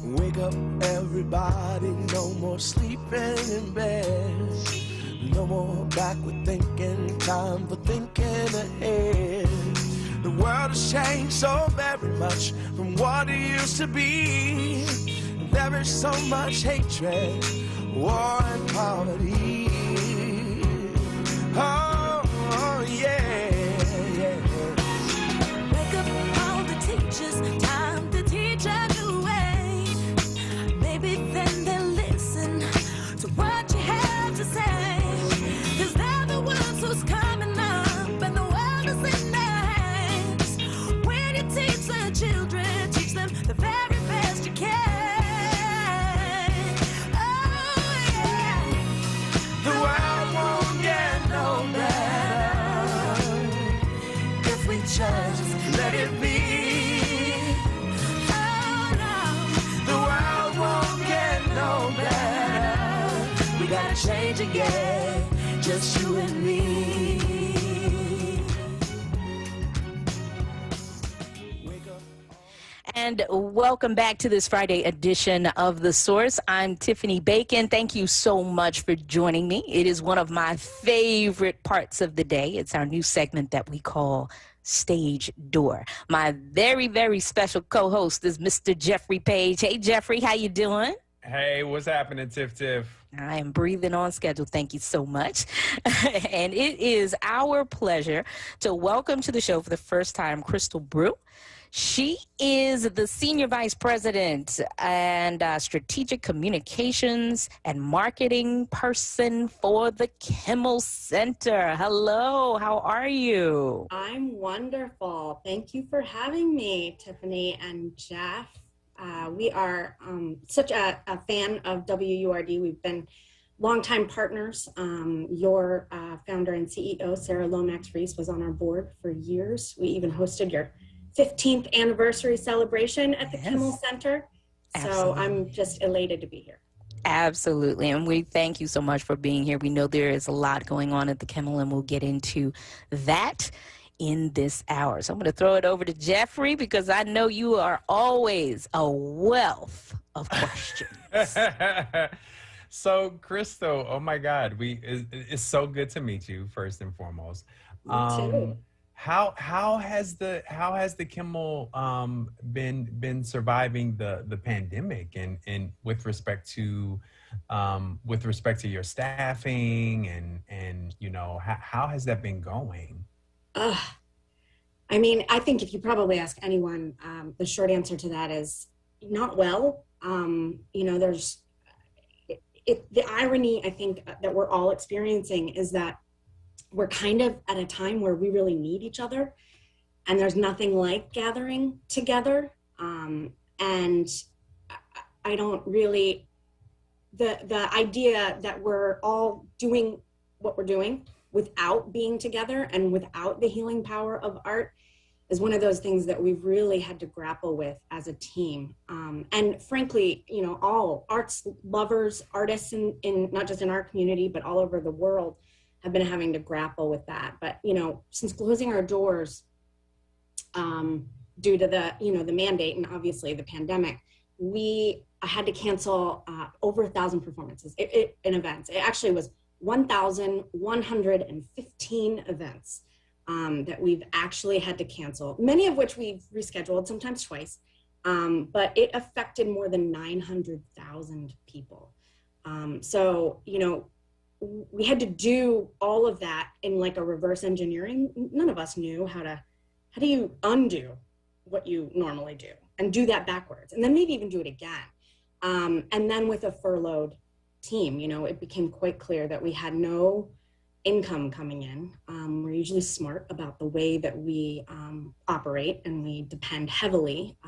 [SPEAKER 25] Wake up, everybody, no more sleeping in bed. No more backward thinking, time for thinking ahead. The world has changed so very much from what it used to be. There is so much hatred, war and poverty. Oh yeah, yeah.
[SPEAKER 11] Wake up all the teachers, time to teach a new way. Maybe then they'll listen to what you have to say. 'Cause they're the ones who's coming up and the world is in their hands. When you teach the children, teach them the very best you can. Oh yeah.
[SPEAKER 25] The world won't get no better if we just let it be.
[SPEAKER 11] Oh no.
[SPEAKER 25] The world won't get no better. We gotta change again, just you and me.
[SPEAKER 1] And welcome back to this Friday edition of The Source. I'm Tiffany Bacon. Thank you so much for joining me. It is one of my favorite parts of the day. It's our new segment that we call Stage Door. My very, very special co-host is Mr. Jeffrey Page. Hey, Jeffrey, how you doing?
[SPEAKER 20] Hey, what's happening, Tiff?
[SPEAKER 1] I am breathing on schedule. Thank you so much. And it is our pleasure to welcome to the show for the first time Crystal Brew. She is the Senior Vice President and Strategic Communications and Marketing Person for the Kimmel Center. Hello, how are you?
[SPEAKER 26] I'm wonderful. Thank you for having me, Tiffany and Jeff. We are such a fan of WURD. We've been longtime partners. Your founder and CEO, Sarah Lomax-Reese, was on our board for years. We even hosted your 15th anniversary celebration at the Kimmel Center. So
[SPEAKER 1] Absolutely.
[SPEAKER 26] I'm just elated to be here.
[SPEAKER 1] Absolutely. And we thank you so much for being here. We know there is a lot going on at the Kimmel, and we'll get into that in this hour. So I'm going to throw it over to Jeffrey because I know you are always a wealth of questions.
[SPEAKER 20] So, Crystal, oh my God, it's so good to meet you first and foremost.
[SPEAKER 26] Me too.
[SPEAKER 20] How has the Kimmel been surviving the pandemic and with respect to your staffing and you know how has that been going?
[SPEAKER 26] I mean, I think if you probably ask anyone, the short answer to that is not well. You know, the irony, I think, that we're all experiencing is that we're kind of at a time where we really need each other, and there's nothing like gathering together. And I don't really, the idea that we're all doing what we're doing without being together and without the healing power of art is one of those things that we've really had to grapple with as a team. And frankly, you know, all arts lovers, artists in not just in our community, but all over the world have been having to grapple with that. But, you know, since closing our doors due to the, you know, the mandate and obviously the pandemic, I had to cancel over 1,000 performances in events. It actually was 1,115 events that we've actually had to cancel, many of which we've rescheduled, sometimes twice, but it affected more than 900,000 people. So, you know, we had to do all of that in like a reverse engineering. None of us knew how do you undo what you normally do and do that backwards, and then maybe even do it again. And then with a furloughed team, you know, it became quite clear that we had no income coming in. We're usually smart about the way that we operate, and we depend heavily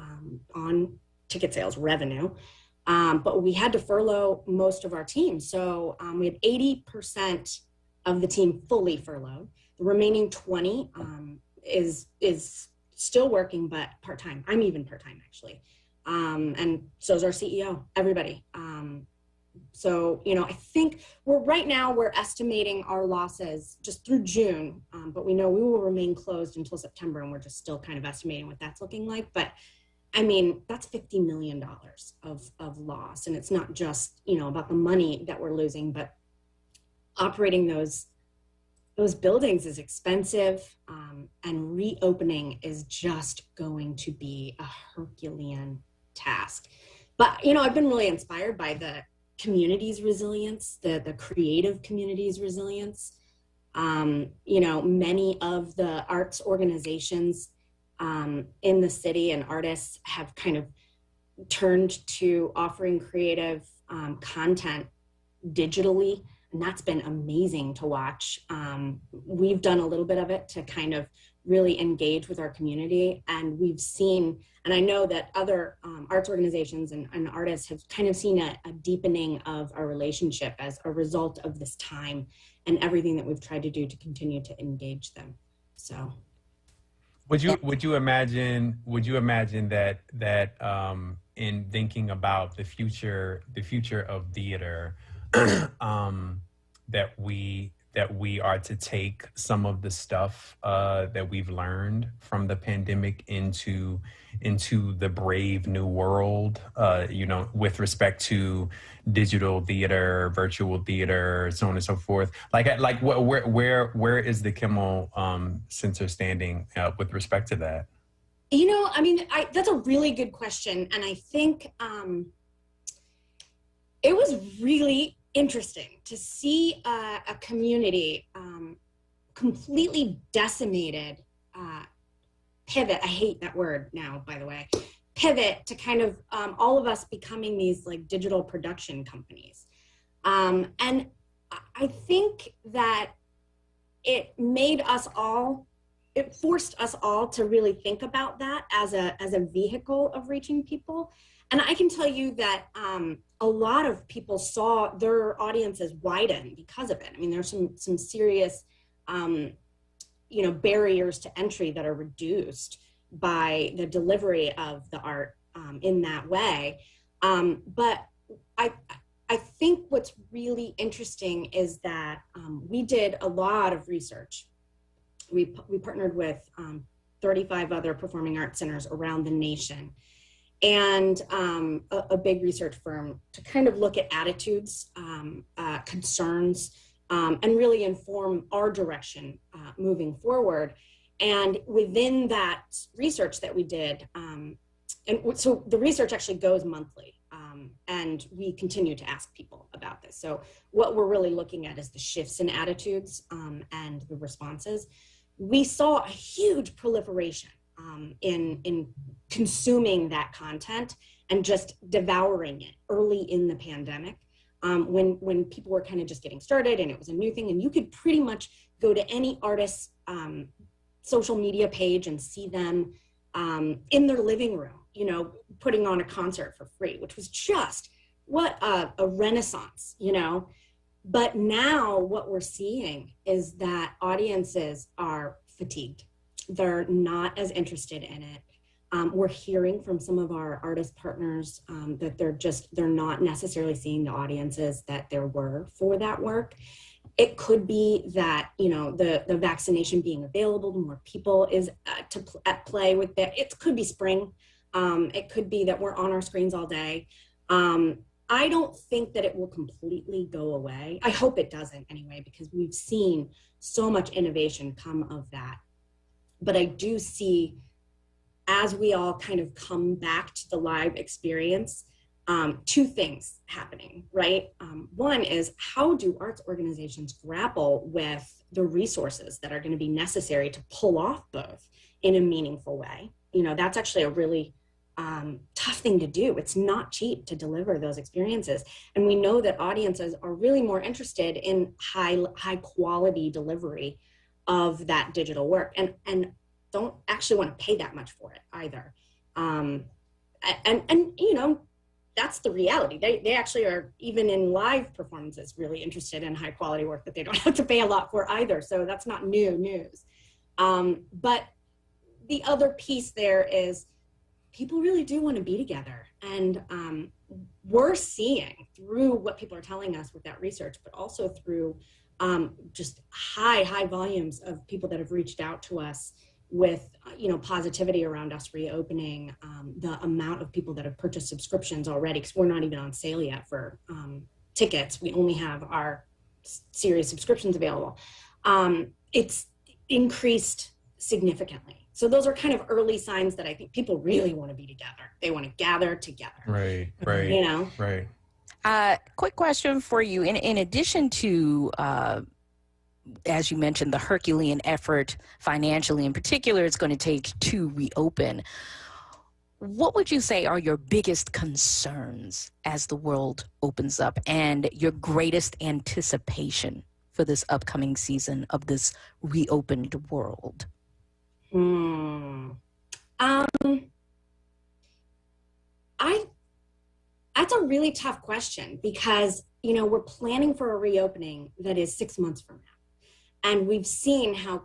[SPEAKER 26] on ticket sales revenue. But we had to furlough most of our team. So we had 80% of the team fully furloughed. The remaining 20 is still working, but part-time. I'm even part-time, actually. And so is our CEO, everybody. So, you know, I think we're estimating our losses just through June, but we know we will remain closed until September, and we're just still kind of estimating what that's looking like. But I mean, that's $50 million of loss. And it's not just, you know, about the money that we're losing, but operating those buildings is expensive, and reopening is just going to be a Herculean task. But, you know, I've been really inspired by the community's resilience, the creative community's resilience. You know, many of the arts organizations in the city and artists have kind of turned to offering creative content digitally, and that's been amazing to watch. We've done a little bit of it to kind of really engage with our community, and we've seen, and I know that other arts organizations and artists have kind of seen a deepening of our relationship as a result of this time and everything that we've tried to do to continue to engage them. So
[SPEAKER 20] would you imagine that in thinking about the future of theater, that we are to take some of the stuff that we've learned from the pandemic into the brave new world, you know, with respect to digital theater, virtual theater, so on and so forth. Where is the Kimmel Center standing with respect to that?
[SPEAKER 26] You know, I mean, that's a really good question, and I think it was really interesting to see a community completely decimated, pivot. I hate that word now, by the way. Pivot to kind of all of us becoming these like digital production companies. And I think that it forced us all to really think about that as a vehicle of reaching people. And I can tell you that a lot of people saw their audiences widen because of it. I mean, there's some serious, you know, barriers to entry that are reduced by the delivery of the art in that way. But I think what's really interesting is that we did a lot of research. We partnered with 35 other performing arts centers around the nation, and a big research firm to kind of look at attitudes, concerns, and really inform our direction moving forward. And within that research that we did, and so the research actually goes monthly, and we continue to ask people about this. So what we're really looking at is the shifts in attitudes and the responses. We saw a huge proliferation in consuming that content and just devouring it early in the pandemic. when people were kind of just getting started and it was a new thing, and you could pretty much go to any artist's social media page and see them in their living room, you know, putting on a concert for free, which was just what a renaissance, you know. But now what we're seeing is that audiences are fatigued. They're not as interested in it. We're hearing from some of our artist partners that they're not necessarily seeing the audiences that there were for that work. It could be that, you know, the vaccination being available to more people is at play with that. It could be spring. It could be that we're on our screens all day. I don't think that it will completely go away. I hope it doesn't anyway, because we've seen so much innovation come of that. But I do see, as we all kind of come back to the live experience, two things happening, right? One is, how do arts organizations grapple with the resources that are going to be necessary to pull off both in a meaningful way? You know, that's actually a really tough thing to do. It's not cheap to deliver those experiences. And we know that audiences are really more interested in high quality delivery of that digital work, and don't actually want to pay that much for it either. And you know, that's the reality. They actually are, even in live performances, really interested in high quality work that they don't have to pay a lot for either. So that's not new news. But the other piece there is, people really do want to be together. And we're seeing through what people are telling us with that research, but also through just high volumes of people that have reached out to us with, you know, positivity around us reopening, the amount of people that have purchased subscriptions already, because we're not even on sale yet for tickets. We only have our series subscriptions available. It's increased significantly. So those are kind of early signs that I think people really want to be together. They want to gather together.
[SPEAKER 20] Right.
[SPEAKER 26] You know?
[SPEAKER 20] Right.
[SPEAKER 1] Quick question for you. In addition to, as you mentioned, the Herculean effort financially in particular it's going to take to reopen, what would you say are your biggest concerns as the world opens up, and your greatest anticipation for this upcoming season of this reopened world?
[SPEAKER 26] That's a really tough question, because, you know, we're planning for a reopening that is 6 months from now. And we've seen how,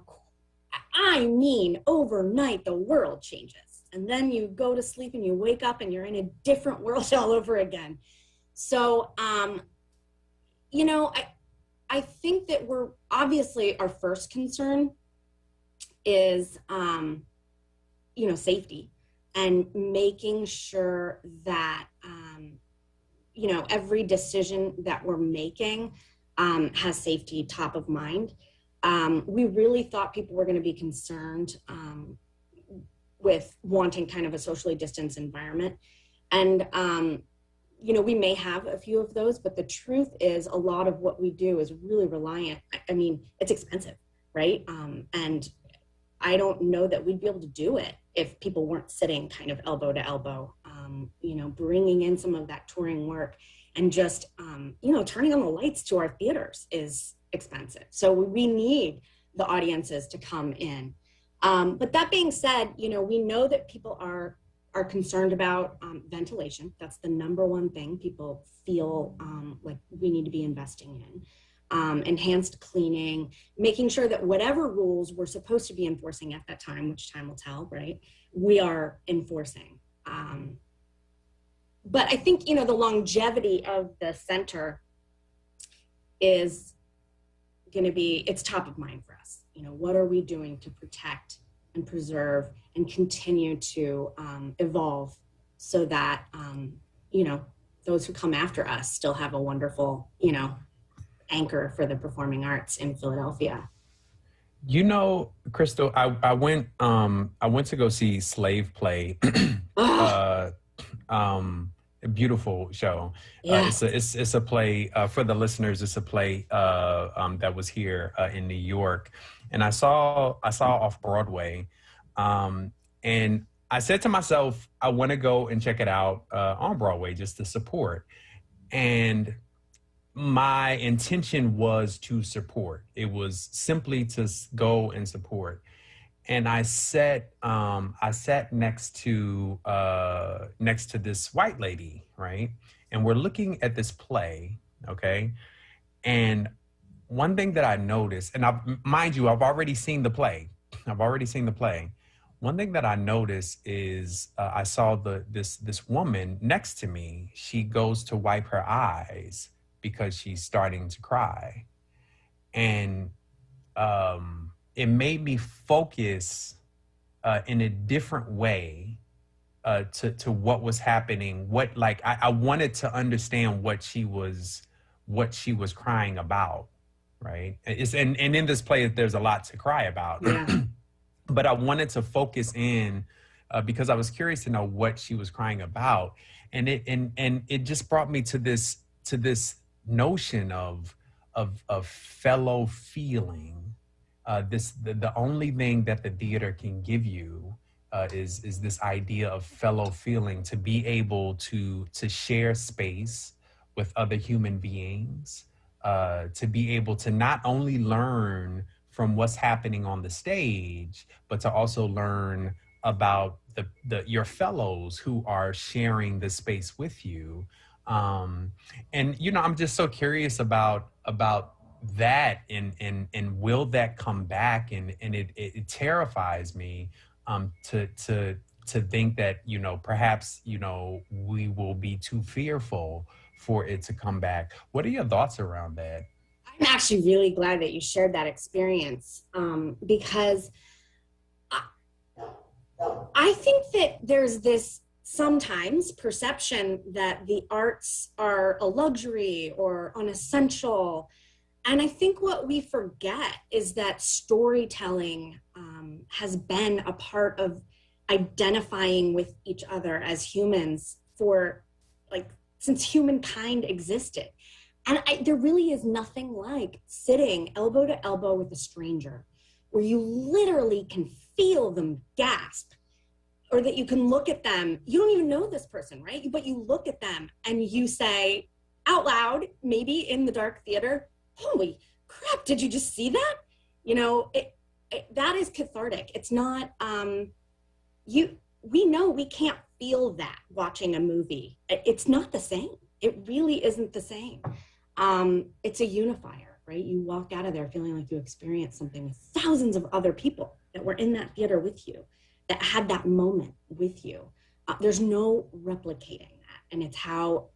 [SPEAKER 26] I mean, overnight the world changes. And then you go to sleep and you wake up and you're in a different world all over again. So, you know, I think that we're obviously, our first concern is, you know, safety, and making sure that, you know, every decision that we're making has safety top of mind. We really thought people were going to be concerned with wanting kind of a socially distanced environment. And, you know, we may have a few of those, but the truth is a lot of what we do is really reliant. I mean, it's expensive, right? And I don't know that we'd be able to do it if people weren't sitting kind of elbow to elbow, you know, bringing in some of that touring work, and just, you know, turning on the lights to our theaters is expensive. So we need the audiences to come in. But that being said, you know, we know that people are concerned about ventilation. That's the number one thing people feel like we need to be investing in. Enhanced cleaning, making sure that whatever rules we're supposed to be enforcing at that time, which time will tell, right, we are enforcing. But I think, you know, the longevity of the center is going to be, it's top of mind for us. You know, what are we doing to protect and preserve and continue to evolve so that, you know, those who come after us still have a wonderful, you know, anchor for the performing arts in Philadelphia.
[SPEAKER 20] You know, Crystal, I went to go see Slave Play. A beautiful show.
[SPEAKER 26] Yes.
[SPEAKER 20] It's a play for the listeners. It's a play that was here in New York, and I saw off Broadway, and I said to myself, I want to go and check it out on Broadway just to support. And my intention was to support. It was simply to go and support. And I sat next to this white lady, right? And we're looking at this play, okay? And one thing that I noticed, and mind you, I've already seen the play. One thing that I noticed is I saw this woman next to me. She goes to wipe her eyes because she's starting to cry, and it made me focus in a different way to what was happening. I wanted to understand what she was crying about, right? And in this play, there's a lot to cry about.
[SPEAKER 26] Yeah.
[SPEAKER 20] But I wanted to focus in because I was curious to know what she was crying about, and it just brought me to this notion of fellow feeling. The only thing that the theater can give you is this idea of fellow feeling, to be able to share space with other human beings, to be able to not only learn from what's happening on the stage, but to also learn about your fellows who are sharing the space with you. And I'm just so curious about that, and will that come back? And it terrifies me to think that perhaps we will be too fearful for it to come back. What are your thoughts around that?
[SPEAKER 26] I'm actually really glad that you shared that experience, because I think that there's this sometimes perception that the arts are a luxury or unessential. And I think what we forget is that storytelling has been a part of identifying with each other as humans since humankind existed. And there really is nothing like sitting elbow to elbow with a stranger where you literally can feel them gasp, or that you can look at them. You don't even know this person, right? But you look at them and you say out loud, maybe in the dark theater, "Holy crap, did you just see that?" That is cathartic. It's not, we know we can't feel that watching a movie. It's not the same. It really isn't the same. It's a unifier, right? You walk out of there feeling like you experienced something with thousands of other people that were in that theater with you, that had that moment with you. There's no replicating that. And it's how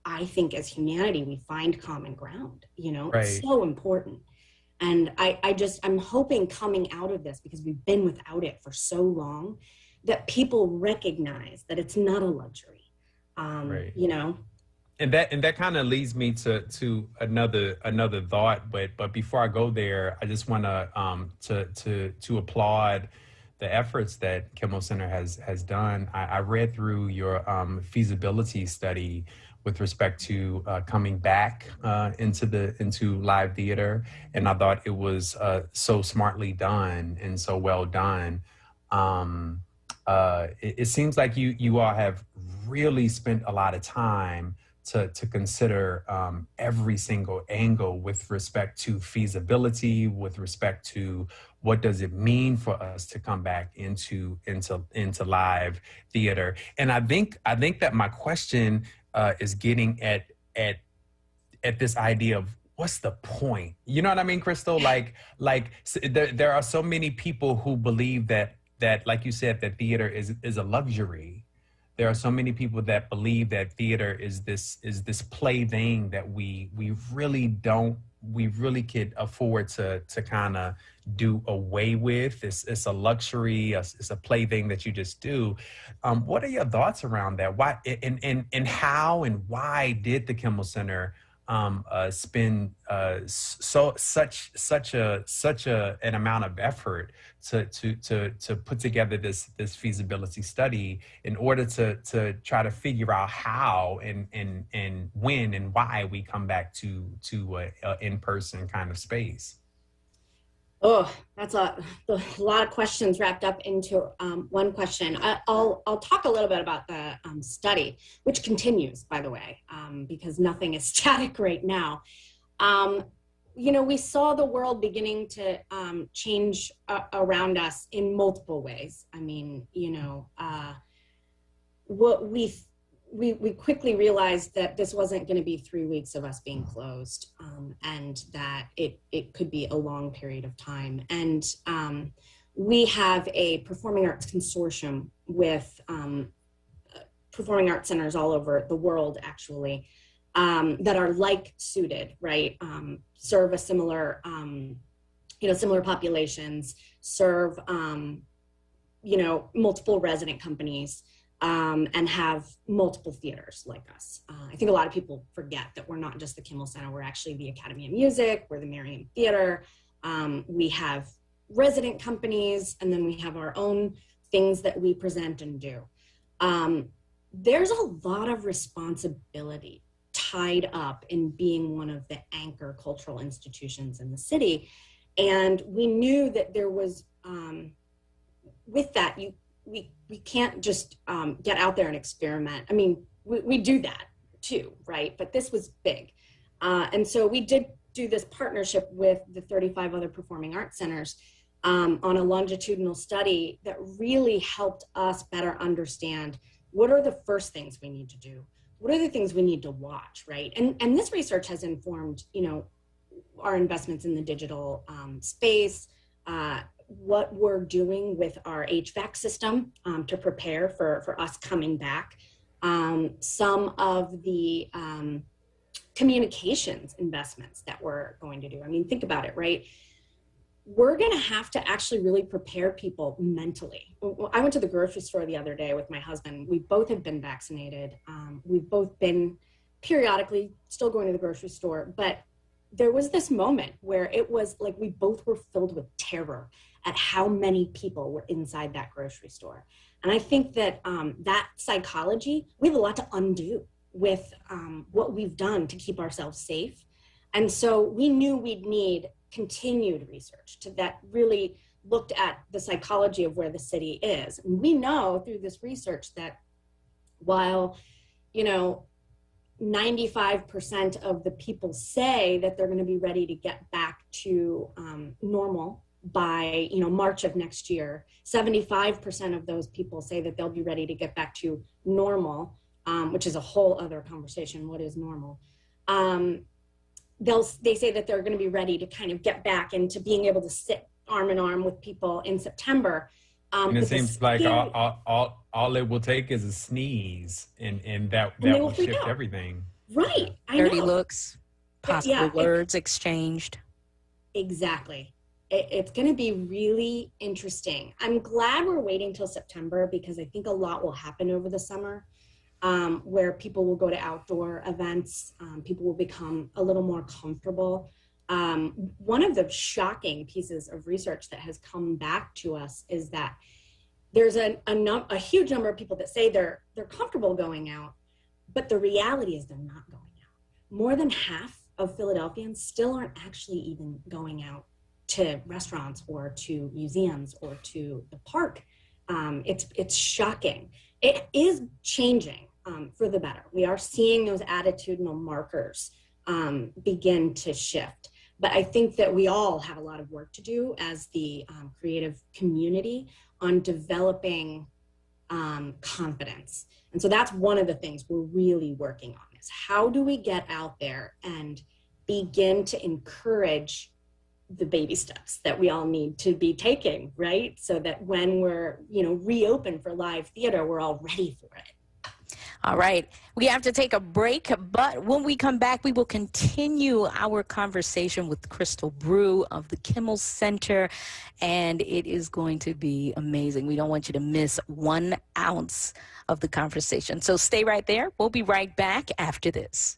[SPEAKER 26] I think as humanity, we find common ground,
[SPEAKER 20] Right.
[SPEAKER 26] It's so important. And I'm hoping coming out of this, because we've been without it for so long, that people recognize that it's not a luxury,
[SPEAKER 20] Right.
[SPEAKER 26] And
[SPEAKER 20] that kind of leads me to another thought, but before I go there, I just want to applaud the efforts that Kimmel Center has done. I read through your feasibility study with respect to coming back into live theater, and I thought it was so smartly done and so well done. It seems like you all have really spent a lot of time to consider every single angle with respect to feasibility, with respect to what does it mean for us to come back into live theater. And I think that my question is getting at this idea of what's the point? You know what I mean, Crystal? There are so many people who believe that like you said, that theater is a luxury. There are so many people that believe that theater is this plaything that we really could afford to kind of do away with. It's a luxury. It's a plaything that you just do. What are your thoughts around that? Why and how and why did the Kimmel Center spend such an amount of effort to put together this feasibility study in order to try to figure out how and when and why we come back to a in-person kind of space?
[SPEAKER 26] Oh, that's a lot of questions wrapped up into one question. I'll talk a little bit about the study, which continues, by the way, because nothing is static right now. You know, we saw the world beginning to change around us in multiple ways. I mean, you know, what we quickly realized that this wasn't going to be 3 weeks of us being closed, and that it could be a long period of time. And we have a performing arts consortium with performing arts centers all over the world, actually, that are like suited, right? Serve a similar, you know, similar populations, serve, you know, multiple resident companies, and have multiple theaters like us. I think a lot of people forget that we're not just the Kimmel Center, we're actually the Academy of Music, we're the Merriam Theater. We have resident companies, and then we have our own things that we present and do. There's a lot of responsibility tied up in being one of the anchor cultural institutions in the city. And we knew that there was, with that, we can't just get out there and experiment. I mean, we do that too, right? But this was big. And so we did do this partnership with the 35 other performing arts centers on a longitudinal study that really helped us better understand what are the first things we need to do? What are the things we need to watch, right? And this research has informed, you know, our investments in the digital space, what we're doing with our HVAC system to prepare for us coming back, some of the communications investments that we're going to do. I mean, think about it, right? We're going to have to actually really prepare people mentally. I went to the grocery store the other day with my husband. We both have been vaccinated. We've both been periodically still going to the grocery store, but there was this moment where it was like we both were filled with terror at how many people were inside that grocery store. And I think that that psychology, we have a lot to undo with what we've done to keep ourselves safe. And so we knew we'd need continued research that really looked at the psychology of where the city is. And we know through this research that while, you know, 95% of the people say that they're going to be ready to get back to normal by, you know, March of next year, 75% of those people say that they'll be ready to get back to normal, which is a whole other conversation. What is normal? They say that they're going to be ready to kind of get back into being able to sit arm in arm with people in September.
[SPEAKER 20] And it seems like all it will take is a sneeze, and that will shift everything.
[SPEAKER 26] Right.
[SPEAKER 1] Dirty looks, possible words exchanged.
[SPEAKER 26] Exactly. It's going to be really interesting. I'm glad we're waiting till September because I think a lot will happen over the summer. Where people will go to outdoor events, people will become a little more comfortable. One of the shocking pieces of research that has come back to us is that there's a huge number of people that say they're comfortable going out, but the reality is they're not going out. More than half of Philadelphians still aren't actually even going out to restaurants or to museums or to the park. It's shocking. It is changing for the better. We are seeing those attitudinal markers begin to shift. But I think that we all have a lot of work to do as the creative community on developing confidence. And so that's one of the things we're really working on is how do we get out there and begin to encourage the baby steps that we all need to be taking, right? So that when we're, you know, reopen for live theater, we're all ready for it.
[SPEAKER 1] All right. We have to take a break, but when we come back, we will continue our conversation with Crystal Brew of the Kimmel Center, and it is going to be amazing. We don't want you to miss 1 ounce of the conversation. So stay right there. We'll be right back after this.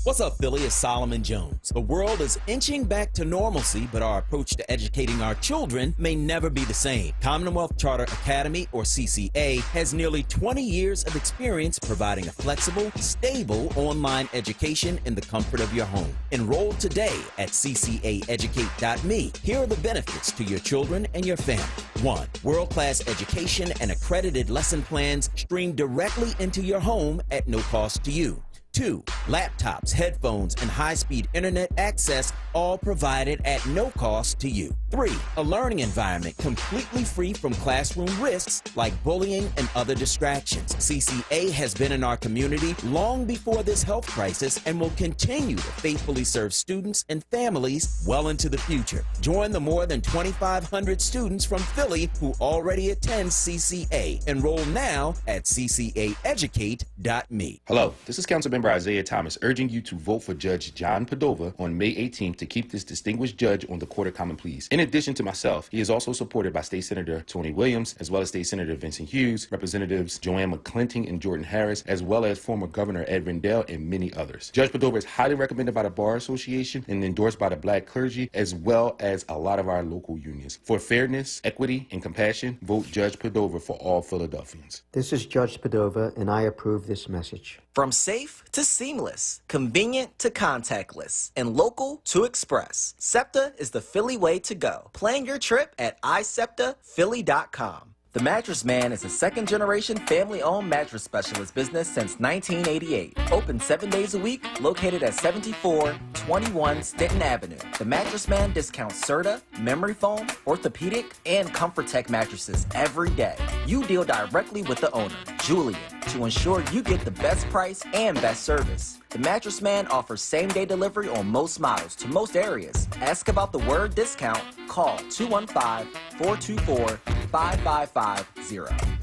[SPEAKER 4] What's up, Philly? It's Solomon Jones. The world is inching back to normalcy, but our approach to educating our children may never be the same. Commonwealth Charter Academy, or CCA, has nearly 20 years of experience providing a flexible, stable online education in the comfort of your home. Enroll today at ccaeducate.me. Here are the benefits to your children and your family. 1. World-class education and accredited lesson plans streamed directly into your home at no cost to you. 2. Laptops, headphones, and high-speed internet access, all provided at no cost to you. 3. A learning environment completely free from classroom risks like bullying and other distractions. CCA has been in our community long before this health crisis and will continue to faithfully serve students and families well into the future. Join the more than 2,500 students from Philly who already attend CCA. Enroll now at ccaeducate.me.
[SPEAKER 5] Hello, this is Councilmember Isaiah Thomas urging you to vote for Judge John Padova on May 18th to keep this distinguished judge on the Court of Common Pleas. In addition to myself, he is also supported by State Senator Tony Williams, as well as State Senator Vincent Hughes, Representatives Joanne McClinton and Jordan Harris, as well as former Governor Ed Rendell and many others. Judge Padova is highly recommended by the Bar Association and endorsed by the Black clergy, as well as a lot of our local unions. For fairness, equity, and compassion, vote Judge Padova for all Philadelphians.
[SPEAKER 7] This is Judge Padova, and I approve this message.
[SPEAKER 22] From safe to seamless, convenient to contactless, and local to express, SEPTA is the Philly way to go. Plan your trip at iseptaphilly.com. The Mattress Man is a second-generation family-owned mattress specialist business since 1988. Open 7 days a week, located at 7421 Stanton Avenue. The Mattress Man discounts Serta, memory foam, orthopedic, and ComfortTech mattresses every day. You deal directly with the owner, Julian, to ensure you get the best price and best service. The Mattress Man offers same-day delivery on most models to most areas. Ask about the WURD discount. Call 215-424-5550.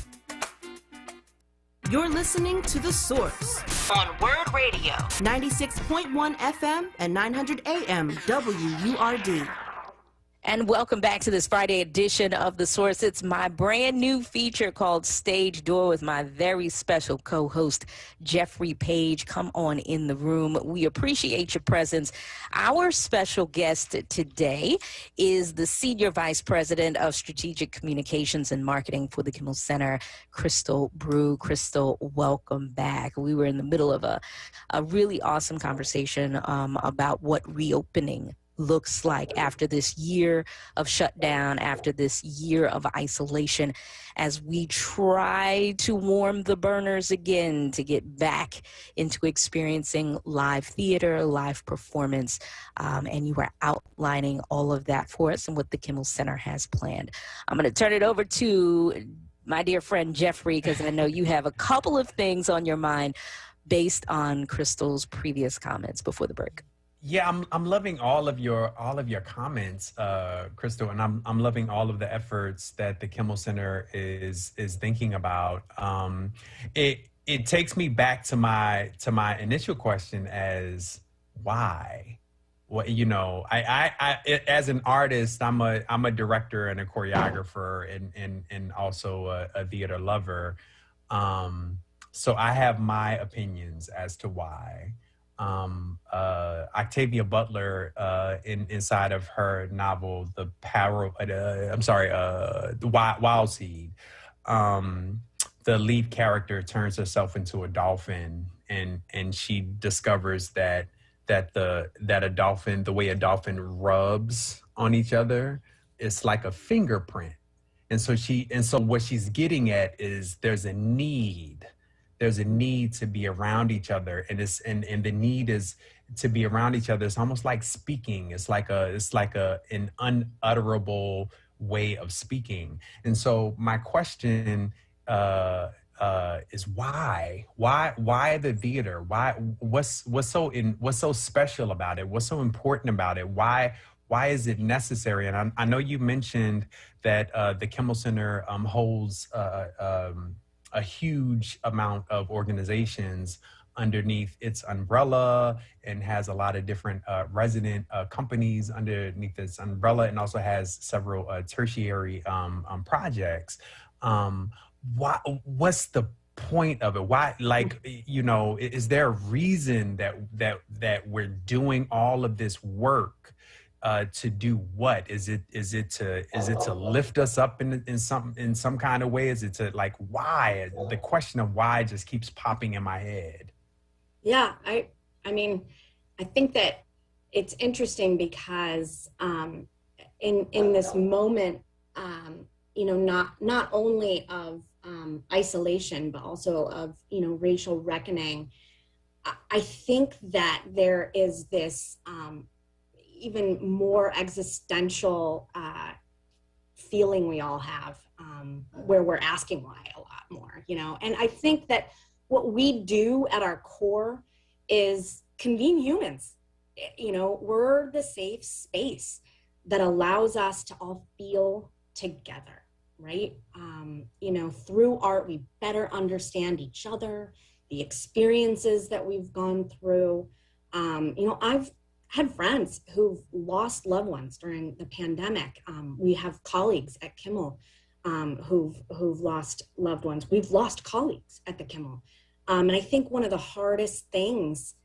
[SPEAKER 8] You're listening to The Source on WURD Radio, 96.1 FM and 900 AM WURD.
[SPEAKER 1] And welcome back to this Friday edition of The Source. It's my brand new feature called Stage Door with my very special co-host, Jeffrey Page. Come on in the room. We appreciate your presence. Our special guest today is the Senior Vice President of Strategic Communications and Marketing for the Kimmel Center, Crystal Brew. Crystal, welcome back. We were in the middle of a really awesome conversation about what reopening looks like after this year of shutdown, after this year of isolation, as we try to warm the burners again to get back into experiencing live theater, live performance. And you are outlining all of that for us and what the Kimmel Center has planned. I'm going to turn it over to my dear friend Jeffrey, because I know you have a couple of things on your mind based on Crystal's previous comments before the break.
[SPEAKER 20] Yeah, I'm loving all of your comments, Crystal, and I'm loving all of the efforts that the Kimmel Center is thinking about. It takes me back to my initial question as why. Well, you know, I as an artist, I'm a director and a choreographer and also a theater lover. So I have my opinions as to why. Octavia Butler, inside of her novel, The Wild Seed, the lead character turns herself into a dolphin, and she discovers that a dolphin, the way a dolphin rubs on each other, it's like a fingerprint. And so what she's getting at is there's a need to be around each other, and the need is to be around each other. It's almost like speaking. It's like an unutterable way of speaking. And so my question is why the theater? What's so special about it? What's so important about it? Why is it necessary? And I know you mentioned that the Kimmel Center holds a huge amount of organizations underneath its umbrella, and has a lot of different resident companies underneath its umbrella, and also has several tertiary projects. What's the point of it? Why, like, you know, is there a reason that we're doing all of this work to do what? Is it to lift us up in some kind of way? Is it to, like, why? The question of why just keeps popping in my head.
[SPEAKER 26] Yeah, I mean, I think that it's interesting because in this moment, you know, not only of isolation, but also of, you know, racial reckoning, I think that there is this even more existential feeling we all have, where we're asking why a lot more, you know. And I think that what we do at our core is convene humans. You know, we're the safe space that allows us to all feel together, right? You know, through art, we better understand each other, the experiences that we've gone through. You know, I've had friends who've lost loved ones during the pandemic. We have colleagues at Kimmel who've lost loved ones. We've lost colleagues at the Kimmel. And I think one of the hardest things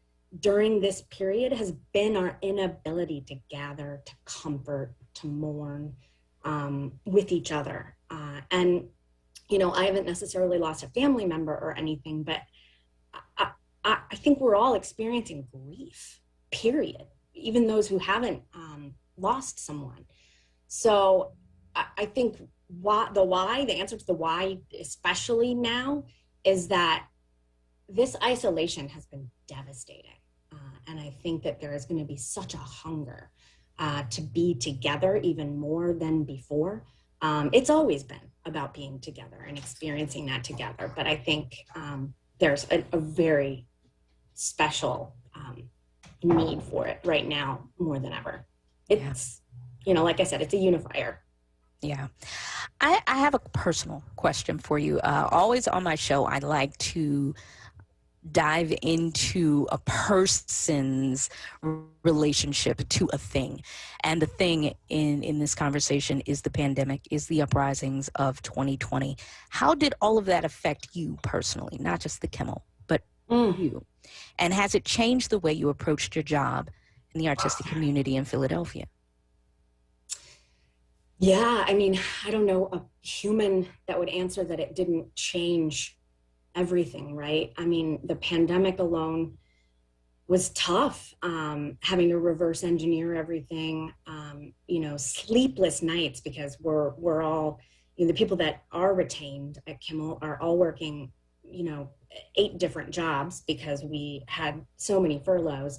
[SPEAKER 26] during this period has been our inability to gather, to comfort, to mourn with each other. And, you know, I haven't necessarily lost a family member or anything, but I think we're all experiencing grief, period, even those who haven't lost someone. So I think the answer to the why, especially now, is that this isolation has been devastating. And I think that there is going to be such a hunger to be together even more than before. It's always been about being together and experiencing that together. But I think there's a very special need for it right now more than ever. It's, you know, like I said, it's a unifier.
[SPEAKER 1] Yeah. I have a personal question for you. Always on my show, I like to dive into a person's relationship to a thing. And the thing in this conversation is the pandemic, is the uprisings of 2020. How did all of that affect you personally, not just the Kimmel, but you? And has it changed the way you approached your job in the artistic community in Philadelphia?
[SPEAKER 26] Yeah, I mean, I don't know a human that would answer that it didn't change everything, right? I mean, the pandemic alone was tough, having to reverse engineer everything, you know, sleepless nights, because we're all, you know, the people that are retained at Kimmel are all working, you know, 8 different jobs because we had so many furloughs,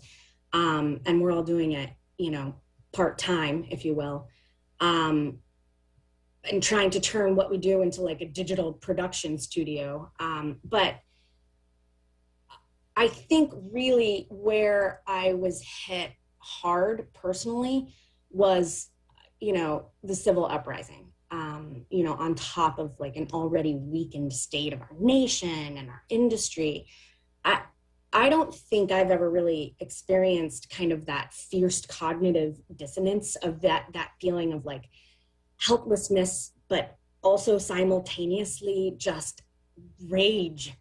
[SPEAKER 26] and we're all doing it, you know, part-time, if you will. And trying to turn what we do into like a digital production studio. But I think really where I was hit hard personally was, you know, the civil uprising, you know, on top of like an already weakened state of our nation and our industry. I don't think I've ever really experienced kind of that fierce cognitive dissonance of that feeling of like helplessness, but also simultaneously just rage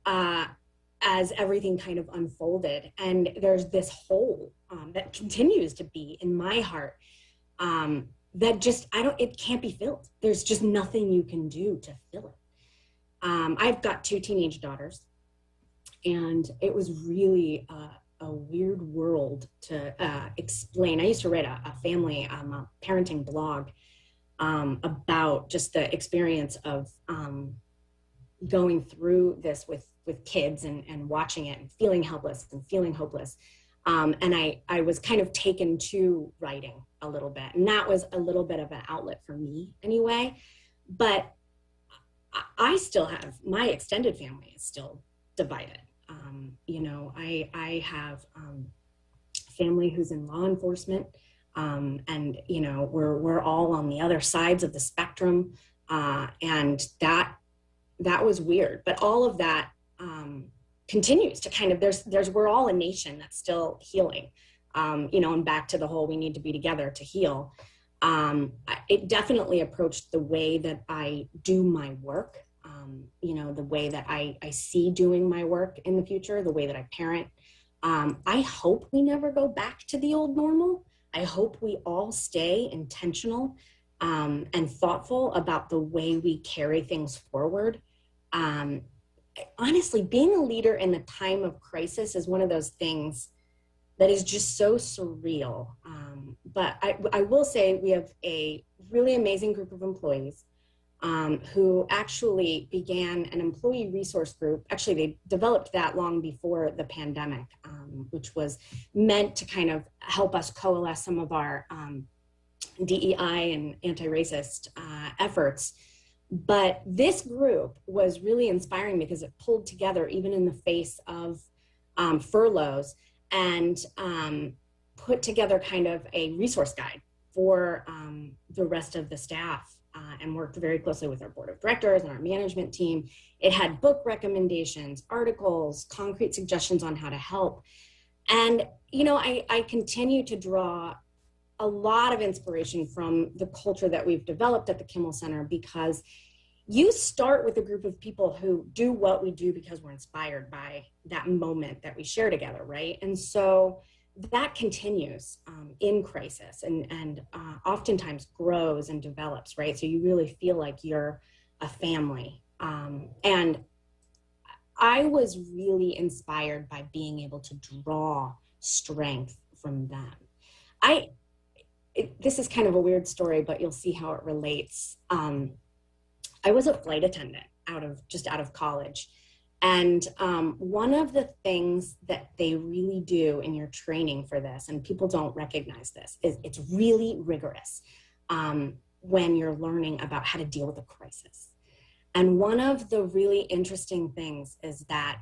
[SPEAKER 26] as everything kind of unfolded. And there's this hole that continues to be in my heart that just, it can't be filled. There's just nothing you can do to fill it. I've got 2 teenage daughters, and it was really a weird world to explain. I used to write a family a parenting blog about just the experience of going through this with kids and watching it and feeling helpless and feeling hopeless. And I was kind of taken to writing a little bit, and that was a little bit of an outlet for me anyway. But I still have, my extended family is still divided. You know, I have family who's in law enforcement, and you know, we're all on the other sides of the spectrum, and that was weird. But all of that continues to kind of, we're all a nation that's still healing, you know, and back to the whole, we need to be together to heal. It definitely approached the way that I do my work. you know, the way that I see doing my work in the future, the way that I parent. I hope we never go back to the old normal. I hope we all stay intentional and thoughtful about the way we carry things forward. Honestly, being a leader in a time of crisis is one of those things that is just so surreal. But I will say we have a really amazing group of employees who actually began an employee resource group. Actually, they developed that long before the pandemic, which was meant to kind of help us coalesce some of our DEI and anti-racist efforts. But this group was really inspiring because it pulled together, even in the face of furloughs, and put together kind of a resource guide for the rest of the staff, and worked very closely with our board of directors and our management team. It had book recommendations, articles, concrete suggestions on how to help. And, you know, I continue to draw a lot of inspiration from the culture that we've developed at the Kimmel Center, because you start with a group of people who do what we do because we're inspired by that moment that we share together, right? And so that continues in crisis and oftentimes grows and develops, right? So you really feel like you're a family. And I was really inspired by being able to draw strength from them. This is kind of a weird story, but you'll see how it relates. I was a flight attendant out of college. And one of the things that they really do in your training for this, and people don't recognize this, is it's really rigorous when you're learning about how to deal with a crisis. And one of the really interesting things is that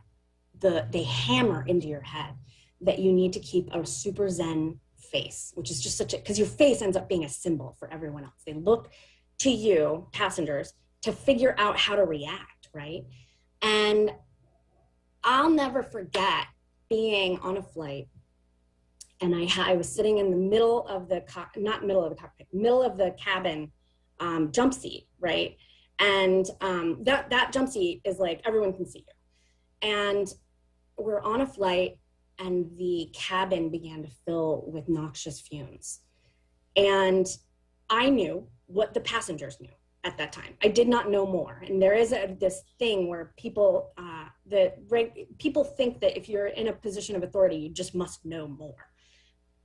[SPEAKER 26] they hammer into your head that you need to keep a super zen face, which is just because your face ends up being a symbol for everyone else. They look to you, passengers, to figure out how to react, right? And I'll never forget being on a flight, and I was sitting in the middle of the middle of the cabin jump seat, right? And that jump seat is like everyone can see you. And we're on a flight, and the cabin began to fill with noxious fumes. And I knew what the passengers knew at that time. I did not know more. And there is this thing where people think that if you're in a position of authority, you just must know more.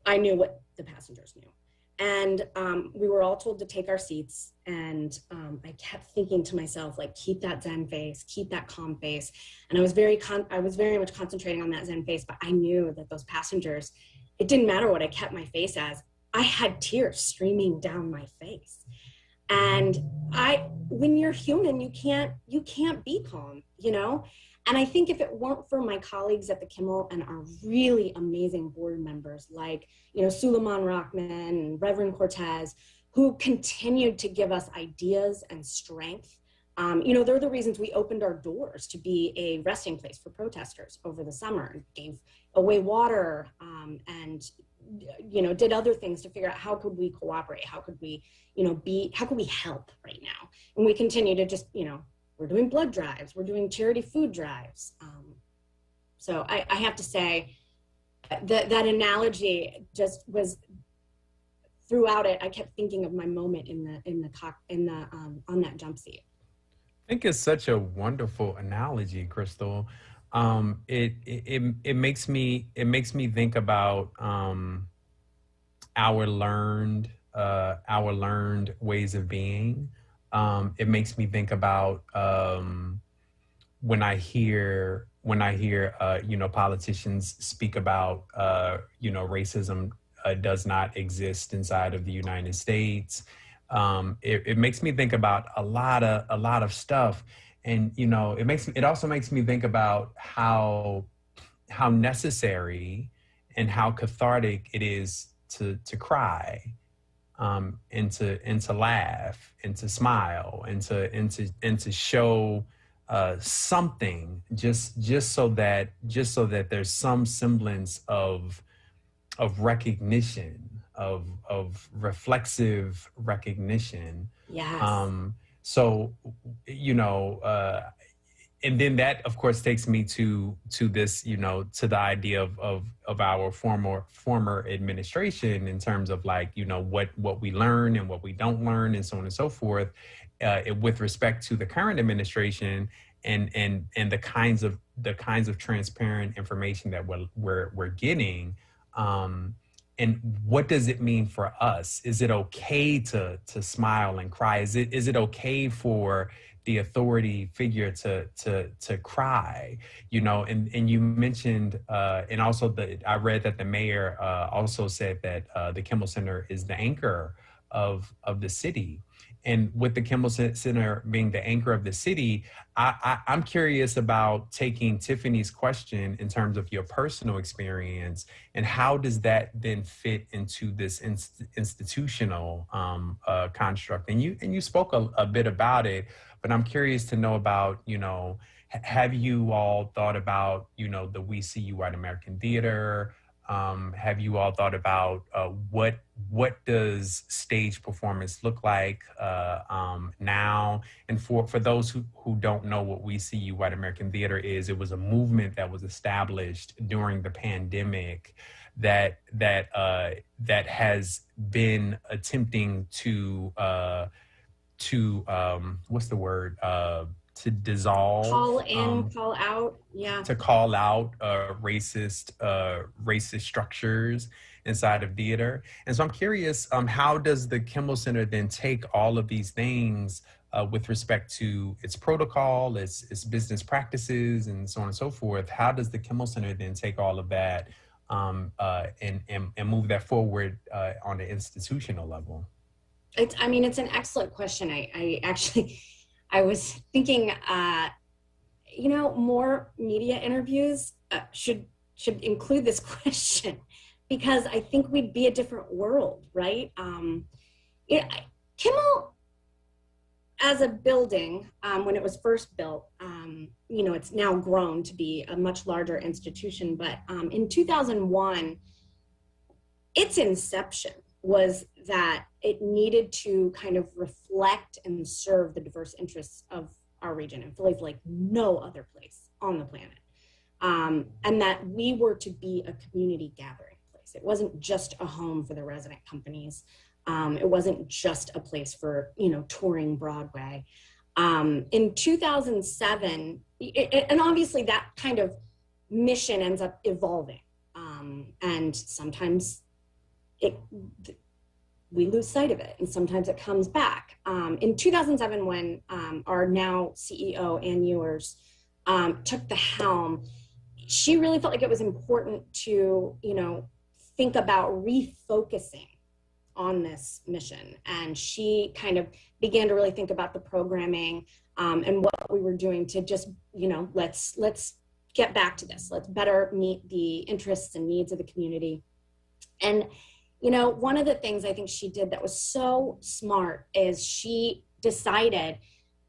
[SPEAKER 26] I knew what the passengers knew. And we were all told to take our seats. And I kept thinking to myself, like, keep that Zen face, keep that calm face. And I was very much concentrating on that Zen face, but I knew that those passengers, it didn't matter what I kept my face as. I had tears streaming down my face. And when you're human, you can't be calm, you know? And I think if it weren't for my colleagues at the Kimmel and our really amazing board members like, you know, Suleiman Rahman and Reverend Cortez, who continued to give us ideas and strength, you know, they're the reasons we opened our doors to be a resting place for protesters over the summer, and gave away water, and, you know, did other things to figure out how could we cooperate, how could we, you know, how could we help right now? And we continue to just, you know, we're doing blood drives, we're doing charity food drives. So I have to say that analogy just was throughout it. I kept thinking of my moment on that jump seat.
[SPEAKER 20] I think it's such a wonderful analogy, Crystal. It makes me think about our learned ways of being. It makes me think about when I hear you know, politicians speak about you know, racism does not exist inside of the United States. It makes me think about a lot of stuff, and you know, it also makes me think about how necessary and how cathartic it is to cry. And to laugh and to smile and to show something just so that there's some semblance of recognition, of reflexive recognition.
[SPEAKER 26] Yes.
[SPEAKER 20] So, you know, and then that, of course, takes me to this, you know, to the idea of our former administration in terms of like, you know, what we learn and what we don't learn and so on and so forth, with respect to the current administration and the kinds of transparent information that we're getting. And what does it mean for us? Is it okay to smile and cry? Is it okay for the authority figure to cry? You know, and you mentioned and also I read that the mayor also said that the Kimmel Center is the anchor of the city. And with the Kimmel Center being the anchor of the city, I'm curious about taking Tiffany's question in terms of your personal experience and how does that then fit into this institutional construct? And you spoke a bit about it, but I'm curious to know about, you know, have you all thought about, you know, the We See You White American Theater? Have you all thought about what does stage performance look like now? And for those who don't know what We See You White American Theater is, it was a movement that was established during the pandemic that has been attempting to what's the word? To dissolve,
[SPEAKER 26] call in, call out, yeah,
[SPEAKER 20] to call out racist structures inside of theater. And so I'm curious, how does the Kimmel Center then take all of these things with respect to its protocol, its business practices, and so on and so forth? How does the Kimmel Center then take all of that and move that forward on the institutional level?
[SPEAKER 26] It's an excellent question. I was thinking, you know, more media interviews should include this question because I think we'd be a different world, right? Kimmel, as a building, when it was first built, you know, it's now grown to be a much larger institution. But in 2001, its inception was that it needed to kind of reflect and serve the diverse interests of our region and Philly's like no other place on the planet. And that we were to be a community gathering place. It wasn't just a home for the resident companies. It wasn't just a place for, you know, touring Broadway. In 2007, and obviously that kind of mission ends up evolving. And sometimes we lose sight of it, and sometimes it comes back. In 2007, when our now CEO, Ann Ewers, took the helm, she really felt like it was important to, you know, think about refocusing on this mission. And she kind of began to really think about the programming and what we were doing to just, you know, let's get back to this. Let's better meet the interests and needs of the community. And you know, one of the things I think she did that was so smart is she decided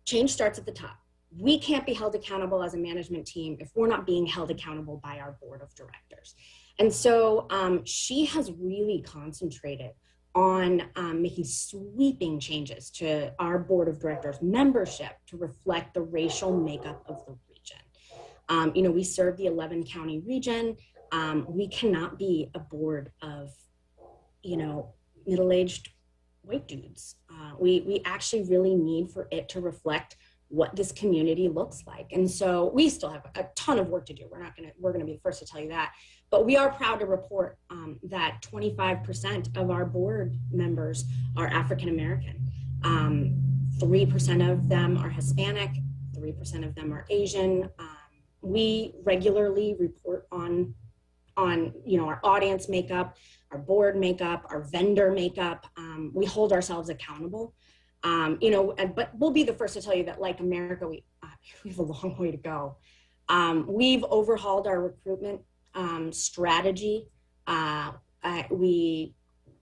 [SPEAKER 26] change starts at the top. We can't be held accountable as a management team if we're not being held accountable by our board of directors. And so she has really concentrated on making sweeping changes to our board of directors membership to reflect the racial makeup of the region. You know, we serve the 11 county region. We cannot be a board of, you know, middle-aged white dudes. We actually really need for it to reflect what this community looks like. And so we still have a ton of work to do. We're gonna be the first to tell you that. But we are proud to report that 25% of our board members are African-American. 3% of them are Hispanic, 3% of them are Asian. We regularly report on you know, our audience makeup, our board makeup, our vendor makeup. We hold ourselves accountable, you know, but we'll be the first to tell you that like America, we have a long way to go. We've overhauled our recruitment strategy. We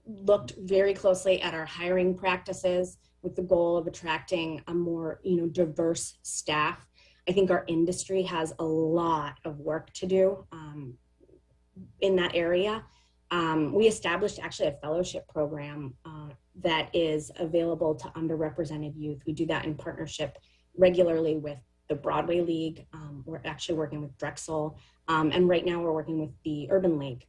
[SPEAKER 26] looked very closely at our hiring practices with the goal of attracting a more, you know, diverse staff. I think our industry has a lot of work to do in that area. We established actually a fellowship program that is available to underrepresented youth. We do that in partnership regularly with the Broadway League. We're actually working with Drexel. And right now we're working with the Urban League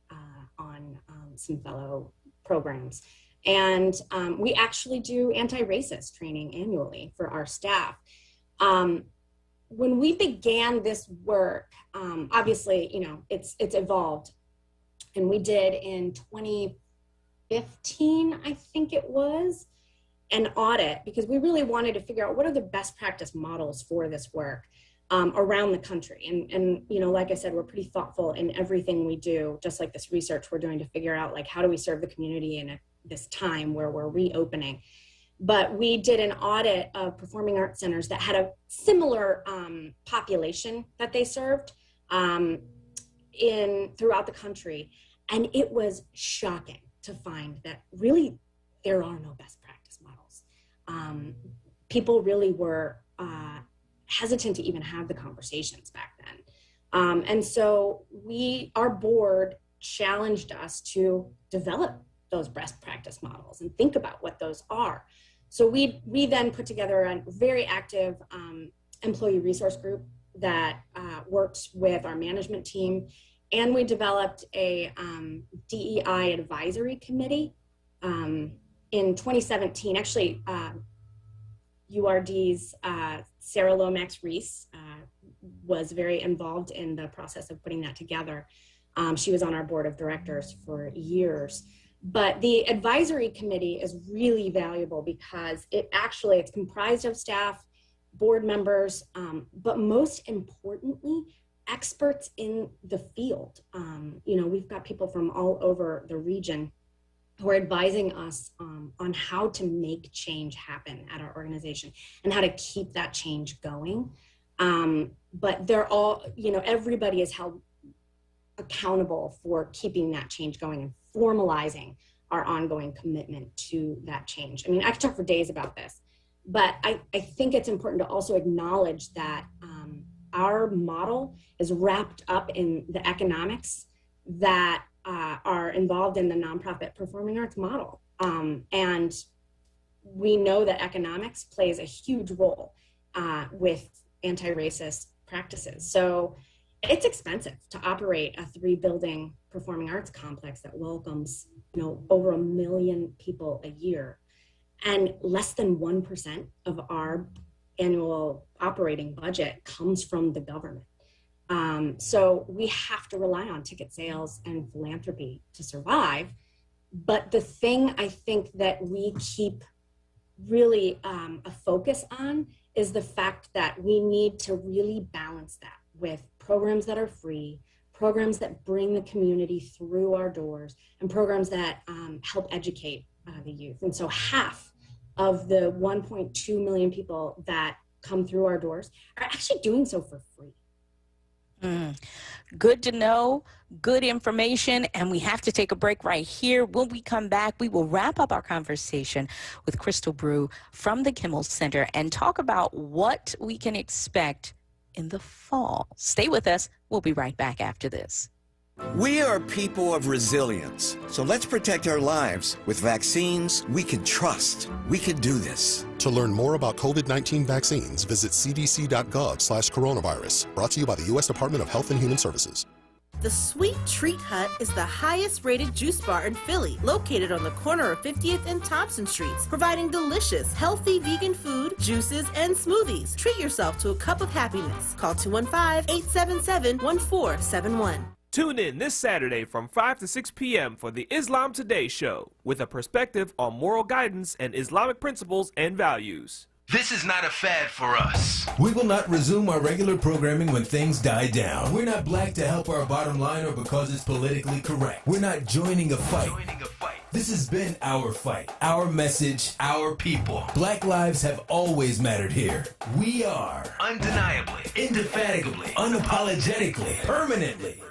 [SPEAKER 26] on some fellow programs. And we actually do anti-racist training annually for our staff. When we began this work, obviously, it's evolved. And we did in 2015, I think it was, an audit, because we really wanted to figure out what are the best practice models for this work around the country. And like I said, we're pretty thoughtful in everything we do, just like this research we're doing to figure out, like, how do we serve the community in this time where we're reopening. But we did an audit of performing arts centers that had a similar population that they served throughout the country. And it was shocking to find that really there are no best practice models. People really were hesitant to even have the conversations back then. And so our board challenged us to develop those best practice models and think about what those are. So we then put together a very active employee resource group that works with our management team, and we developed a DEI advisory committee in 2017. Actually, URD's Sarah Lomax-Reese was very involved in the process of putting that together. She was on our board of directors for years. But the advisory committee is really valuable because it's comprised of staff, board members, but most importantly, experts in the field. We've got people from all over the region who are advising us on how to make change happen at our organization and how to keep that change going. But they're all, everybody is held accountable for keeping that change going and formalizing our ongoing commitment to that change. I mean, I could talk for days about this, but I think it's important to also acknowledge that our model is wrapped up in the economics that are involved in the nonprofit performing arts model. And we know that economics plays a huge role with anti-racist practices. So it's expensive to operate a 3-building performing arts complex that welcomes, over 1 million people a year. And less than 1% of our annual operating budget comes from the government. So we have to rely on ticket sales and philanthropy to survive. But the thing I think that we keep really a focus on is the fact that we need to really balance that with programs that are free, programs that bring the community through our doors, and programs that help educate the youth. And so half of the 1.2 million people that come through our doors are actually doing so for free.
[SPEAKER 1] Good to know, good information, and we have to take a break right here. When we come back, we will wrap up our conversation with Crystal Brew from the Kimmel Center and talk about what we can expect in the fall. Stay with us. We'll be right back after this.
[SPEAKER 2] We are people of resilience, so let's protect our lives with vaccines we can trust. We can do this.
[SPEAKER 10] To learn more about COVID-19 vaccines, visit cdc.gov/coronavirus. Brought to you by the U.S. Department of Health and Human Services.
[SPEAKER 8] The Sweet Treat Hut is the highest rated juice bar in Philly, located on the corner of 50th and Thompson Streets, providing delicious, healthy vegan food, juices, and smoothies. Treat yourself to a cup of happiness. Call 215-877-1471.
[SPEAKER 13] Tune in this Saturday from 5 to 6 p.m. for the Islam Today show, with a perspective on moral guidance and Islamic principles and values.
[SPEAKER 24] This is not a fad for us.
[SPEAKER 6] We will not resume our regular programming when things die down. We're not black to help our bottom line or because it's politically correct. We're not joining a fight. This has been our fight, our message, our people. Black lives have always mattered here. We are
[SPEAKER 24] undeniably,
[SPEAKER 6] indefatigably, unapologetically, permanently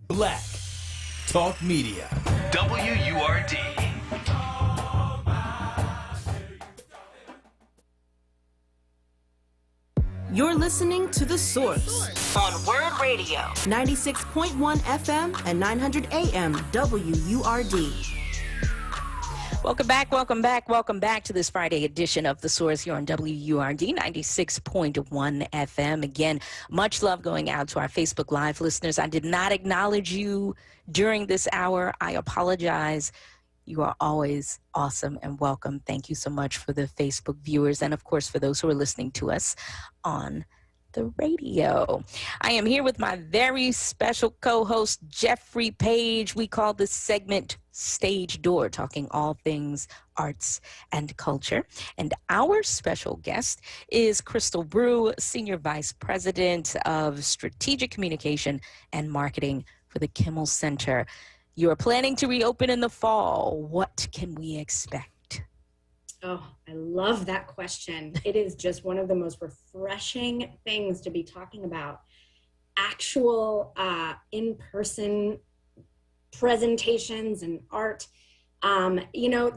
[SPEAKER 6] Black Talk Media.
[SPEAKER 24] WURD.
[SPEAKER 8] You're listening to The Source
[SPEAKER 11] on WURD Radio.
[SPEAKER 8] 96.1 FM and 900 AM WURD.
[SPEAKER 1] Welcome back, welcome back, welcome back to this Friday edition of The Source here on WURD 96.1 FM. Again, much love going out to our Facebook Live listeners. I did not acknowledge you during this hour. I apologize. You are always awesome and welcome. Thank you so much for the Facebook viewers and, of course, for those who are listening to us on the radio. I am here with my very special co-host, Jeffrey Page. We call this segment Stage Door, talking all things arts and culture. And our special guest is Crystal Brew, Senior Vice President of Strategic Communication and Marketing for the Kimmel Center. You are planning to reopen in the fall. What can we expect?
[SPEAKER 26] Oh, I love that question. It is just one of the most refreshing things to be talking about. Actual in-person presentations and art. You know,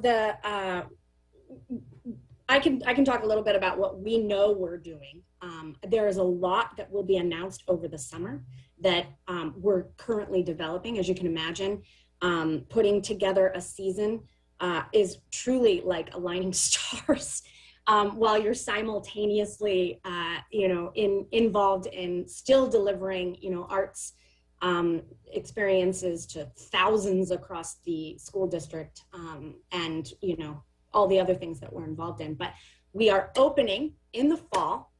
[SPEAKER 26] I can talk a little bit about what we know we're doing. There is a lot that will be announced over the summer that we're currently developing. As you can imagine, putting together a season is truly like aligning stars while you're simultaneously, involved in still delivering, arts experiences to thousands across the school district and, all the other things that we're involved in. But we are opening in the fall,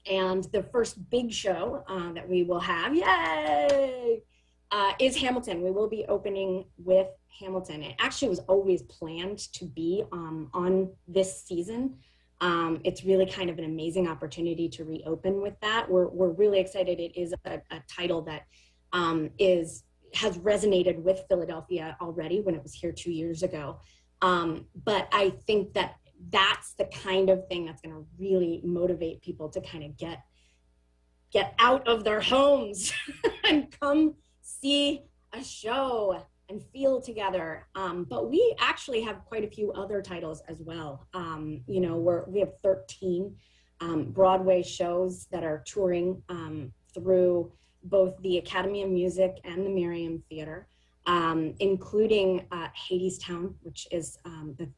[SPEAKER 26] and the first big show that we will have, yay, is Hamilton. We will be opening with Hamilton. It actually was always planned to be on this season. It's really kind of an amazing opportunity to reopen with that. We're really excited. It is a title that has resonated with Philadelphia already when it was here 2 years ago. But I think that that's the kind of thing that's going to really motivate people to kind of get out of their homes and come see a show and feel together. But we actually have quite a few other titles as well. We have 13 Broadway shows that are touring through both the Academy of Music and the Miriam Theater, including Hadestown, which is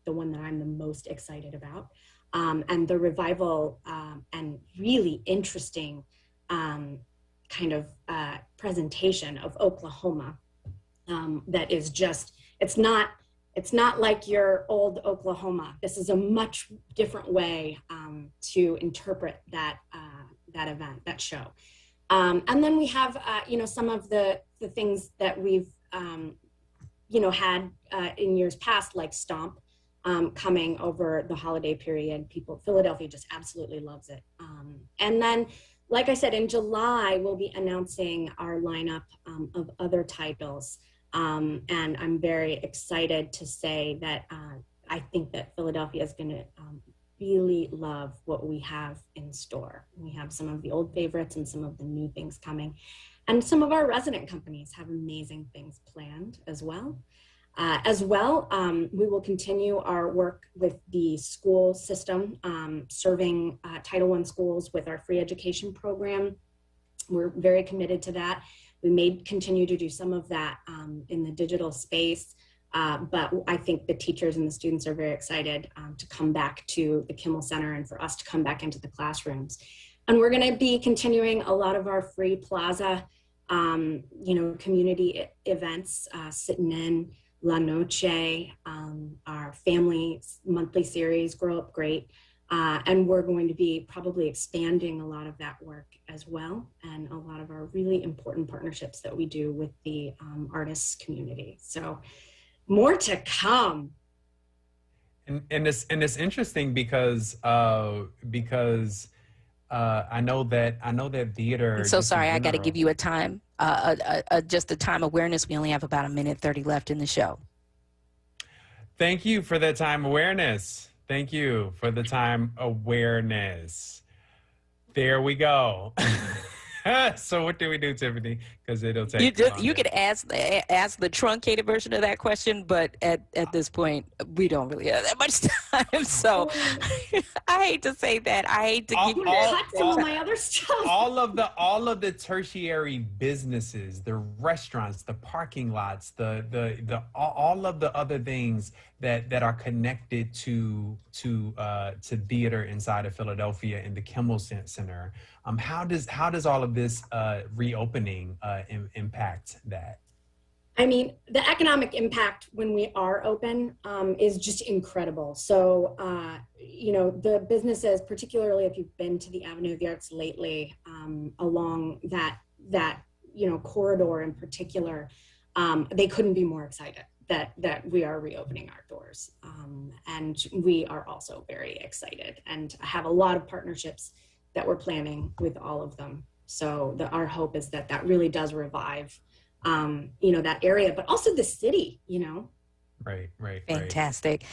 [SPEAKER 26] the one that I'm the most excited about, and the revival and really interesting kind of presentation of Oklahoma that is just, it's not like your old Oklahoma. This is a much different way to interpret that event, that show. And then we have, some of the things that we've, had in years past, like Stomp, coming over the holiday period. Philadelphia just absolutely loves it. And then, like I said, in July, we'll be announcing our lineup of other titles. And I'm very excited to say that I think that Philadelphia is going to really love what we have in store. We have some of the old favorites and some of the new things coming. And some of our resident companies have amazing things planned as well. We will continue our work with the school system, serving Title I schools with our free education program. We're very committed to that. We may continue to do some of that in the digital space, but I think the teachers and the students are very excited to come back to the Kimmel Center and for us to come back into the classrooms. And we're going to be continuing a lot of our free plaza, community events, Sitting In, La Noche, our family monthly series, Grow Up Great. And we're going to be probably expanding a lot of that work as well, and a lot of our really important partnerships that we do with the artists community. So more to come.
[SPEAKER 20] And it's interesting because I know that theater.
[SPEAKER 1] I'm so sorry, I got to give you a time, just a time awareness. We only have about 1:30 left in the show.
[SPEAKER 20] Thank you for that time awareness. Thank you for the time awareness. There we go. So what do we do, Tiffany? because it'll take
[SPEAKER 1] you could ask the truncated version of that question, but at this point we don't really have that much time. So I hate to say that. I hate to give you
[SPEAKER 26] cut some of my other stuff.
[SPEAKER 20] All of the tertiary businesses, the restaurants, the parking lots, the all of the other things that are connected to theater inside of Philadelphia in the Kimmel Center. How does all of this reopening impact that?
[SPEAKER 26] I mean, the economic impact when we are open is just incredible. So, the businesses, particularly if you've been to the Avenue of the Arts lately, along that corridor in particular, they couldn't be more excited that we are reopening our doors. And we are also very excited and have a lot of partnerships that we're planning with all of them. So our hope is that really does revive, that area, but also the city,
[SPEAKER 20] Right.
[SPEAKER 1] Fantastic.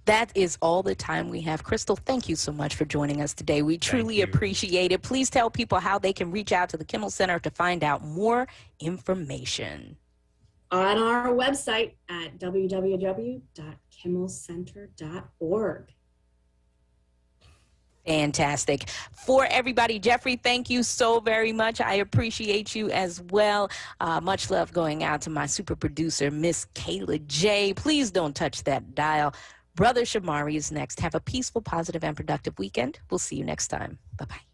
[SPEAKER 1] That is all the time we have. Crystal, thank you so much for joining us today. We truly appreciate it. Please tell people how they can reach out to the Kimmel Center to find out more information.
[SPEAKER 26] On our website at www.kimmelcenter.org.
[SPEAKER 1] Fantastic. For everybody, Jeffrey, thank you so very much. I appreciate you as well. Much love going out to my super producer, Miss Kayla J. Please don't touch that dial. Brother Shamari is next. Have a peaceful, positive, and productive weekend. We'll see you next time. Bye-bye.